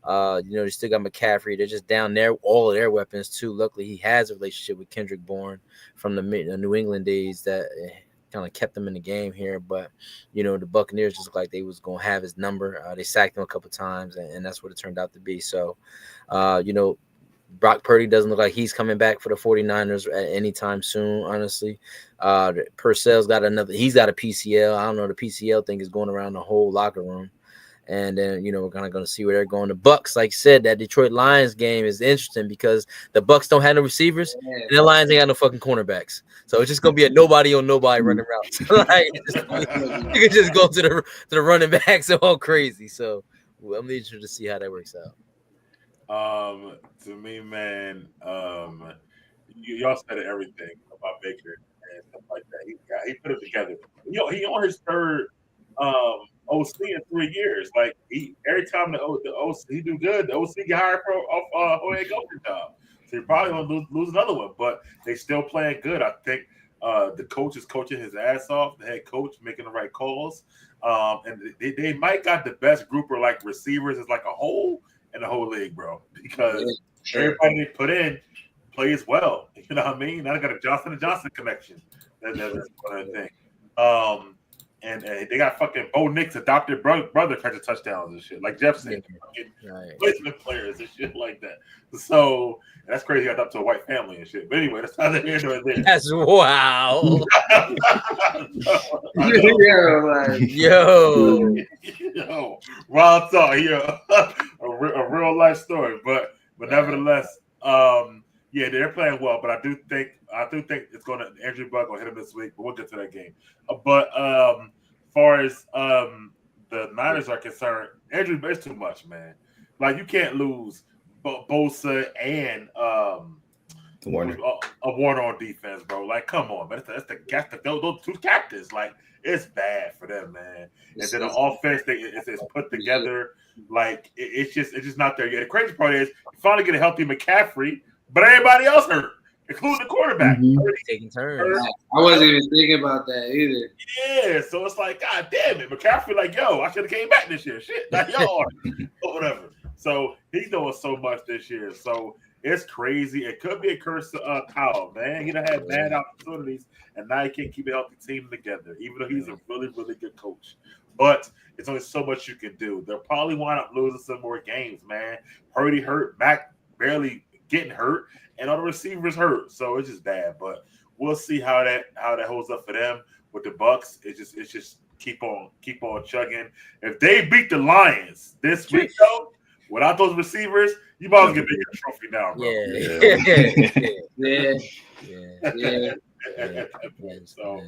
Speaker 4: They still got McCaffrey. They're just down there, all of their weapons too. Luckily, he has a relationship with Kendrick Bourne from the New England days that kind of kept him in the game here. But, the Buccaneers just looked like they was going to have his number. They sacked him a couple times, and that's what it turned out to be. So, Brock Purdy doesn't look like he's coming back for the 49ers at any time soon, honestly. Purcell's he's got a PCL. I don't know. The PCL thing is going around the whole locker room. And then, we're kind of going to see where they're going. The Bucs, like I said, that Detroit Lions game is interesting because the Bucs don't have no receivers, and the Lions ain't got no fucking cornerbacks. So it's just going to be a nobody on nobody running routes. You can just go to the running backs all crazy. So I'm interested to see how that works out.
Speaker 1: To me, man, y'all said everything about Baker and stuff like that. He put it together. He on his 3rd OC in 3 years. Like every time the OC he do good, the OC get hired for Jorge Golden job. So you're probably gonna lose another one, but they still playing good. I think the coach is coaching his ass off. The head coach making the right calls, and they might got the best group of like receivers as like a whole in the whole league, bro. Because everybody they put in plays well. You know what I mean? Now they got a Johnson & Johnson connection. That's one of the thing. And they got fucking Bo Nix adopted brother catching touchdowns and shit. Like Jeff said, placement players and shit like that. So that's crazy. He got up to a white family and shit. But anyway, that's neither here nor there.
Speaker 4: That's wow.
Speaker 1: Yo, wild talk here. A real life story. But nevertheless, they're playing well. But I do think it's gonna Andrew Buck gonna hit him this week. But we'll get to that game. But far as the Niners are concerned, Andrew Buck's too much, man. Like you can't lose Bosa and
Speaker 2: Warner.
Speaker 1: A Warner on defense, bro. Like, come on, man. That's those two captains. Like, it's bad for them, man. And then the offense, it's put together. Like, it's just not there yet. The crazy part is you finally get a healthy McCaffrey, but everybody else hurt, including the quarterback.
Speaker 4: Taking turns.
Speaker 6: I wasn't even thinking about that either.
Speaker 1: Yeah, so it's like, God damn it, McCaffrey, like, yo, I should have came back this year. Shit, like y'all are, or whatever. So he's doing so much this year. So it's crazy. It could be a curse to Kyle, man. He done had bad opportunities, and now he can't keep a healthy team together, even though he's a really, really good coach. But it's only so much you can do. They'll probably wind up losing some more games, man. Purdy hurt, Mac barely getting hurt, and all the receivers hurt. So it's just bad. But we'll see how that holds up for them with the Bucks. It's just keep on chugging. If they beat the Lions this week, though, without those receivers, you might as well get a trophy now, bro.
Speaker 4: Yeah.
Speaker 1: So,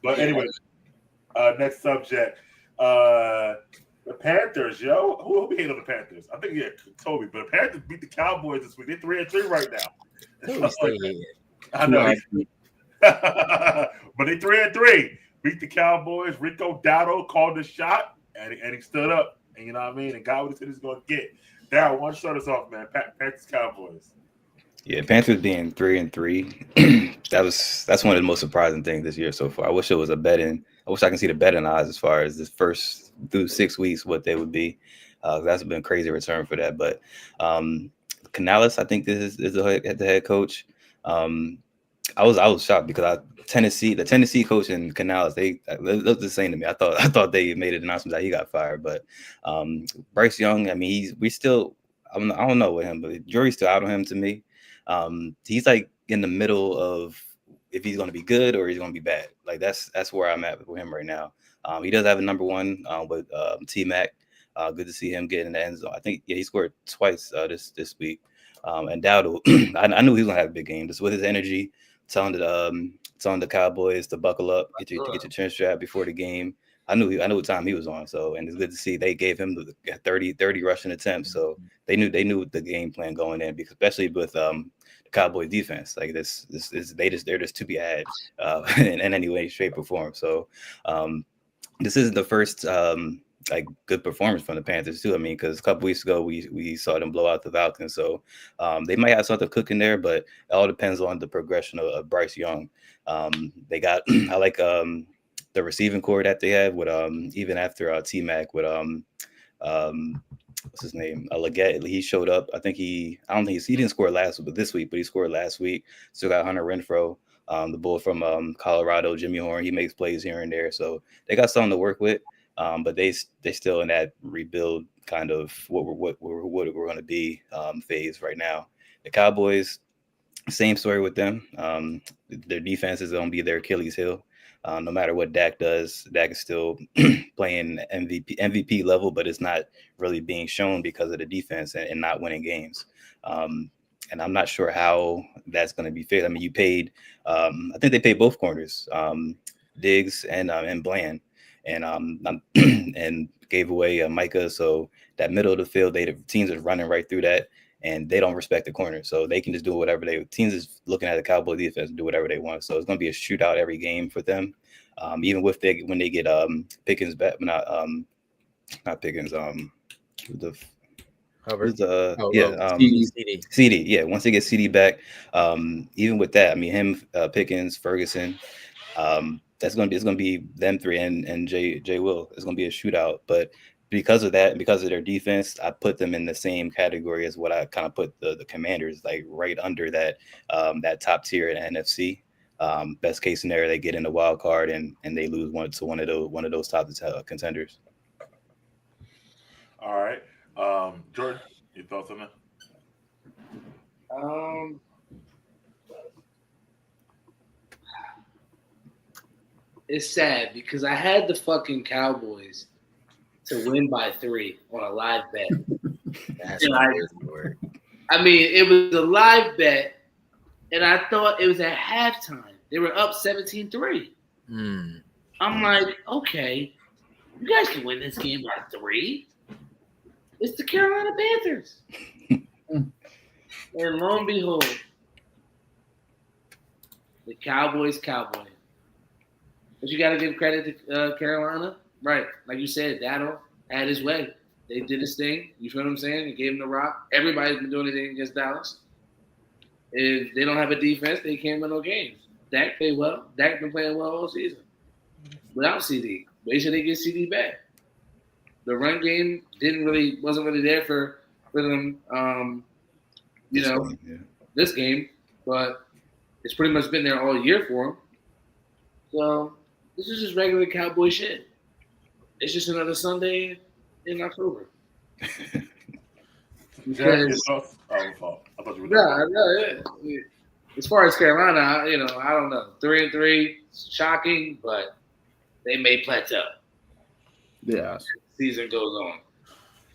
Speaker 1: but anyway, next subject. The Panthers, yo. Who we hate on the Panthers? I think Toby, but the Panthers beat the Cowboys this week. They're 3-3 right now. I know. But they 3-3. Beat the Cowboys. Rico Dowdle called the shot, and he stood up. And you know what I mean? And got what he said he's going to get. Darryl, why don't you start us off, man? Panthers Cowboys.
Speaker 2: Yeah, Panthers being 3-3. That's one of the most surprising things this year so far. I wish it was I wish I can see the betting odds as far as this first through 6 weeks what they would be. That's been a crazy return for that. But Canales, I think this is the head coach. I was shocked because the Tennessee coach and Canales, they looked the same to me. I thought they made an announcement that he got fired. But Bryce Young, I mean, I don't know with him, but the jury's still out on him to me. He's like in the middle of if he's going to be good or he's going to be bad. Like that's where I'm at with him right now. He does have a number one with T-Mac. Good to see him get in the end zone. I think he scored twice this week. And Dowdle, I knew he was going to have a big game just with his energy, telling the Cowboys to buckle up, get your chin strap before the game. I knew what time he was on. So, and it's good to see they gave him the 30 rushing attempts. So they knew the game plan going in, because especially with the Cowboy defense, like they're just to be had in any way, shape, or form. So this isn't the first like good performance from the Panthers too. I mean, because a couple weeks ago we saw them blow out the Falcons. So they might have something cooking there, but it all depends on the progression of Bryce Young. They got I like the receiving core that they have with even after T-Mac with what's his name? Leggett. He showed up. I don't think he didn't score this week, but he scored last week. Still got Hunter Renfrow, the bull from Colorado, Jimmy Horn. He makes plays here and there. So they got something to work with. But they still in that rebuild kind of what we're going to be phase right now. The Cowboys, same story with them. Their defense is going to be their Achilles heel. No matter what Dak does, Dak is still playing MVP level, but it's not really being shown because of the defense and not winning games. And I'm not sure how that's going to be fixed. I mean, you paid, I think they paid both corners, Diggs and Bland, and gave away Micah. So that middle of the field, the teams are running right through that, and they don't respect the corner. So they can just do whatever teams is looking at the Cowboy defense and do whatever they want. So it's going to be a shootout every game for them. Even when they get Pickens back, not Pickens, CD. Yeah, once they get CD back, even with that, I mean, him, Pickens, Ferguson, it's going to be them three and Jay Will. It's going to be a shootout, but because of that and because of their defense, I put them in the same category as what I kind of put the Commanders, like right under that that top tier in NFC. Best case scenario, they get in the wild card and they lose one of those top contenders.
Speaker 1: All right, Jordan, your thoughts on that?
Speaker 6: It's sad because I had the fucking Cowboys to win by 3 on a live bet.
Speaker 4: That's word.
Speaker 6: I mean, it was a live bet, and I thought it was at halftime. They were up 17-3. I'm like, okay, you guys can win this game by 3. It's the Carolina Panthers. And lo and behold,
Speaker 5: The Cowboys. But you got to give credit to Carolina. Right. Like you said, Dado had his way. They did his thing. You feel what I'm saying? They gave him the rock. Everybody's been doing anything against Dallas. If they don't have a defense, they can't win no games. Dak played well. Dak been playing well all season without CD. Wait till they get CD back. The run game wasn't really there for them. This game, but it's pretty much been there all year for them. So this is just regular Cowboy shit. It's just another Sunday in October. As far as Carolina, I don't know. 3-3, shocking, but they may plateau.
Speaker 3: Yeah.
Speaker 5: Season goes on.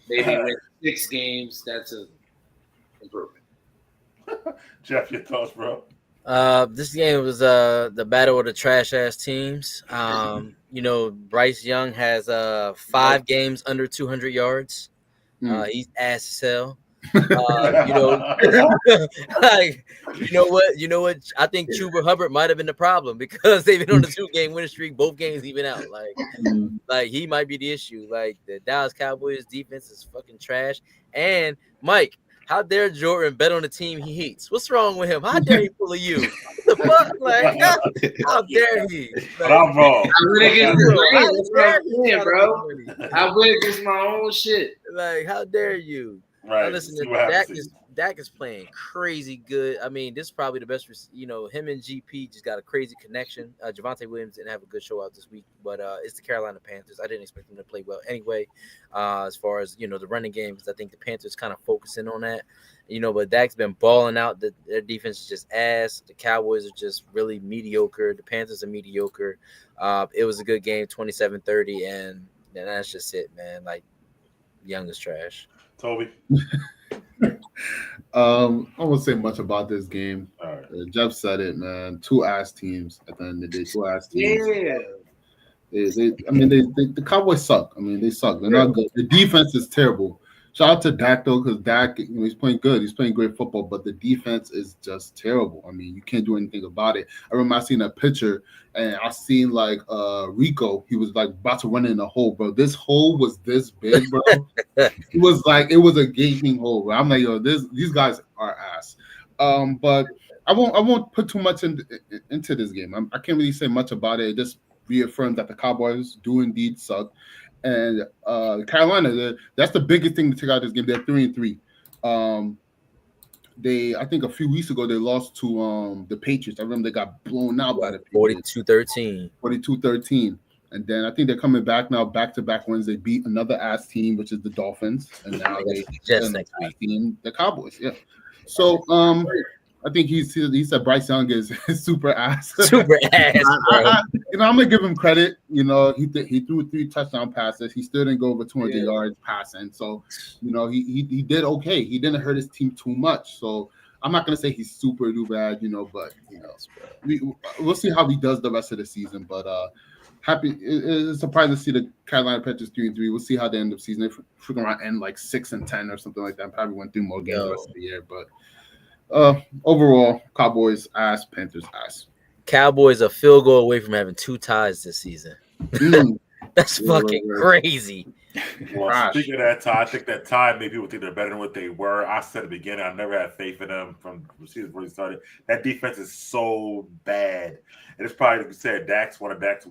Speaker 5: Maybe win 6 games. That's an improvement.
Speaker 1: Jeff, your thoughts, bro?
Speaker 4: This game was the battle of the trash ass teams. Bryce Young has 5 games under 200 yards. He's ass as hell. You know what? I think Chuba Hubbard might have been the problem because they've been on the 2-game winning streak, both games even out. Like he might be the issue. Like the Dallas Cowboys defense is fucking trash. And Mike, how dare Jordan bet on the team he hates? What's wrong with him? How dare he pull a you? What the fuck? Like, how dare he? Like,
Speaker 1: I'm wrong.
Speaker 5: I win against bro. I win against my own shit.
Speaker 4: Like, how dare you?
Speaker 1: Right.
Speaker 4: Listen, Dak is playing crazy good. I mean, this is probably the best. Him and GP just got a crazy connection. Javonte Williams didn't have a good show out this week, but it's the Carolina Panthers. I didn't expect them to play well anyway. As far as the running game, because I think the Panthers kind of focusing on that. But Dak's been balling out. Their defense is just ass. The Cowboys are just really mediocre. The Panthers are mediocre. It was a good game, 27-30, and that's just it, man. Like, Young is trash.
Speaker 1: Toby?
Speaker 3: I won't say much about this game.
Speaker 1: All right.
Speaker 3: Jeff said it, man. 2 ass teams at the end of the day. 2 ass teams.
Speaker 5: Yeah.
Speaker 3: The Cowboys suck. I mean, they suck. They're not good. The defense is terrible. Shout out to Dak though, because Dak, he's playing good. He's playing great football, but the defense is just terrible. I mean, you can't do anything about it. I remember I seen a picture and I seen like Rico. He was like about to run in a hole, bro. This hole was this big, bro. It was a gaping hole. Bro. I'm like, yo, these guys are ass. But I won't put too much into this game. I can't really say much about it. It just reaffirmed that the Cowboys do indeed suck. And Carolina, that's the biggest thing to take out of this game. They're 3-3. I think a few weeks ago they lost to the Patriots. I remember they got blown out by the Patriots.
Speaker 4: 42-13.
Speaker 3: 42-13. And then I think they're coming back now, back-to-back wins. They beat another ass team, which is the Dolphins, and now they
Speaker 4: just next week
Speaker 3: team, the Cowboys. Yeah. So I think he said Bryce Young is super ass.
Speaker 4: Super ass, bro.
Speaker 3: I'm gonna give him credit. He threw 3 touchdown passes. He still didn't go over 200 yards passing. So, he did okay. He didn't hurt his team too much. So I'm not gonna say he's super bad, but we'll see how he does the rest of the season. But it's surprising to see the Carolina Panthers 3-3. We'll see how they end the season. If we're gonna end like 6-10 or something like that, probably went through more games the rest of the year. But overall, Cowboys ass, Panthers ass.
Speaker 4: Cowboys a field goal away from having 2 ties this season. That's fucking crazy.
Speaker 1: Well, speaking of that tie, I think that tie made people think they're better than what they were. I said at the beginning, I never had faith in them from the season before they started. That defense is so bad. And it's probably, like you said,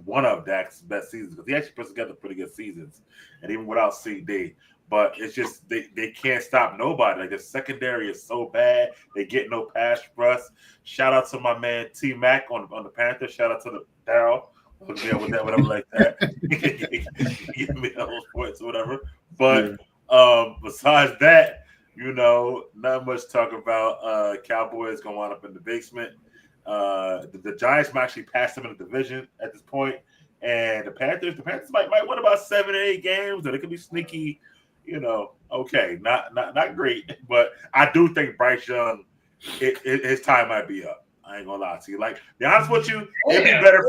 Speaker 1: one of Dak's best seasons because he actually puts together pretty good seasons. And even without CD. But it's just they can't stop nobody. Like the secondary is so bad. They get no pass rush. Shout out to my man T Mac on the Panthers. Shout out to the Daryl. With that, whatever like that. Give me those points or whatever. But besides that, not much talk about. Cowboys gonna wind up in the basement. The Giants might actually pass them in the division at this point. And the Panthers might win about 7 or 8 games, or they could be sneaky. Okay, not great, but I do think Bryce Young, his time might be up. I ain't gonna lie to you. Like, be honest with you, it'd be better.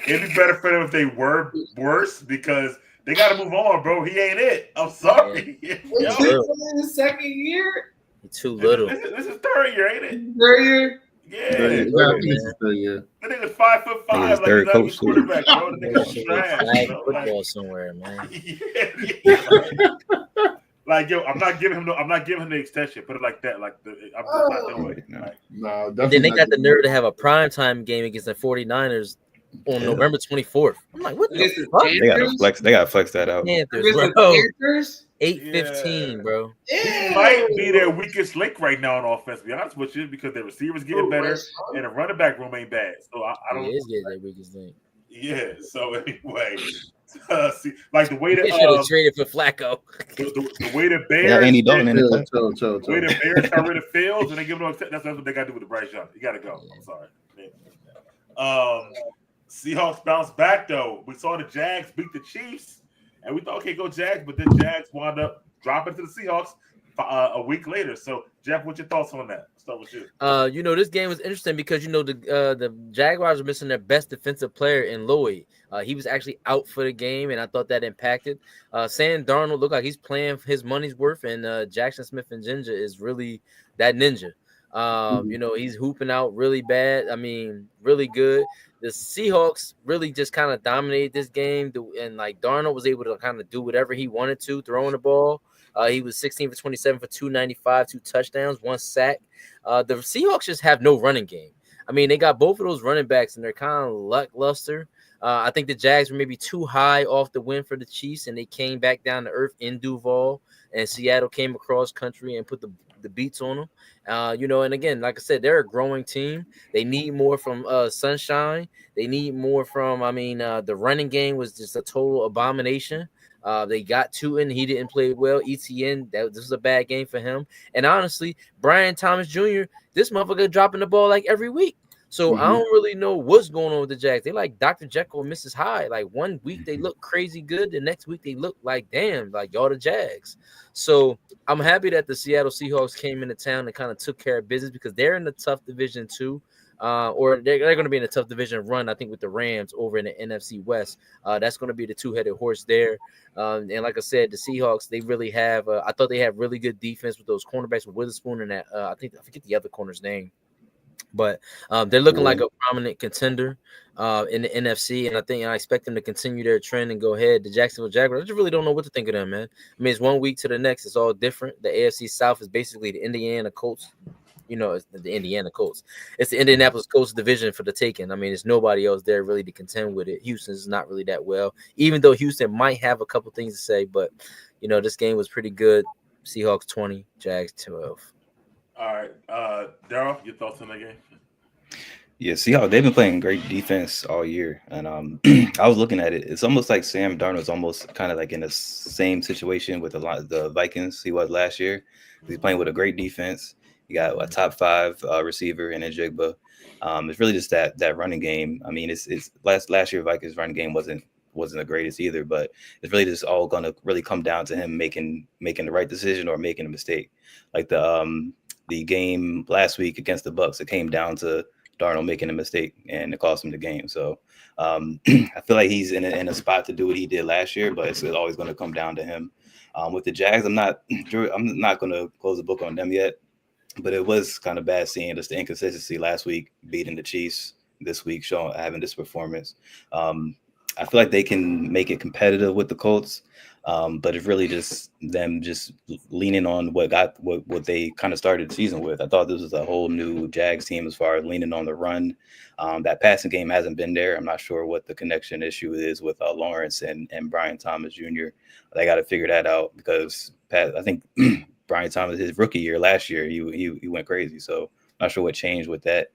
Speaker 1: It'd be better for them if they were worse because they got to move on, bro. He ain't it. I'm sorry.
Speaker 5: It's his second year.
Speaker 4: Too little.
Speaker 1: This is 3rd year, ain't it?
Speaker 5: 3rd year.
Speaker 1: Yeah,
Speaker 3: I think this is third year.
Speaker 1: that nigga's 5'5".
Speaker 2: Nigga's
Speaker 1: Like
Speaker 2: third
Speaker 1: he's not
Speaker 2: coach,
Speaker 1: a quarterback, bro. The
Speaker 4: They
Speaker 1: nigga's
Speaker 4: should
Speaker 1: trash.
Speaker 4: flag
Speaker 1: Bro.
Speaker 4: football
Speaker 1: Like,
Speaker 4: somewhere, man.
Speaker 1: like, yo, I'm not giving him the extension. Put it like that. Like I'm just not doing it.
Speaker 2: No.
Speaker 1: Like,
Speaker 3: No,
Speaker 4: And then
Speaker 3: definitely
Speaker 4: they
Speaker 3: not
Speaker 4: got the
Speaker 3: doing
Speaker 4: nerve
Speaker 3: that.
Speaker 4: to have a primetime game against the 49ers on
Speaker 2: Yeah.
Speaker 4: November 24th. I'm like, what the
Speaker 5: Against the
Speaker 4: fuck?
Speaker 2: They gotta flex. They gotta flex that out.
Speaker 4: Panthers,
Speaker 5: Against the
Speaker 4: bro.
Speaker 5: Panthers?
Speaker 4: 8-15, bro.
Speaker 1: he might be their weakest link right now on offense. To be honest with you, because their receivers getting better and the running back room ain't bad. So I
Speaker 4: He
Speaker 1: don't.
Speaker 4: is getting their weakest link.
Speaker 1: Yeah. So anyway, see, like the way
Speaker 4: They should
Speaker 1: that
Speaker 4: have traded for Flacco.
Speaker 1: the way the
Speaker 2: Yeah,
Speaker 1: Bears,
Speaker 2: Andy Dalton in the
Speaker 3: Chill,
Speaker 2: back.
Speaker 3: chill,
Speaker 1: the way
Speaker 3: chill.
Speaker 1: the Bears got rid of Fields and they give him that's what they got to do with the Bryce Young. You got to go. I'm sorry. Seahawks bounced back though. We saw the Jags beat the Chiefs, and we thought, okay, go Jags, but then Jags wound up dropping to the Seahawks a week later. So, Jeff, what's your thoughts on that? Let's start with you.
Speaker 4: You know, this game was interesting because the Jaguars are missing their best defensive player in Lloyd. He was actually out for the game, and I thought that impacted. Sam Darnold looked like he's playing his money's worth, and Jackson Smith and Ginger is really that ninja. You know, he's hooping out really bad. I mean, really good. The Seahawks really just kind of dominated this game, and like Darnold was able to kind of do whatever he wanted to, throwing the ball. He was 16 for 27 for 295, 2 touchdowns, 1 sack. The Seahawks just have no running game. I mean, they got both of those running backs, and they're kind of lackluster. I think the Jags were maybe too high off the win for the Chiefs, and they came back down to earth in Duval, and Seattle came across country and put the beats on them. You know, and again, like I said, they're a growing team. They need more from Sunshine. They need more from, the running game was just a total abomination. They got Tootin. He didn't play well. ETN, this was a bad game for him. And honestly, Brian Thomas Jr., this motherfucker dropping the ball like every week. So I don't really know what's going on with the Jags. They like Dr. Jekyll and Mrs. Hyde. Like one week they look crazy good. The next week they look like, damn, like y'all the Jags. So I'm happy that the Seattle Seahawks came into town and kind of took care of business because they're in the tough division too. Or they're going to be in a tough division run, I think, with the Rams over in the NFC West. That's going to be the two-headed horse there. And like I said, the Seahawks, they really have I thought they had really good defense with those cornerbacks with Witherspoon and that I forget the other corner's name. But they're looking like a prominent contender in the NFC, and I expect them to continue their trend and go ahead. The Jacksonville Jaguars, I just really don't know what to think of them, man. I mean, it's one week to the next. It's all different. The AFC South is basically the Indiana Colts. You know, it's the Indiana Colts. It's the Indianapolis Colts division for the taking. I mean, there's nobody else there really to contend with it. Houston's not really that well, even though Houston might have a couple things to say. But, you know, this game was pretty good. Seahawks 20, Jags 12.
Speaker 1: All right. Daryl, your thoughts on that game?
Speaker 2: Yeah, Seahawks, they've been playing great defense all year. And I was looking at it. It's almost like Sam Darnold's almost kind of like in the same situation with the Vikings he was last year. He's playing with a great defense. You got a top 5 receiver in Njigba. It's really just that running game. I mean, it's last year Vikings running game wasn't the greatest either, but it's really just all gonna really come down to him making the right decision or making a mistake. Like the game last week against the Bucs, it came down to Darnold making a mistake and it cost him the game. So I feel like he's in a spot to do what he did last year, but it's always going to come down to him. With the Jags, I'm not going to close the book on them yet. But it was kind of bad seeing just the inconsistency last week, beating the Chiefs this week, having this performance. I feel like they can make it competitive with the Colts, but it's really just them just leaning on what they kind of started the season with. I thought this was a whole new Jags team as far as leaning on the run. That passing game hasn't been there. I'm not sure what the connection issue is with Lawrence and Brian Thomas Jr. They got to figure that out because I think Brian Thomas, his rookie year last year, he went crazy. So not sure what changed with that.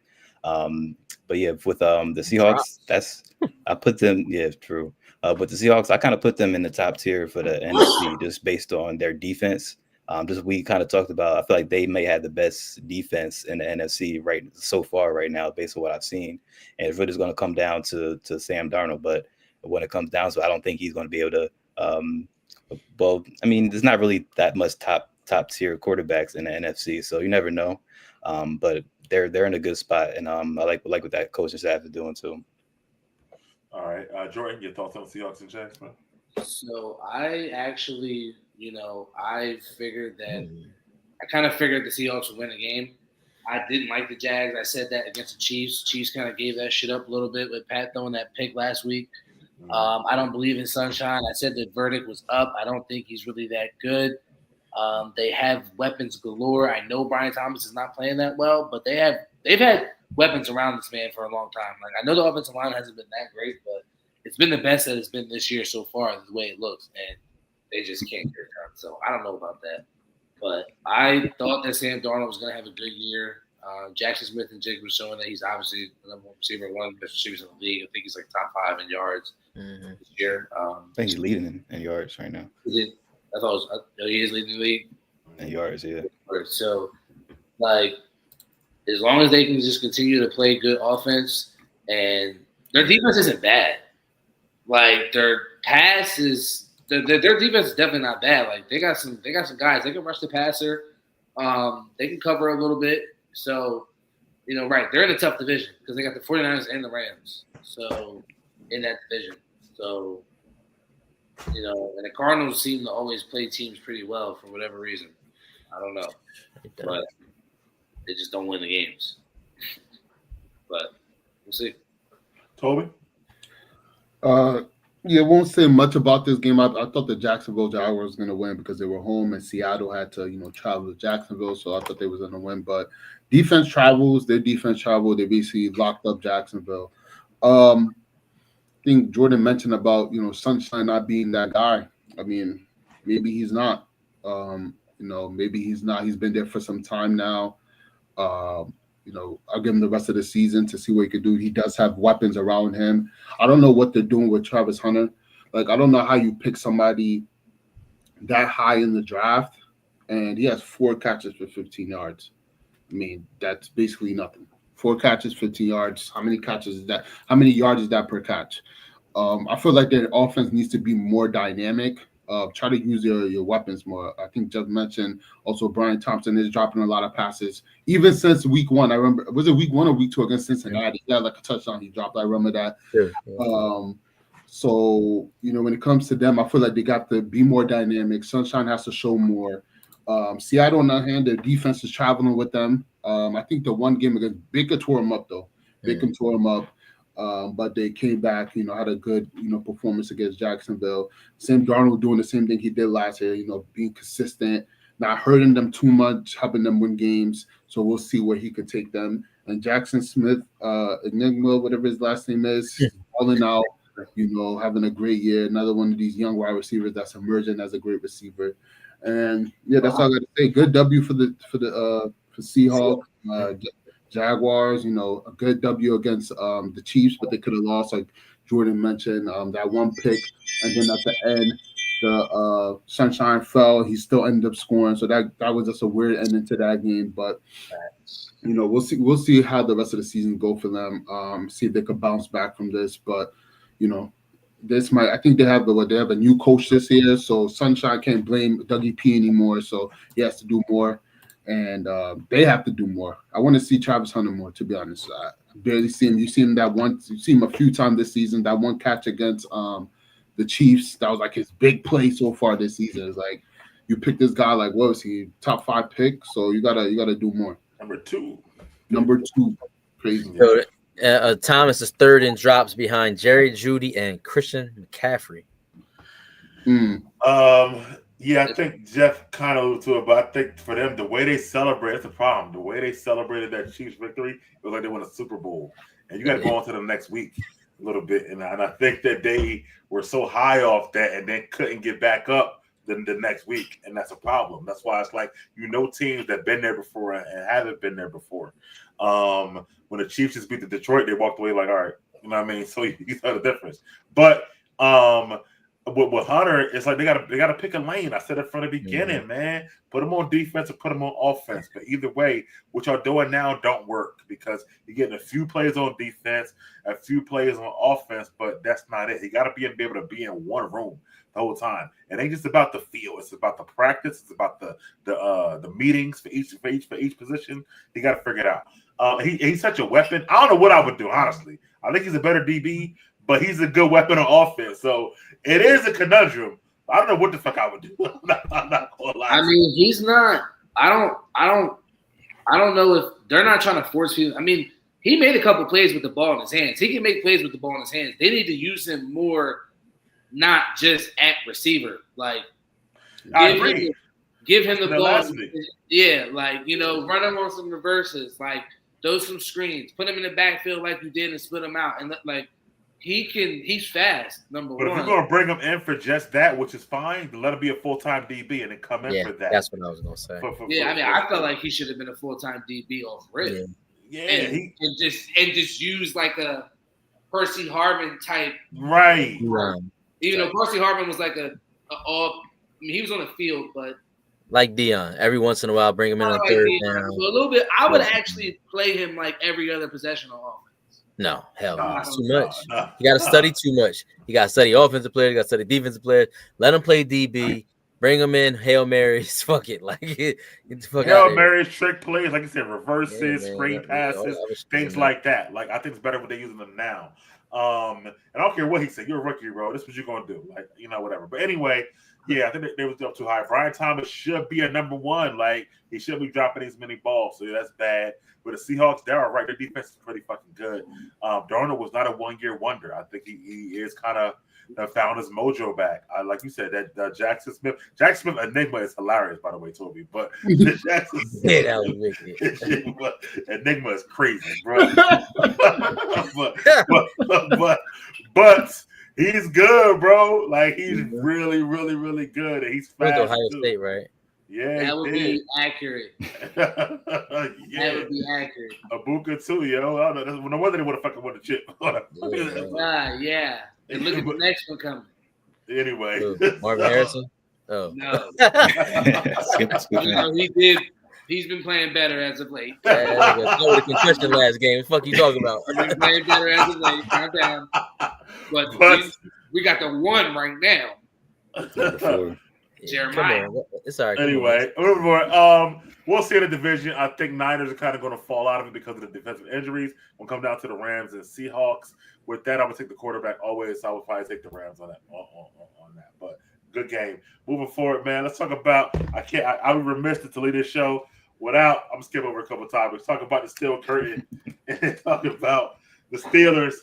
Speaker 2: But yeah, with the Seahawks, I put them. Yeah, true. But the Seahawks, I kind of put them in the top tier for the NFC just based on their defense. Just we kind of talked about. I feel like they may have the best defense in the NFC so far right now, based on what I've seen. And it's really going to come down to Sam Darnold. But when it comes down to it, I don't think he's going to be able to. Well, I mean, there's not really that much top tier quarterbacks in the NFC, so you never know. But they're in a good spot, and I like what that coaching staff is doing too.
Speaker 1: All right, Jordan, your thoughts on Seahawks and Jags, man?
Speaker 5: So I actually, I figured that I kind of figured the Seahawks would win the game. I didn't like the Jags. I said that against the Chiefs. Chiefs kind of gave that shit up a little bit with Pat throwing that pick last week. I don't believe in Sunshine. I said the verdict was up. I don't think he's really that good. They have weapons galore. I know Brian Thomas is not playing that well, but they've had weapons around this man for a long time. Like, I know the offensive line hasn't been that great, but it's been the best that it's been this year so far, the way it looks, and they just can't get it done. So I don't know about that. But I thought that Sam Darnold was going to have a good year. Jackson Smith and Jigba showing that he's obviously the number one receiver, one of the best receivers in the league. I think he's like top 5 in yards this year.
Speaker 2: I think he's leading in yards right now.
Speaker 5: I thought he is leading the league.
Speaker 2: In yards, yeah.
Speaker 5: So, like, as long as they can just continue to play good offense, and their defense isn't bad. Like, their pass is their defense is definitely not bad. Like, they got some guys. They can rush the passer. They can cover a little bit. So, right, they're in a tough division because they got the 49ers and the Rams. So, in that division. So, and the Cardinals seem to always play teams pretty well for whatever reason. I don't know. But they just don't win the games. But we'll see.
Speaker 1: Toby?
Speaker 3: Yeah, won't say much about this game. I thought the Jacksonville Jaguars was going to win because they were home and Seattle had to, travel to Jacksonville. So I thought they was going to win. But their defense traveled. They basically locked up Jacksonville. I think Jordan mentioned about, Sunshine not being that guy. I mean, maybe he's not. Maybe he's not. He's been there for some time now. I'll give him the rest of the season to see what he could do. He does have weapons around him. I don't know what they're doing with Travis Hunter. Like, I don't know how you pick somebody that high in the draft, and he has 4 catches for 15 yards. I mean, that's basically nothing. 4 catches, 15 yards. How many catches is that? How many yards is that per catch? I feel like their offense needs to be more dynamic. Try to use your weapons more. I think Jeff mentioned also Brian Thompson is dropping a lot of passes. Even since week 1, I remember, was it week 1 or week 2 against Cincinnati? He had like a touchdown he dropped. I remember that. Yeah. So, when it comes to them, I feel like they got to be more dynamic. Sunshine has to show more. Seattle, on the other hand, their defense is traveling with them. I think the one game against Baker tore him up, though. Baker tore him up. But they came back, had a good, performance against Jacksonville. Sam Darnold doing the same thing he did last year, being consistent, not hurting them too much, helping them win games. So we'll see where he could take them. And Jackson Smith, Enigma, whatever his last name is, falling out, having a great year. Another one of these young wide receivers that's emerging as a great receiver. And yeah, that's all I got to say. Good W for Seahawks. Jaguars, a good W against the Chiefs, but they could have lost, like Jordan mentioned, that one pick. And then at the end, the Sunshine fell. He still ended up scoring. So that was just a weird ending to that game. But, we'll see how the rest of the season go for them, see if they could bounce back from this. But, I think they have a new coach this year. So Sunshine can't blame Dougie P anymore. So he has to do more. And they have to do more. I want to see Travis Hunter more, to be honest. I barely see him. You've seen him that once. You've seen him a few times this season. That one catch against the Chiefs, that was like his big play so far this season. It's like you pick this guy, like, what was he, top 5 pick? So you gotta do more.
Speaker 1: Number 2.
Speaker 3: Crazy.
Speaker 4: So, Thomas is 3rd in drops behind Jerry Jeudy and Christian McCaffrey.
Speaker 1: Yeah, I think Jeff kind of alluded to it, but I think for them, the way they celebrate, that's the problem. The way they celebrated that Chiefs victory, it was like they won a Super Bowl. And you got to go on to the next week a little bit. And I think that they were so high off that and then couldn't get back up the next week. And that's a problem. That's why it's like, teams that been there before and haven't been there before. When the Chiefs just beat the Detroit, they walked away like, all right, you know what I mean? So you saw the difference. But with Hunter, it's like they gotta pick a lane. I said it from the beginning, man. Put him on defense or put him on offense. But either way, what y'all doing now don't work because you're getting a few plays on defense, a few plays on offense, but that's not it. You got to be able to be in one room the whole time. It ain't just about the field. It's about the practice. It's about the meetings for each position. You got to figure it out. He's such a weapon. I don't know what I would do, honestly. I think he's a better DB, but he's a good weapon on offense. So it is a conundrum. I don't know what the fuck I would do. I'm not gonna lie.
Speaker 5: I mean, he's not. I don't. I don't know if they're not trying to force people. I mean, he made a couple plays with the ball in his hands. He can make plays with the ball in his hands. They need to use him more, not just at receiver. Like, give him the ball. Yeah, like, run him on some reverses. Like, throw some screens. Put him in the backfield like you did and split him out. And, like, he's fast, number one.
Speaker 1: But if you're going to bring him in for just that, which is fine, then let him be a full-time DB and then come in for that.
Speaker 4: That's what I was going to say.
Speaker 5: I felt like he should have been a full-time DB off rip.
Speaker 1: Yeah.
Speaker 5: And just use like a Percy Harvin type.
Speaker 1: Right.
Speaker 5: Even though Percy Harvin was like he was on the field, but
Speaker 4: like Dion, every once in a while, bring him in on third down.
Speaker 5: So a little bit. I would actually play him like every other possession on offense.
Speaker 4: No, hell no. That's too much. You got to study too much. You got to study offensive players. You got to study defensive players. Let him play DB. Bring him in. Hail Marys. Fuck it. Like, get the fuck out. Hail
Speaker 1: Marys, trick plays, like I said, reverses, screen passes, things like that. Like, I think it's better when they're using them now. And I don't care what he said. You're a rookie, bro. This is what you're going to do. Like, whatever. But anyway, yeah, I think they was up too high. Brian Thomas should be a number one. Like, he should be dropping these many balls. So, that's bad. But the Seahawks, they're all right. Their defense is pretty fucking good. Darnold was not a one-year wonder. I think he is kind of found his mojo back. Like you said, that Jackson Smith enigma is hilarious, by the way, Toby. But the Jackson Smith,
Speaker 4: that was wicked.
Speaker 1: Enigma is crazy, bro. but he's good, bro. Like, he's really, really, really good, and he's fast.
Speaker 4: Ohio State, right?
Speaker 1: Yeah,
Speaker 5: that would be accurate. That would be accurate.
Speaker 1: Abuka too, yo. No wonder they would have fucking won the chip.
Speaker 5: Yeah. And look at the next one coming.
Speaker 1: Anyway,
Speaker 4: Marvin Harrison. Oh
Speaker 5: no. He's been playing better as of late.
Speaker 4: The concussion last game. What the fuck you talking about?
Speaker 5: He's been playing better as of late. Calm down. But we got the one right now. Jeremiah.
Speaker 4: It's all right.
Speaker 1: Anyway, we'll see in the division. I think Niners are kind of going to fall out of it because of the defensive injuries. We'll come down to the Rams and Seahawks. With that, I'm going to take the quarterback always. So I would probably take the Rams on that. But good game. Moving forward, man, let's talk about – I would be remiss to lead this show without – I'm going to skip over a couple of topics. Talk about the steel curtain and talk about the Steelers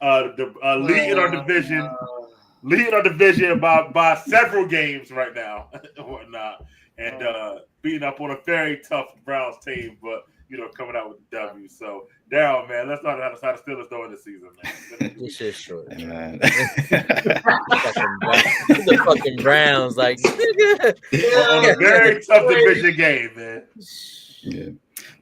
Speaker 1: leading our division. Leading our division by several games right now and whatnot. And beating up on a very tough Browns team, but, coming out with the W. So, Daryl, man, let's talk about how the Steelers doing this season, man.
Speaker 4: This shit's short. Man. The fucking Browns, like,
Speaker 1: on a very tough division game, man.
Speaker 2: Yeah.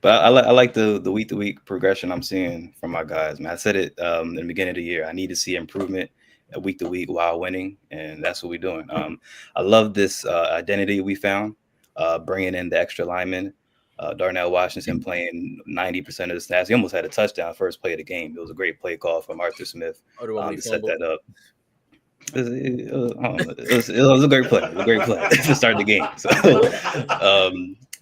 Speaker 2: But I like the week-to-week progression I'm seeing from my guys, man. I said it in the beginning of the year. I need to see improvement week to week while winning, and that's what we're doing. I love this identity we found, bringing in the extra lineman. Darnell Washington playing 90% of the snaps. He almost had a touchdown first play of the game. It was a great play call from Arthur Smith to set that up. It was a great play. It was a great play to start the game. So,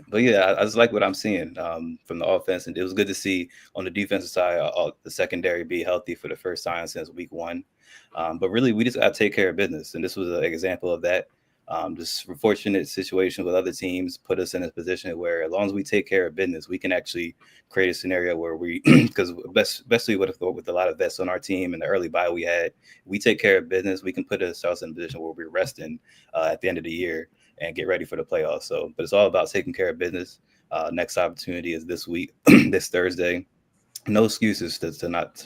Speaker 2: but yeah, I just like what I'm seeing from the offense, and it was good to see on the defensive side the secondary be healthy for the first time since week 1. But really, we just got to take care of business, and this was an example of that. Just fortunate situation with other teams put us in a position where, as long as we take care of business, we can actually create a scenario where we, because especially with a lot of vets on our team and the early bye we had, we take care of business, we can put ourselves in a position where we're resting at the end of the year and get ready for the playoffs. So, but it's all about taking care of business. Next opportunity is this week, this Thursday. No excuses to not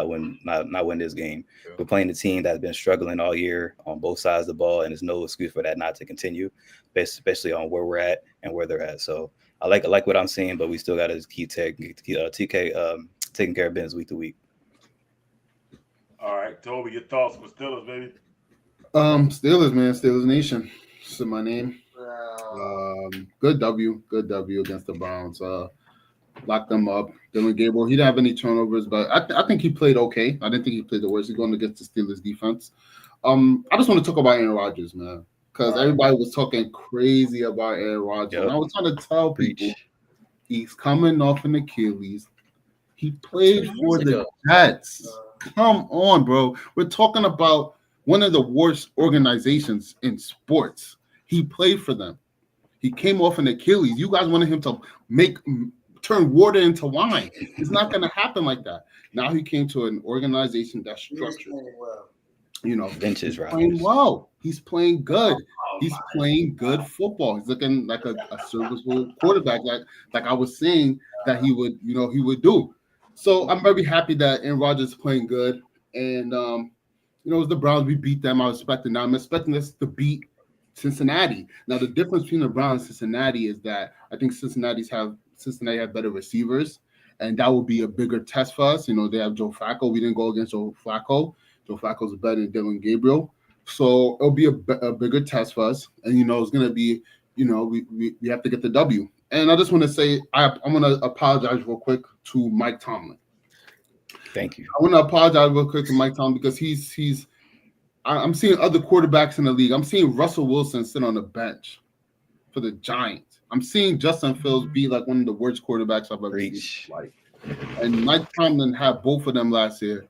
Speaker 2: win this game. Sure. We're playing a team that's been struggling all year on both sides of the ball, and there's no excuse for that not to continue, especially on where we're at and where they're at. So I like what I'm seeing, but we still got to keep taking care of business week to week.
Speaker 1: All right, Toby, your thoughts with Steelers, baby?
Speaker 3: Steelers, man, Steelers Nation. This is my name. Good W against the Browns. Locked them up. Dylan Gabriel, he didn't have any turnovers, but I think he played okay. I didn't think he played the worst. He's going against the Steelers defense. I just want to talk about Aaron Rodgers, man, because everybody was talking crazy about Aaron Rodgers. Yep. And I was trying to tell people he's coming off an Achilles. He played for the Jets. Come on, bro. We're talking about one of the worst organizations in sports. He played for them. He came off an Achilles. You guys wanted him to turn water into wine. It's not going to happen like that. Now he came to an organization that's structured. You know,
Speaker 2: Vintage
Speaker 3: he's playing well. He's playing good. He's playing good football. He's looking like a serviceable quarterback, like I was saying that he would do. So I'm very happy that Aaron Rodgers is playing good. And it was the Browns. We beat them. I was expecting. Now I'm expecting us to beat Cincinnati. Now the difference between the Browns and Cincinnati is that I think Cincinnati have better receivers, and that will be a bigger test for us. You know, they have Joe Flacco. We didn't go against Joe Flacco. Joe Flacco's better than Dylan Gabriel. So it'll be a bigger test for us. And, it's going to be, we have to get the W. And I just want to say, I'm going to apologize real quick to Mike Tomlin.
Speaker 2: Thank you.
Speaker 3: I want to apologize real quick to Mike Tomlin because I'm seeing other quarterbacks in the league. I'm seeing Russell Wilson sit on the bench for the Giants. I'm seeing Justin Fields be like one of the worst quarterbacks I've ever seen in life. And Mike Tomlin had both of them last year.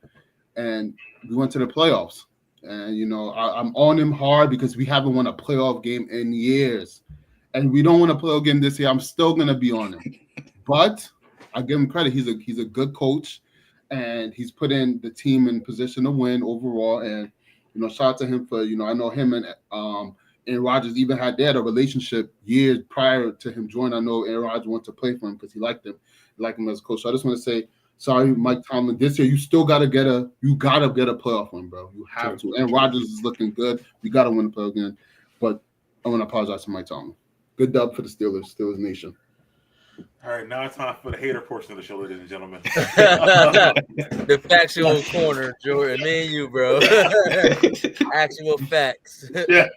Speaker 3: And we went to the playoffs. And, I'm on him hard because we haven't won a playoff game in years. And we don't want a playoff game this year. I'm still going to be on him. But I give him credit. He's a good coach. And he's put in the team in position to win overall. And, shout out to him for, I know him and Aaron Rodgers even had a relationship years prior to him joining. I know Aaron Rodgers wanted to play for him because he liked him as a coach. So I just want to say, sorry, Mike Tomlin. This year, you gotta get a playoff win, bro. You have to. And Rodgers is looking good. We gotta win the playoff again. But I want to apologize to Mike Tomlin. Good dub for the Steelers Nation.
Speaker 1: All right, now it's time for the hater portion of the show, ladies and gentlemen.
Speaker 4: The factual corner, Jordan. Me and you, bro. Actual facts.
Speaker 1: Yeah.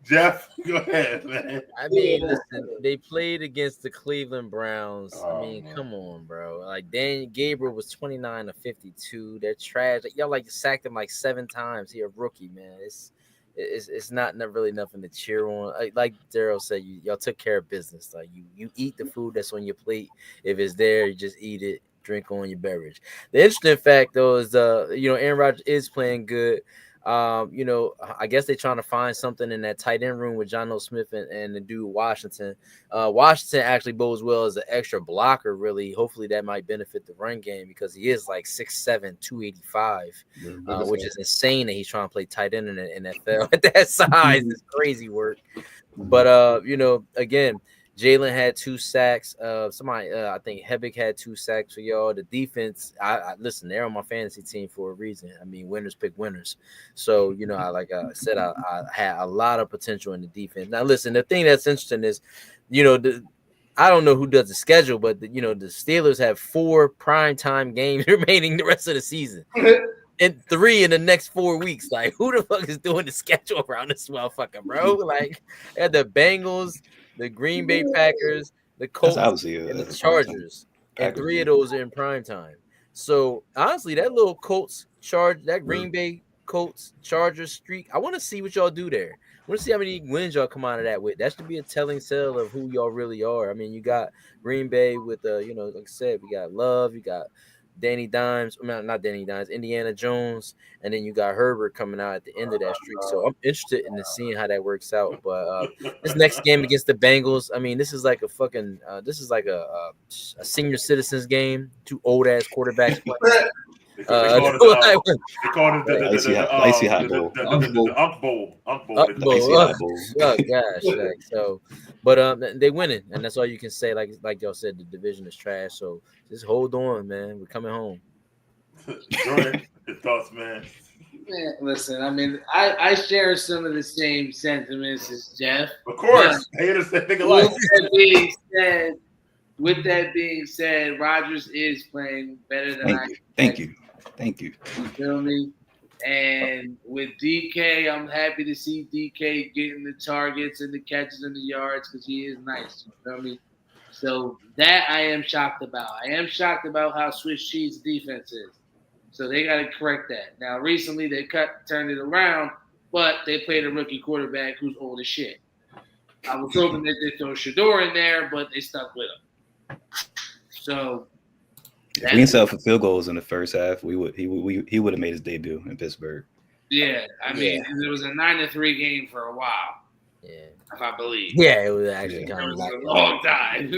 Speaker 1: Jeff, go ahead, man.
Speaker 4: I mean, listen, they played against the Cleveland Browns. Come on, bro. Like, Daniel Gabriel was 29 of 52. They're trash. Y'all sacked him 7 times. He a rookie, man. It's not really nothing to cheer on. Like Daryl said, y'all took care of business. Like, you eat the food that's on your plate. If it's there, you just eat it. Drink on your beverage. The interesting fact, though, is Aaron Rodgers is playing good. I guess they're trying to find something in that tight end room with Jonnu Smith and the dude Washington. Washington actually bodes well as an extra blocker, really. Hopefully that might benefit the run game because he is 6'7", 285, which is insane that he's trying to play tight end in the NFL at that size. It's crazy work. But, again, Jalen had 2 sacks. I think Hebig had 2 sacks for y'all. The defense, I listen, they're on my fantasy team for a reason. I mean, winners pick winners. So, I said, I had a lot of potential in the defense. Now, listen, the thing that's interesting is, I don't know who does the schedule, but, the Steelers have 4 primetime games remaining the rest of the season. And 3 in the next 4 weeks. Like, who the fuck is doing the schedule around this motherfucker, bro? Like, they had the Bengals, the Green Bay Packers, the Colts, and the Chargers. And 3 of those are in prime time. So, honestly, that little that Green Bay Colts Chargers streak, I want to see what y'all do there. I want to see how many wins y'all come out of that with. That should be a telling tale of who y'all really are. I mean, you got Green Bay with, like I said, we got Love, you got Danny Dimes, not Danny Dimes, Indiana Jones, and then you got Herbert coming out at the end of that streak. So I'm interested in seeing how that works out. But this next game against the Bengals, I mean, this is like a fucking, a senior citizens game. 2 old ass quarterbacks playing.
Speaker 1: They call it the
Speaker 2: Icy Hot Bowl.
Speaker 1: The Unk Bowl.
Speaker 4: Oh gosh, so, but they winning, and that's all you can say. Like y'all said, the division is trash. So just hold on, man. We're coming home.
Speaker 1: Jordan, your thoughts, man?
Speaker 6: Man, listen, I mean, I share some of the same sentiments as Jeff.
Speaker 1: Of course, haters think alike.
Speaker 6: With that being said, Rodgers is playing better than I expected.
Speaker 2: Thank you.
Speaker 6: You feel me? And with DK, I'm happy to see DK getting the targets and the catches and the yards because he is nice. You feel me? So that I am shocked about. I am shocked about how Swiss cheese defense is. So they got to correct that. Now, recently they turned it around, but they played a rookie quarterback who's old as shit. I was hoping that they throw Shador in there, but they stuck with him. So
Speaker 2: if we can sell for field goals in the first half, he would have made his debut in Pittsburgh.
Speaker 6: Yeah, I mean, it was a 9-3 game for a while.
Speaker 4: Yeah.
Speaker 5: if I believe.
Speaker 4: Yeah, it was actually
Speaker 2: Yeah.
Speaker 4: kind
Speaker 5: It
Speaker 4: of
Speaker 5: was a
Speaker 4: like
Speaker 5: long time.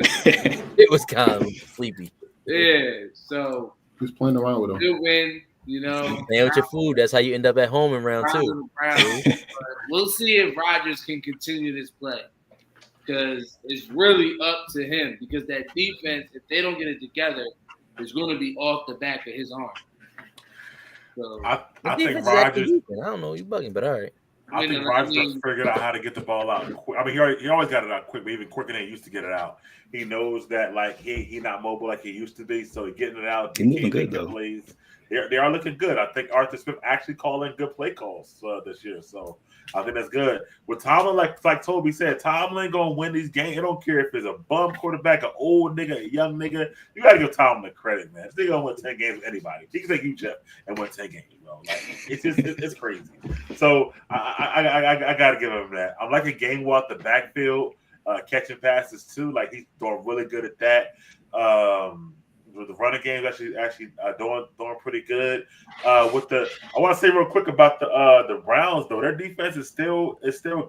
Speaker 4: it was kind of sleepy.
Speaker 5: Yeah, so
Speaker 3: He's playing around with him.
Speaker 5: good win. You know,
Speaker 4: Playing with your food. That's how you end up at home in round
Speaker 5: Browns
Speaker 4: 2.
Speaker 5: and the Browns. But we'll see if Rodgers can continue this play because it's really up to him. Because that defense, if they don't get it together, is going to be off the back of his arm. So
Speaker 1: I
Speaker 4: The
Speaker 1: think
Speaker 4: defense is actually
Speaker 1: Rodgers.
Speaker 4: decent. I don't know, you bugging, but all right.
Speaker 1: I think Rodgers has figured out how to get the ball out quick. I mean, he always got it out quick, but even quicker than he used to get it out. He knows that like he not mobile like he used to be, so getting it out.
Speaker 2: He's moving good though.
Speaker 1: Plays. They are looking good. I think Arthur Smith actually calling good play calls this year, so I think that's good. With Tomlin, like Toby said, Tomlin gonna win these games. I don't care if it's a bum quarterback, an old nigga, a young nigga. You gotta give Tomlin credit, man. This nigga gonna win 10 games with anybody. He can take you, Jeff, and win 10 games, bro. Like it's just it's crazy. So I gotta give him that. I'm like a game walk the backfield, catching passes too. Like he's doing really good at that. The running game actually doing pretty good. I want to say real quick about the Browns though. Their defense is still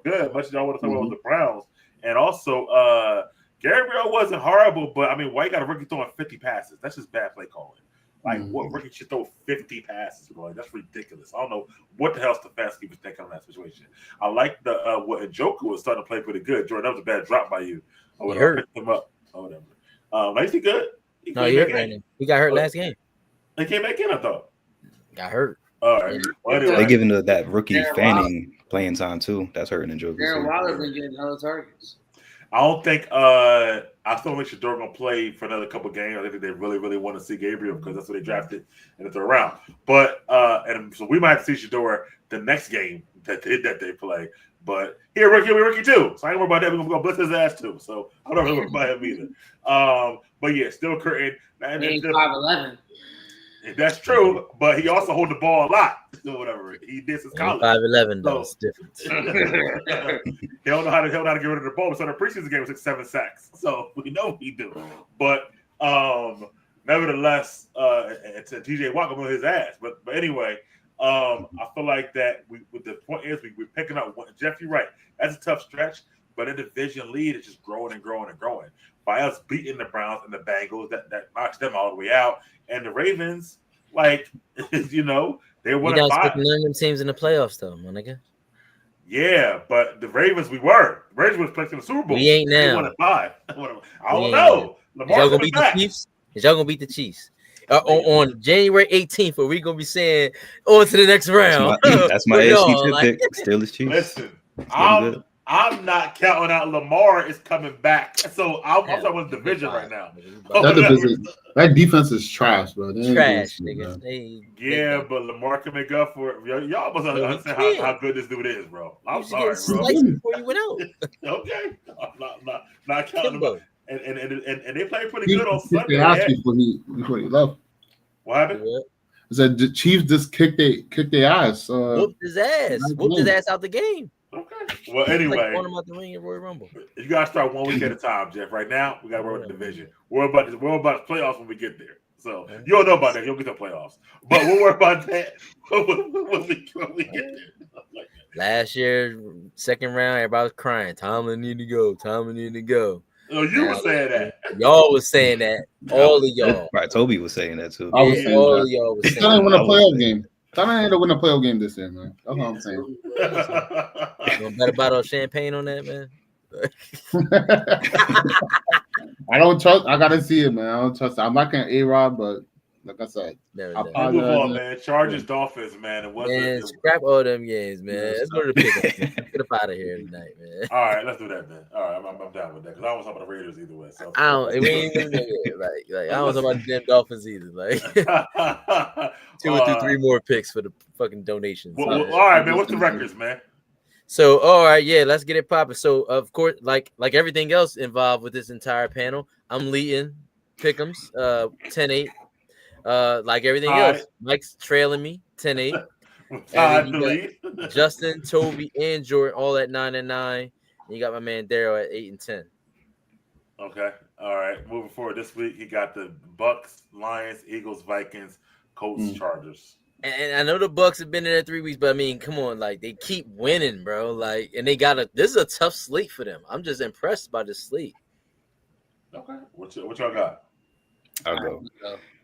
Speaker 1: good. Much as I want to talk about the Browns, and also Gabriel wasn't horrible, but I mean, why you got a rookie throwing 50 passes? That's just bad play calling. Like what rookie should throw 50 passes, bro? Like, that's ridiculous. I don't know what the hell Stefanski was thinking on that situation. I like the what Njoku was starting to play pretty good. Jordan, that was a bad drop by you. I would have picked him up or whatever. Is he good?
Speaker 4: No, he hurt, Brandon. He got hurt last game.
Speaker 1: They came back in, I thought.
Speaker 4: Got hurt.
Speaker 1: All right. Well, anyway.
Speaker 2: They're giving that rookie Fanning playing time too. That's hurting Njoku.
Speaker 5: Darren Waller been getting hella targets.
Speaker 1: I don't think I still think Shador gonna play for another couple games. I think they really want to see Gabriel because that's what they drafted in the third round. But and so we might see Shador the next game that they play. But here rookie too. So I ain't worry about that. We're gonna blitz his ass too. So I don't know about him either. But yeah, still Curtin.
Speaker 5: He's 5'11".
Speaker 1: That's true, but he also hold the ball a lot. So whatever. He did his college.
Speaker 4: 5'11", though. It's different.
Speaker 1: He don't know how to get rid of the ball. So the preseason game was like 7 sacks. So we know he do. But nevertheless, it's a TJ Watt on his ass. But anyway, I feel like that the point is we're picking up Jeff, you're right. That's a tough stretch, but a division lead is just growing and growing and growing. By us beating the Browns and the Bengals, that knocks them all the way out. And the Ravens, like, you know, they're 1-5.
Speaker 4: None of them teams in the playoffs, though, my nigga.
Speaker 1: Yeah, but the Ravens, we were. The Ravens was playing in the Super Bowl.
Speaker 4: We ain't now.
Speaker 1: 1-5. I don't know.
Speaker 4: Lamar gonna beat the Chiefs? Is y'all gonna beat the Chiefs? On January 18th, are we gonna be saying on to the next round?
Speaker 2: That's my AFC pick. Steelers Chiefs.
Speaker 1: Listen, I'm not counting out Lamar is coming back. So I'm talking about the division right now.
Speaker 3: That defense is trash, bro.
Speaker 4: Trash, nigga.
Speaker 1: Yeah, but Lamar can make up for it. Y'all must understand how good this dude is, bro. I'm sorry, bro.
Speaker 4: Before you went out.
Speaker 1: Okay. I'm not counting him. And they played pretty good on Sunday.
Speaker 3: They asked before he left.
Speaker 1: What happened?
Speaker 3: I said the Chiefs just kicked their ass.
Speaker 4: Whooped his ass. Whooped his ass out the game.
Speaker 1: Okay. Well, anyway,
Speaker 4: like him out the ring in Royal Rumble.
Speaker 1: You gotta start 1 week at a time, Jeff. Right now, we gotta work with the division. We're about the playoffs when we get there. So you don't know about that. You'll get the playoffs, but we'll worry about that when we get there.
Speaker 4: Last year, second round, everybody was crying. Tomlin need to go. Tomlin need to go.
Speaker 1: Oh, you were saying that.
Speaker 4: Y'all was saying that. All of y'all.
Speaker 2: Right, Toby was saying that too.
Speaker 3: I was saying
Speaker 4: all
Speaker 3: that.
Speaker 4: of y'all was saying
Speaker 3: Still ain't win a playoff game. Tomlin ain't win a playoff game this year, man. That's what I'm saying.
Speaker 4: You want a better bottle of champagne on that, man?
Speaker 3: I don't trust. I gotta see it, man. I don't trust it. I'm not gonna A-Rod, but like I said,
Speaker 1: move on, man. Chargers, Dolphins, man.
Speaker 4: Scrap all them games, man. Let's go to the pickup. Get up out of here tonight, man.
Speaker 1: All right, let's do that, man. All right, I'm down with that because I don't want to talk about the Raiders either way. So
Speaker 4: I don't. We ain't even like I don't know about the damn Dolphins either. Like 2 or 3 more picks for the fucking donations.
Speaker 1: Well, all right, man. What's the records, man?
Speaker 4: So, all right, yeah, let's get it popping. So, of course, like everything else involved with this entire panel, I'm leading Pick'ems 10-8. Like everything else, Mike's trailing me 10-8. Justin, Toby, and Jordan all at 9-9. And you got my man Daryl at 8-10.
Speaker 1: Okay, all right. Moving forward this week, he got the Bucks, Lions, Eagles, Vikings, Colts, Chargers.
Speaker 4: And I know the Bucks have been in there 3 weeks, but I mean, come on, like they keep winning, bro. Like, and they this is a tough slate for them. I'm just impressed by this slate.
Speaker 1: Okay, what y'all got?
Speaker 2: I'll go.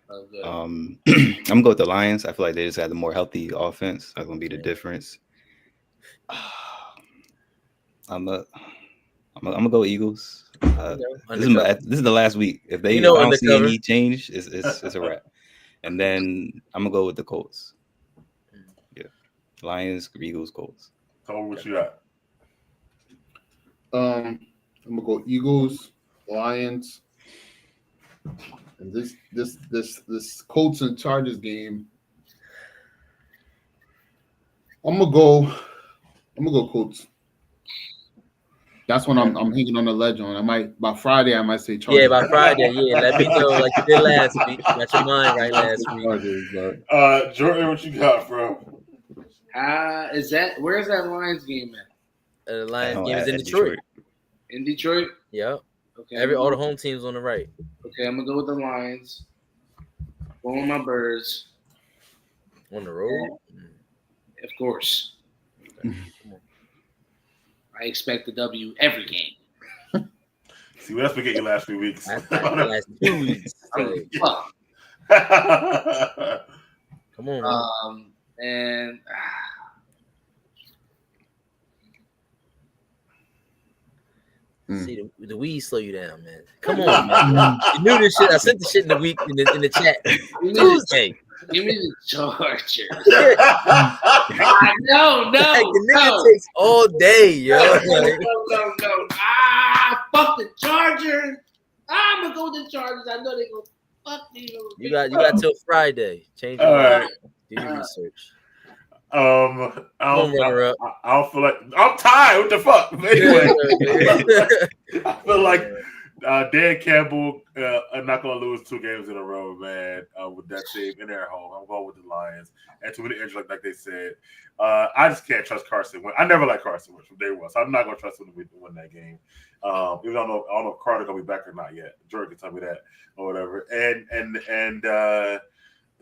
Speaker 5: Oh, good.
Speaker 2: I'm gonna go with the Lions. I feel like they just had the more healthy offense. That's gonna be the difference. I'm gonna go Eagles. This is the last week. If I don't see any change, it's a wrap. And then I'm gonna go with the Colts. Yeah, Lions, Eagles, Colts.
Speaker 1: Tell me what you got.
Speaker 3: I'm gonna go Eagles, Lions, and this Colts and Chargers game. I'm gonna go Colts. That's when I'm hanging on the ledge on. By Friday I might say Chargers.
Speaker 4: Yeah, by Friday. Yeah, let me know like you did last week. Got your mind right last week.
Speaker 3: Chargers,
Speaker 1: Jordan, what you got, bro?
Speaker 5: Where's that Lions game at?
Speaker 4: The Lions game is in Detroit.
Speaker 5: In Detroit?
Speaker 4: Yep.
Speaker 5: Okay.
Speaker 4: All the home teams on the right.
Speaker 5: Okay, I'm gonna go with the Lions. Going with my Birds.
Speaker 4: On the road?
Speaker 5: Of course. I expect the W every game.
Speaker 1: See, that's been getting you last few weeks.
Speaker 4: Last 2 weeks.
Speaker 5: Fuck.
Speaker 4: Come on.
Speaker 5: And
Speaker 4: see the weed slow you down, man. Come on, man. You knew this shit. I sent the shit in the week in the chat. Tuesday.
Speaker 5: Give me the Chargers.
Speaker 4: No. The nigga takes all day, yo.
Speaker 5: No. Fuck the Chargers. I'm gonna go with the Chargers. I know they gonna fuck you.
Speaker 4: You got till Friday. Change your mind. Do your research.
Speaker 1: I don't feel like I'm tired. What the fuck? Anyway, I feel like Dan Campbell are not gonna lose 2 games in a row, man. With that team in their home, I'm going with the Lions. And too many injuries, like they said. I just can't trust Carson Wentz. I never liked Carson Wentz from day one, so I'm not gonna trust him to win that game. Even though I don't know if Carter gonna be back or not yet. Jordan can tell me that or whatever. And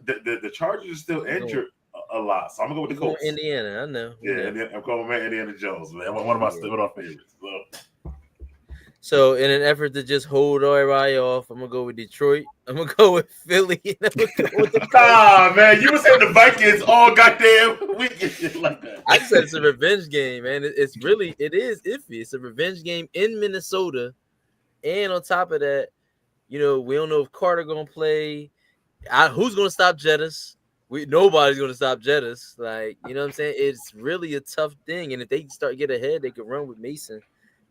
Speaker 1: the Chargers are still injured a lot, so I'm gonna go with the Colts.
Speaker 4: Indiana, I know.
Speaker 1: Yeah, I'm going with Indiana Jones, man. One of my favorites.
Speaker 4: So in an effort to just hold everybody off, I'm gonna go with Detroit. I'm gonna go with Philly. And I'm gonna go with the
Speaker 1: man, you were saying the Vikings all goddamn weekend like that.
Speaker 4: I said it's a revenge game, man. It is iffy. It's a revenge game in Minnesota, and on top of that, we don't know if Carter gonna play. Who's gonna stop Jettis? Nobody's gonna stop Jettis. Like, you know what I'm saying? It's really a tough thing, and if they get ahead, they could run with Mason.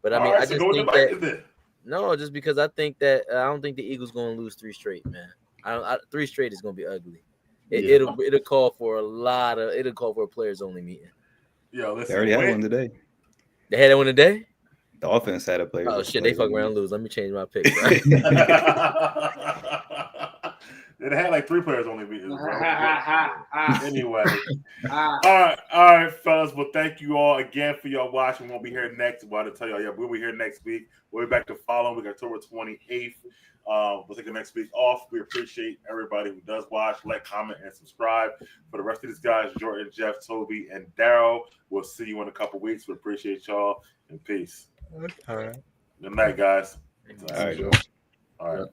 Speaker 4: But I mean, I just think that just because I think that I don't think the Eagles gonna lose 3 straight, man. 3 straight is gonna be ugly. It'll call for a players only meeting.
Speaker 1: Yeah, listen,
Speaker 2: they already had one today.
Speaker 4: They had one today.
Speaker 2: The offense had a player.
Speaker 4: Oh shit, they fuck around and lose. Let me change my pick. Bro.
Speaker 1: They had like 3 players only meetings. Anyway, all right, fellas. Well, thank you all again for y'all watching. We'll be here next. Well, to tell y'all, we'll be here next week. We'll be back to following week, October 28th. We'll take the next week off. We appreciate everybody who does watch, like, comment, and subscribe. For the rest of these guys, Jordan, Jeff, Toby, and Daryl, we'll see you in a couple weeks. We appreciate y'all and peace.
Speaker 2: All right.
Speaker 1: Good night, guys.
Speaker 2: All right.
Speaker 1: All right.